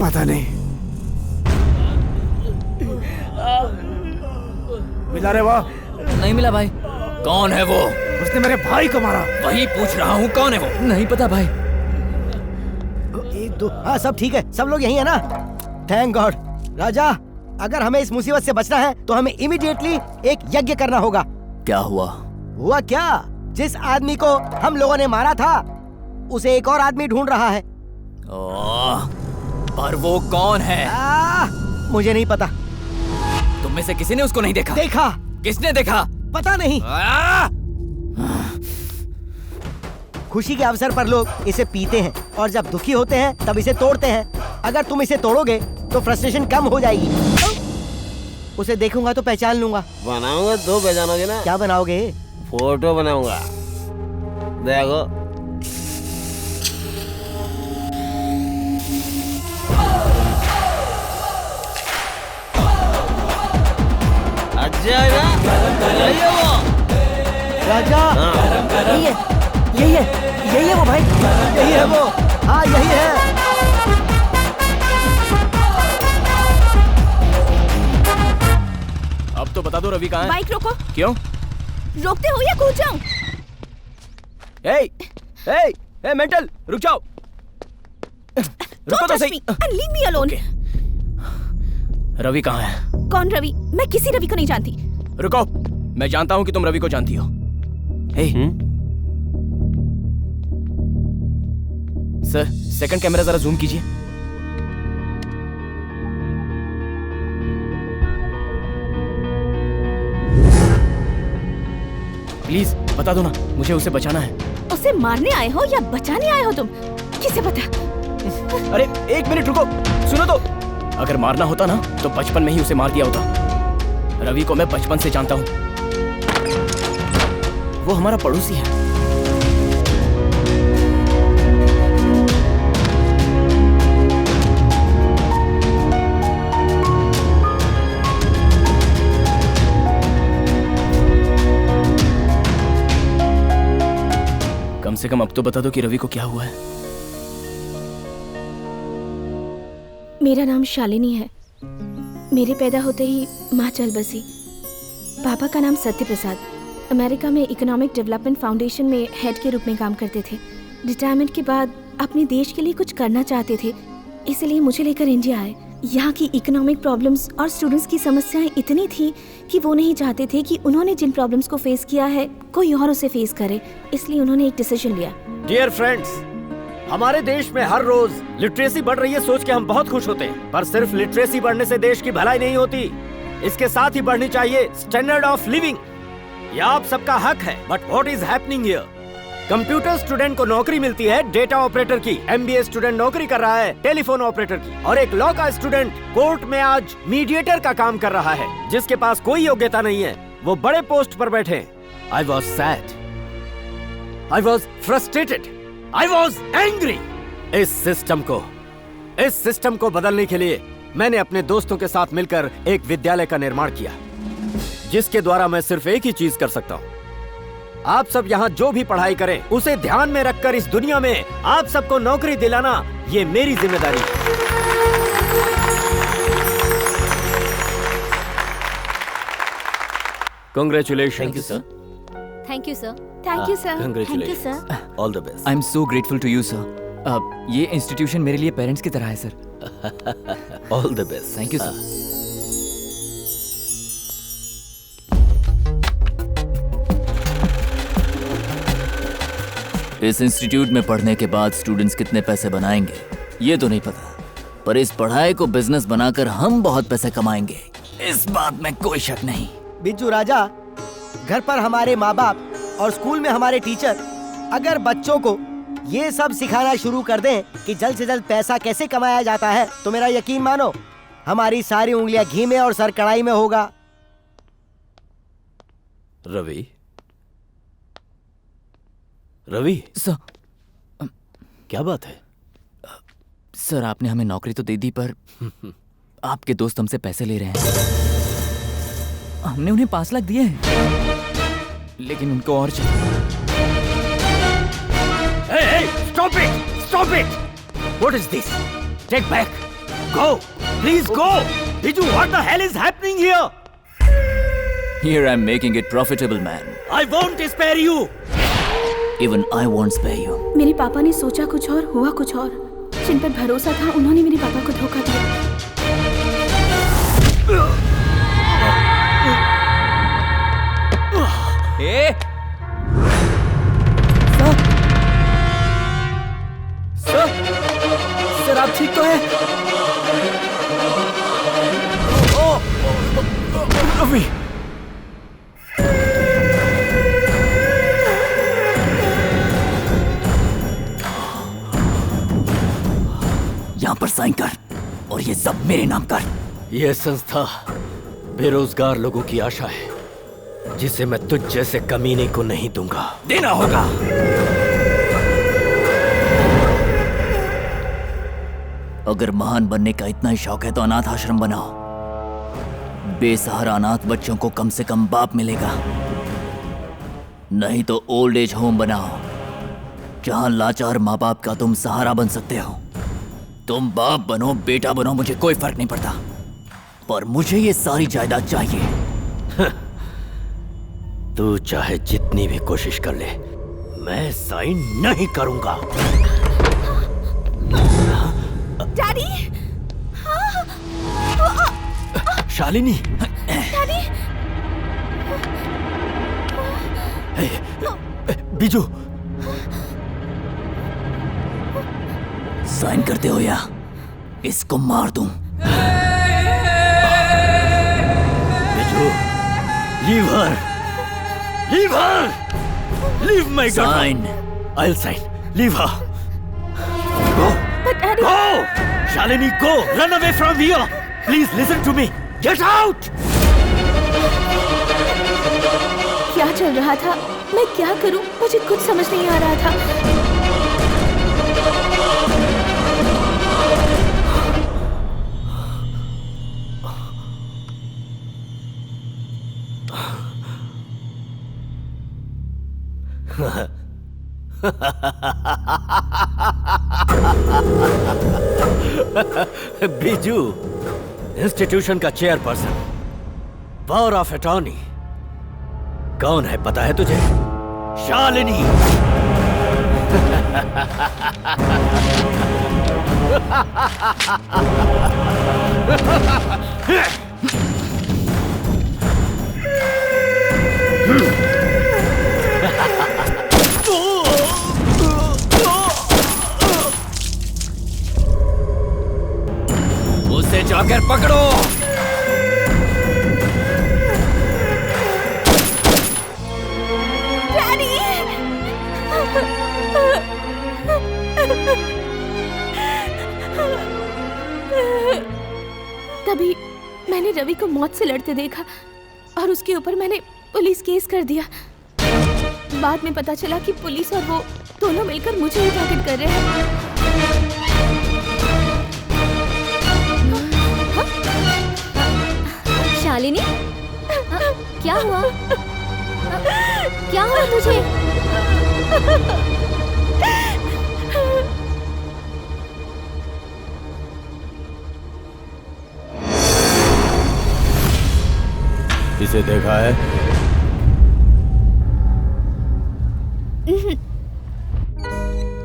पता नहीं। मिला रे वो? नहीं मिला भाई। कौन है वो? उसने मेरे भाई को मारा। वही पूछ रहा हूँ, कौन है वो? नहीं पता भाई। एक दो, हाँ सब ठीक है, सब लोग यही है ना? Thank God. राजा, अगर हमें इस मुसीबत से बचना है तो हमें इमीडिएटली एक यज्ञ करना होगा। क्या हुआ? हुआ क्या? जिस आदमी को हम लोगों ने मारा था उसे एक और आदमी ढूंढ रहा है। पर वो कौन है? मुझे नहीं पता। तुम में से किसी ने उसको नहीं देखा? देखा। किसने देखा? पता नहीं। खुशी के अवसर पर लोग इसे पीते हैं और जब दुखी होते हैं तब इसे तोड़ते हैं। अगर तुम इसे तोड़ोगे तो फ्रस्ट्रेशन कम हो जाएगी। उसे देखूंगा तो पहचान लूंगा। बनाऊंगा तो पहचानोगे ना। क्या बनाओगे? फोटो बनाऊंगा, देखो। अच्छा है ना? यही है वो राजा। यही है, यही है, यही है वो भाई, यही है वो। हाँ यही है। अब तो बता दो रवि कहाँ है? बाइक रोको। क्यों? रोकते हो या कूद जाऊं? ए मेंटल, रुक जाओ। रुको तो सही। Leave me alone. रवि कहाँ है? कौन रवि? मैं किसी रवि को नहीं जानती। रुको, मैं जानता हूँ कि तुम रवि को जानती हो। सर, सेकंड कैमरा जरा जूम कीजिए। प्लीज बता दो ना, मुझे उसे बचाना है। उसे मारने आए हो या बचाने आए हो तुम? किसे पता? अरे एक मिनट रुको, सुनो तो। अगर मारना होता ना तो बचपन में ही उसे मार दिया होता। रवि को मैं बचपन से जानता हूँ। वो हमारा पड़ोसी है। कम से कम अब तो बता दो कि रवि को क्या हुआ है। मेरा नाम शालिनी है। मेरे पैदा होते ही माँ चल बसी। पापा का नाम सत्य प्रसाद। अमेरिका में इकोनॉमिक डेवलपमेंट फाउंडेशन में हेड के रूप में काम करते थे। रिटायरमेंट के बाद अपने देश के लिए कुछ करना चाहते थे, इसलिए मुझे लेकर इंडिया आए। यहाँ की इकोनॉमिक प्रॉब्लम्स और स्टूडेंट्स की समस्याएं इतनी थी कि वो नहीं चाहते थे कि उन्होंने जिन प्रॉब्लम्स को फेस किया है कोई और उसे फेस करे, इसलिए उन्होंने एक डिसीजन लिया। डियर फ्रेंड्स, हमारे देश में हर रोज लिटरेसी बढ़ रही है सोच के हम बहुत खुश होते हैं, पर सिर्फ लिटरेसी बढ़ने से देश की भलाई नहीं होती, इसके साथ ही बढ़नी चाहिए स्टैंडर्ड ऑफ लिविंग। यह आप सबका हक है। But what is happening here? Computer student को नौकरी मिलती है डेटा ऑपरेटर की, एमबीए स्टूडेंट नौकरी कर रहा है टेलीफोन ऑपरेटर की, और एक लॉ का स्टूडेंट कोर्ट में आज मीडिएटर का काम कर रहा है, जिसके पास कोई योग्यता नहीं है, वो बड़े पोस्ट पर बैठे। I was sad, I was frustrated, I was angry. इस सिस्टम को बदलने के लिए मैंने अपने दोस्तों के साथ मिलकर एक विद्यालय का निर्माण किया, जिसके द्वारा मैं सिर्फ एक ही चीज कर सकता हूँ। आप सब यहाँ जो भी पढ़ाई करें उसे ध्यान में रखकर इस दुनिया में आप सबको नौकरी दिलाना ये मेरी जिम्मेदारी है। Congratulations. Thank you, sir. Thank you sir. Thank you sir. Congratulations. Thank you sir. All the best. I am so grateful to you sir. ये इंस्टीट्यूशन मेरे लिए पेरेंट्स की तरह है sir. All the best. Thank you sir. इस institute में पढ़ने के बाद स्टूडेंट्स कितने पैसे बनाएंगे ये तो नहीं पता, पर इस पढ़ाई को बिजनेस बनाकर हम बहुत पैसे कमाएंगे, इस बात में कोई शक नहीं। बिज्जू राजा, घर पर हमारे माँ बाप और स्कूल में हमारे टीचर अगर बच्चों को ये सब सिखाना शुरू कर दें कि जल्द से जल्द पैसा कैसे कमाया जाता है, तो मेरा यकीन मानो हमारी सारी उंगलियां घी में और सर कढ़ाई में होगा। रवि सर, क्या बात है? सर आपने हमें नौकरी तो दे दी, पर आपके दोस्त हमसे पैसे ले रहे हैं। हमने उन्हें 5 लाख दिए हैं, लेकिन उनको और चाहिए। Hey, stop it! Stop it! What is this? Take back! Go! Please go! Biju, what the hell is happening here? Here I'm making it profitable, man. I won't spare you! Even I won't spare you. मेरे पापा ने सोचा कुछ और, हुआ कुछ और। जिन पर भरोसा था उन्होंने मेरे पापा को धोखा दिया। सर आप ठीक तो हैं? रवि, यहाँ पर साइन कर और ये सब मेरे नाम कर। यह संस्था बेरोजगार लोगों की आशा है, जिसे मैं तुझ जैसे कमीने को नहीं दूंगा। देना होगा। अगर महान बनने का इतना ही शौक है तो अनाथ आश्रम बनाओ। बेसहारा अनाथ बच्चों को कम से कम बाप मिलेगा। नहीं तो ओल्ड एज होम बनाओ, जहां लाचार माँ बाप का तुम सहारा बन सकते हो। तुम बाप बनो बेटा बनो, मुझे कोई फर्क नहीं पड़ता, पर मुझे ये सारी जायदाद चाहिए। तू चाहे जितनी भी कोशिश कर ले, मैं साइन नहीं करूंगा। Daddy, Shalini, daddy, Biju, sign करते हो या इसको मार दूं? Biju, leave her, leave her, leave my god. Sign. I'll sign. Leave her. Go. But Daddy. Go. Shalini, go. Run away from here. Please listen to me. Get out. क्या चल रहा था? मैं क्या करूं? मुझे कुछ समझ नहीं आ रहा था। बीजू, इंस्टीट्यूशन का चेयरपर्सन, पावर ऑफ अटॉर्नी कौन है पता है तुझे? शालिनी। उसे जाकर पकड़ो। डैडी! तभी मैंने रवि को मौत से लड़ते देखा और उसके ऊपर मैंने पुलिस केस कर दिया। बाद में पता चला कि पुलिस और वो दोनों मिलकर मुझे ही टारगेट कर रहे हैं। शालिनी, क्या हुआ? क्या हुआ तुझे? इसे देखा है?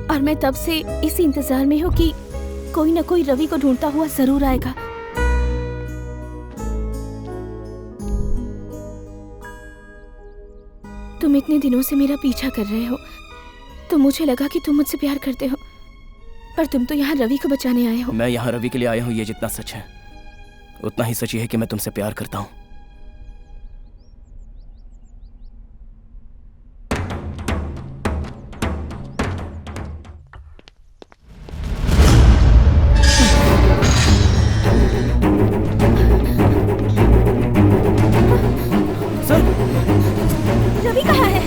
और मैं तब से इसी इंतजार में हूँ कि कोई न कोई रवि को ढूंढता हुआ जरूर आएगा। तुम इतने दिनों से मेरा पीछा कर रहे हो, तो मुझे लगा कि तुम मुझसे प्यार करते हो, पर तुम तो यहाँ रवि को बचाने आए हो। मैं यहाँ रवि के लिए आया हूँ, ये जितना सच है उतना ही सच ये है कि मैं तुमसे प्यार करता हूँ। रवि कहाँ है?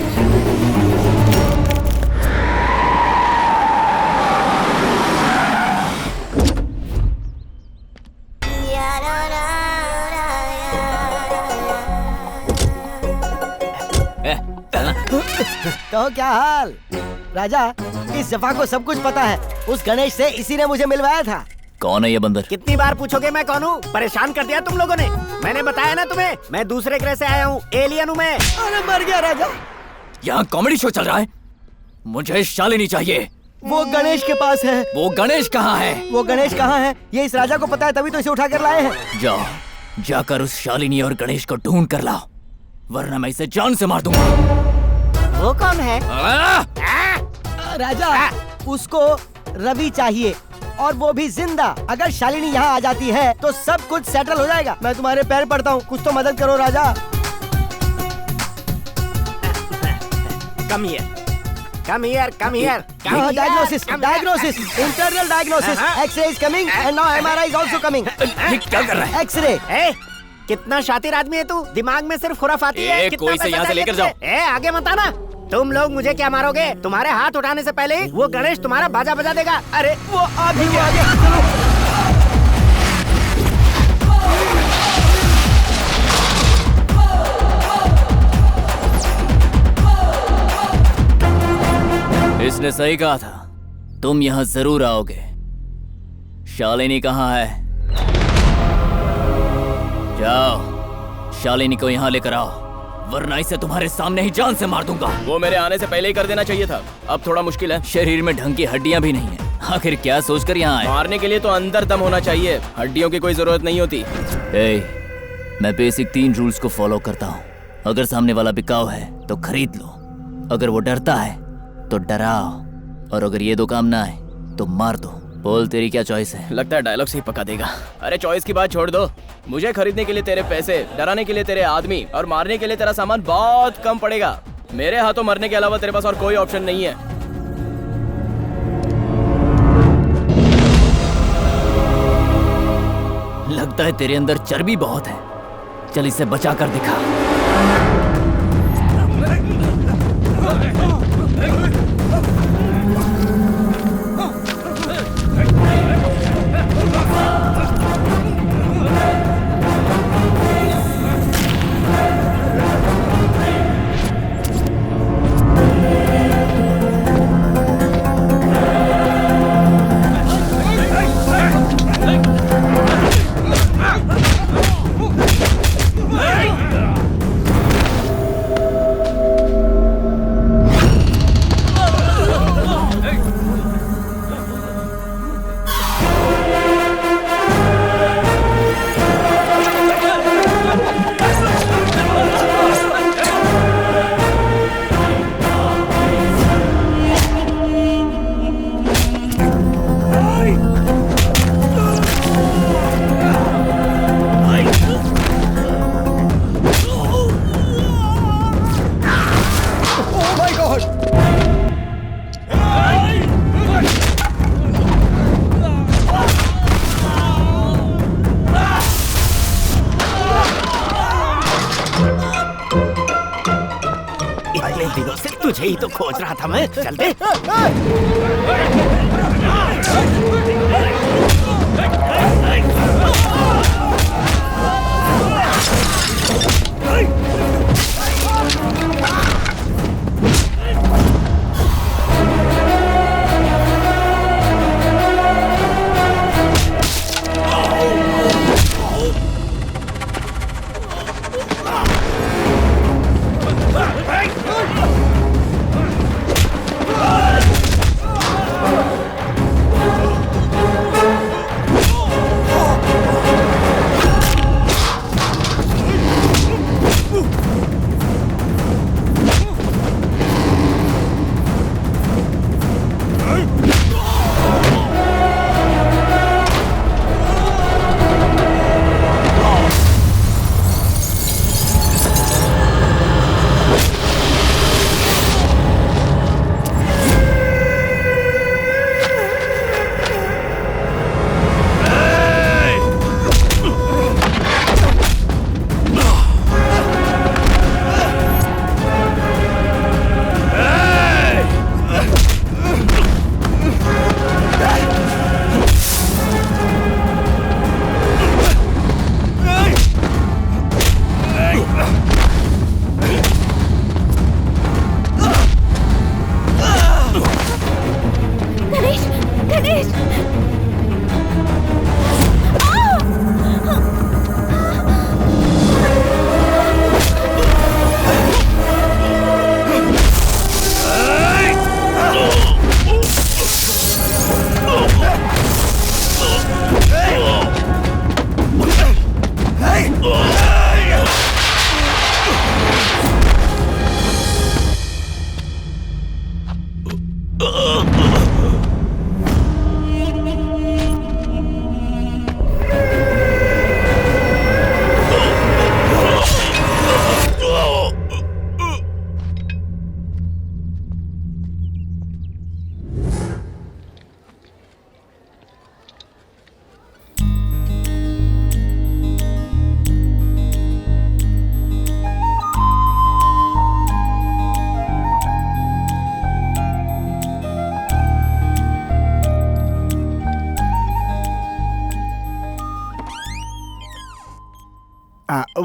तो क्या हाल राजा? इस जफा को सब कुछ पता है। उस गणेश से इसी ने मुझे मिलवाया था। कौन है ये बंदर? कितनी बार पूछोगे मैं कौन हूँ? परेशान कर दिया तुम लोगों ने। मैंने बताया ना तुम्हें, मैं दूसरे ग्रह से आया हूँ, एलियन हूँ मैं। अरे मर गया राजा। यहाँ कॉमेडी शो चल रहा है, मुझे शालिनी चाहिए। वो गणेश के पास है। वो गणेश कहाँ है? वो गणेश कहाँ है ये इस राजा को पता है, तभी तो इसे उठा कर लाए हैं। जाओ, जाकर उस शालिनी और गणेश को ढूंढ कर लाओ, वरना मैं इसे जान से मार दूंगा। वो कौन है? राजा, उसको रवि चाहिए। और वो भी जिंदा। अगर शालिनी यहाँ आ जाती है तो सब कुछ सेटल हो जाएगा। मैं तुम्हारे पैर पड़ता हूँ, कुछ तो मदद करो राजा। Come here. Come here. Come here. Come here. Diagnosis. Internal diagnosis. X-ray is coming and now MRI is also coming. ये क्या कर रहा है? X-ray. कितना शातिर आदमी है तू, दिमाग में सिर्फ खुराफाती है। कितना कोई से पैसा यहाँ से चाहिए लेकर जाओ। तुझे? आगे मत आना। तुम लोग मुझे क्या मारोगे? तुम्हारे हाथ उठाने से पहले ही वो गणेश तुम्हारा बाजा बजा देगा। अरे वो आगे चलो। इसने सही कहा था, तुम यहाँ जरूर आओगे। शालिनी कहाँ है? जाओ, शालिनी को यहाँ लेकर आओ, वरना इसे तुम्हारे सामने ही जान से मार दूंगा। वो मेरे आने से पहले ही कर देना चाहिए था, अब थोड़ा मुश्किल है। शरीर में ढंग की हड्डियां भी नहीं है, आखिर क्या सोचकर यहाँ आए? मारने के लिए तो अंदर दम होना चाहिए, हड्डियों की कोई जरूरत नहीं होती। मैं बेसिक 3 रूल्स को फॉलो करता हूँ। अगर सामने वाला बिकाऊ है तो खरीद लो, अगर वो डरता है तो डराओ, और अगर ये 2 काम ना आए तो मार दो। बोल, तेरी क्या चॉइस है? लगता है डायलॉग से ही पका देगा। अरे चॉइस की बात छोड़ दो, मुझे खरीदने के लिए तेरे पैसे, डराने के लिए तेरे आदमी और मारने के लिए तेरा सामान बहुत कम पड़ेगा। मेरे हाथों मरने के अलावा तेरे पास और कोई ऑप्शन नहीं है। लगता है तेरे अंदर चर्बी बहुत है, चल इसे बचा कर दिखा। तुझे ही तो खोज रहा था मैं। चलते।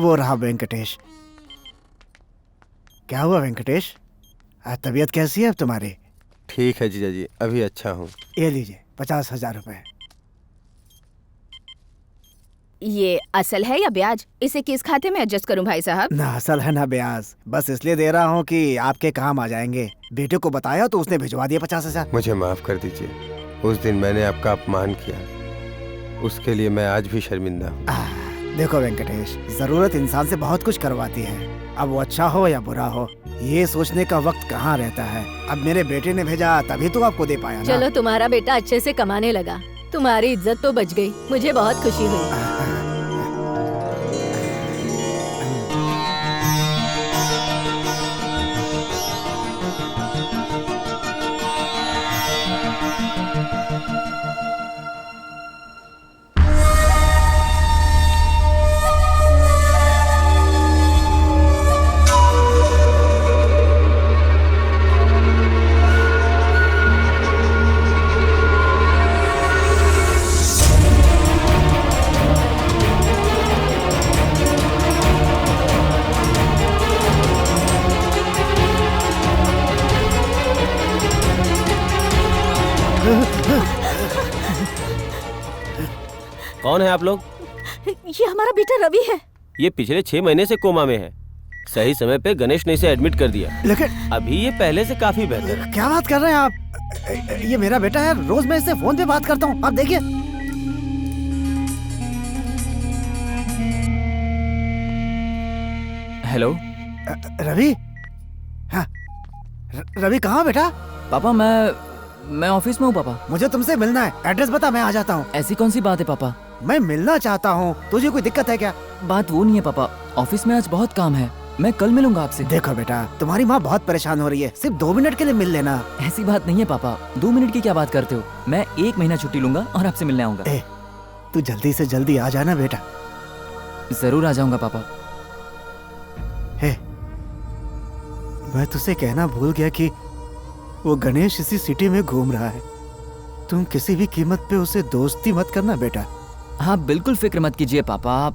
वो रहा वेंकटेश। क्या हुआ वेंकटेश? तबीयत कैसी है अब तुम्हारी? ठीक है जीजा जी, अभी अच्छा हूँ। ये लीजिए 50,000 रुपए। ये असल है या ब्याज? इसे किस खाते में एडजस्ट करूं भाई साहब? ना असल है ना ब्याज, बस इसलिए दे रहा हूँ कि आपके काम आ जाएंगे। बेटे को बताया तो उसने भिजवा दिया 50,000। मुझे माफ कर दीजिए, उस दिन मैंने आपका अपमान किया, उसके लिए मैं आज भी शर्मिंदा हूँ। देखो वेंकटेश, जरूरत इंसान से बहुत कुछ करवाती है। अब वो अच्छा हो या बुरा हो, ये सोचने का वक्त कहाँ रहता है। अब मेरे बेटे ने भेजा तभी तो आपको दे पाया ना। चलो तुम्हारा बेटा अच्छे से कमाने लगा, तुम्हारी इज्जत तो बच गई, मुझे बहुत खुशी हुई। कौन है आप लोग? ये हमारा बेटा रवि है। ये पिछले 6 महीने से कोमा में है। सही समय पे गणेश ने इसे एडमिट कर दिया, लेकिन अभी ये पहले से काफी बेहतर है। क्या बात कर रहे हैं आप? ये मेरा बेटा है, रोज मैं इससे फोन पे बात करता हूँ। आप देखिए। हेलो रवि। हाँ, रवि कहाँ बेटा? पापा, मैं ऑफिस में हूँ पापा। मुझे तुमसे मिलना है, एड्रेस बता, मैं आ जाता हूँ। ऐसी कौन सी बात है पापा? मैं मिलना चाहता हूँ, तुझे कोई दिक्कत है क्या? बात वो नहीं है पापा, ऑफिस में आज बहुत काम है, मैं कल मिलूंगा आपसे। देखो बेटा, तुम्हारी माँ बहुत परेशान हो रही है, सिर्फ 2 मिनट के लिए मिल लेना। ऐसी बात नहीं है पापा, 2 मिनट की क्या बात करते हो? मैं 1 महीना छुट्टी लूंगा और आपसे मिलने आऊंगा। तू जल्दी से जल्दी आ जाना बेटा। जरूर आ जाऊंगा पापा। मैं तुझसे कहना भूल गया कि वो गणेश इसी सिटी में घूम रहा है। तुम किसी भी कीमत पे उसे दोस्ती मत करना बेटा। हाँ बिल्कुल फिक्र मत कीजिए पापा। आप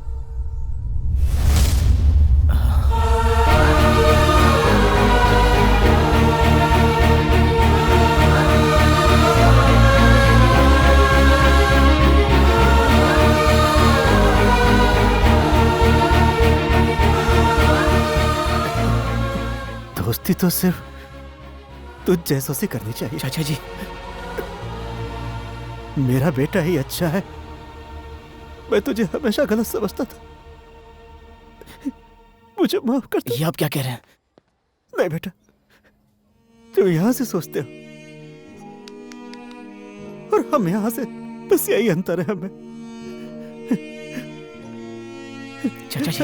दोस्ती तो सिर्फ तुझ जैसों से करनी चाहिए। चाचा जी, मेरा बेटा ही अच्छा है, मैं तुझे हमेशा गलत समझता था, मुझे माफ कर दे। ये आप क्या कह रहे हैं? नहीं बेटा, तुम यहाँ से सोचते हो और हम यहाँ से, बस यही अंतर है हमें। चाचा जी,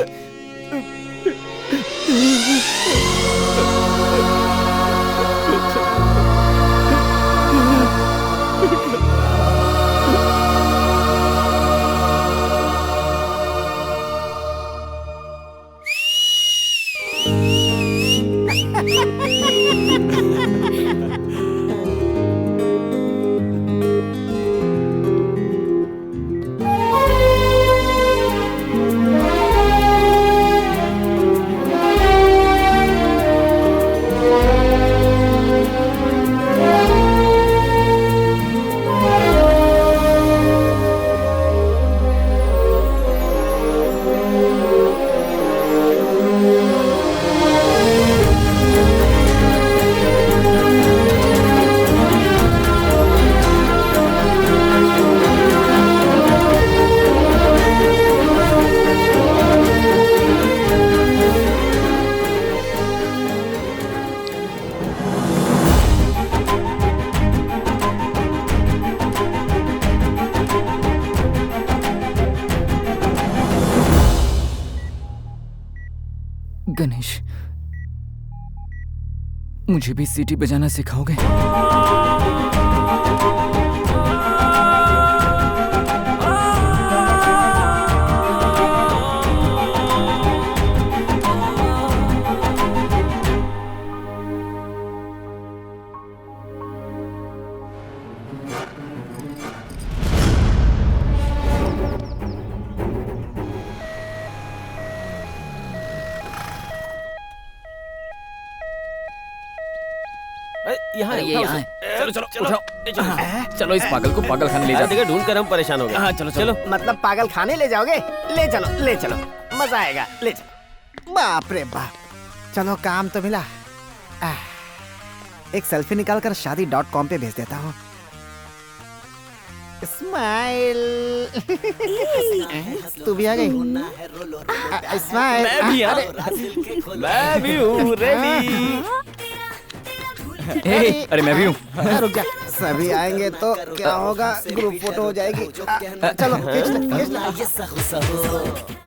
गणेश, मुझे भी सीटी बजाना सिखाओगे? यहाँ अरे ये यहाँ है। चलो चलो उठाओ। चलो इस पागल को पागल खाने ले जाते हैं। ढूंढ कर हम परेशान हो गए। हाँ चलो चलो। मतलब पागल खाने ले जाओगे? ले चलो मजा आएगा, ले चलो। बाप रे बाप, चलो काम तो मिला। एक सेल्फी निकालकर शादी.com पे भेज देता हूँ। स्माइल। तू भी आ गई? स्माइल। मैं भी हूँ रेडी। अरे मैं भी हूँ। रुक जा, सभी आएंगे तो क्या होगा, ग्रुप फोटो हो जाएगी। चलो खींच ले।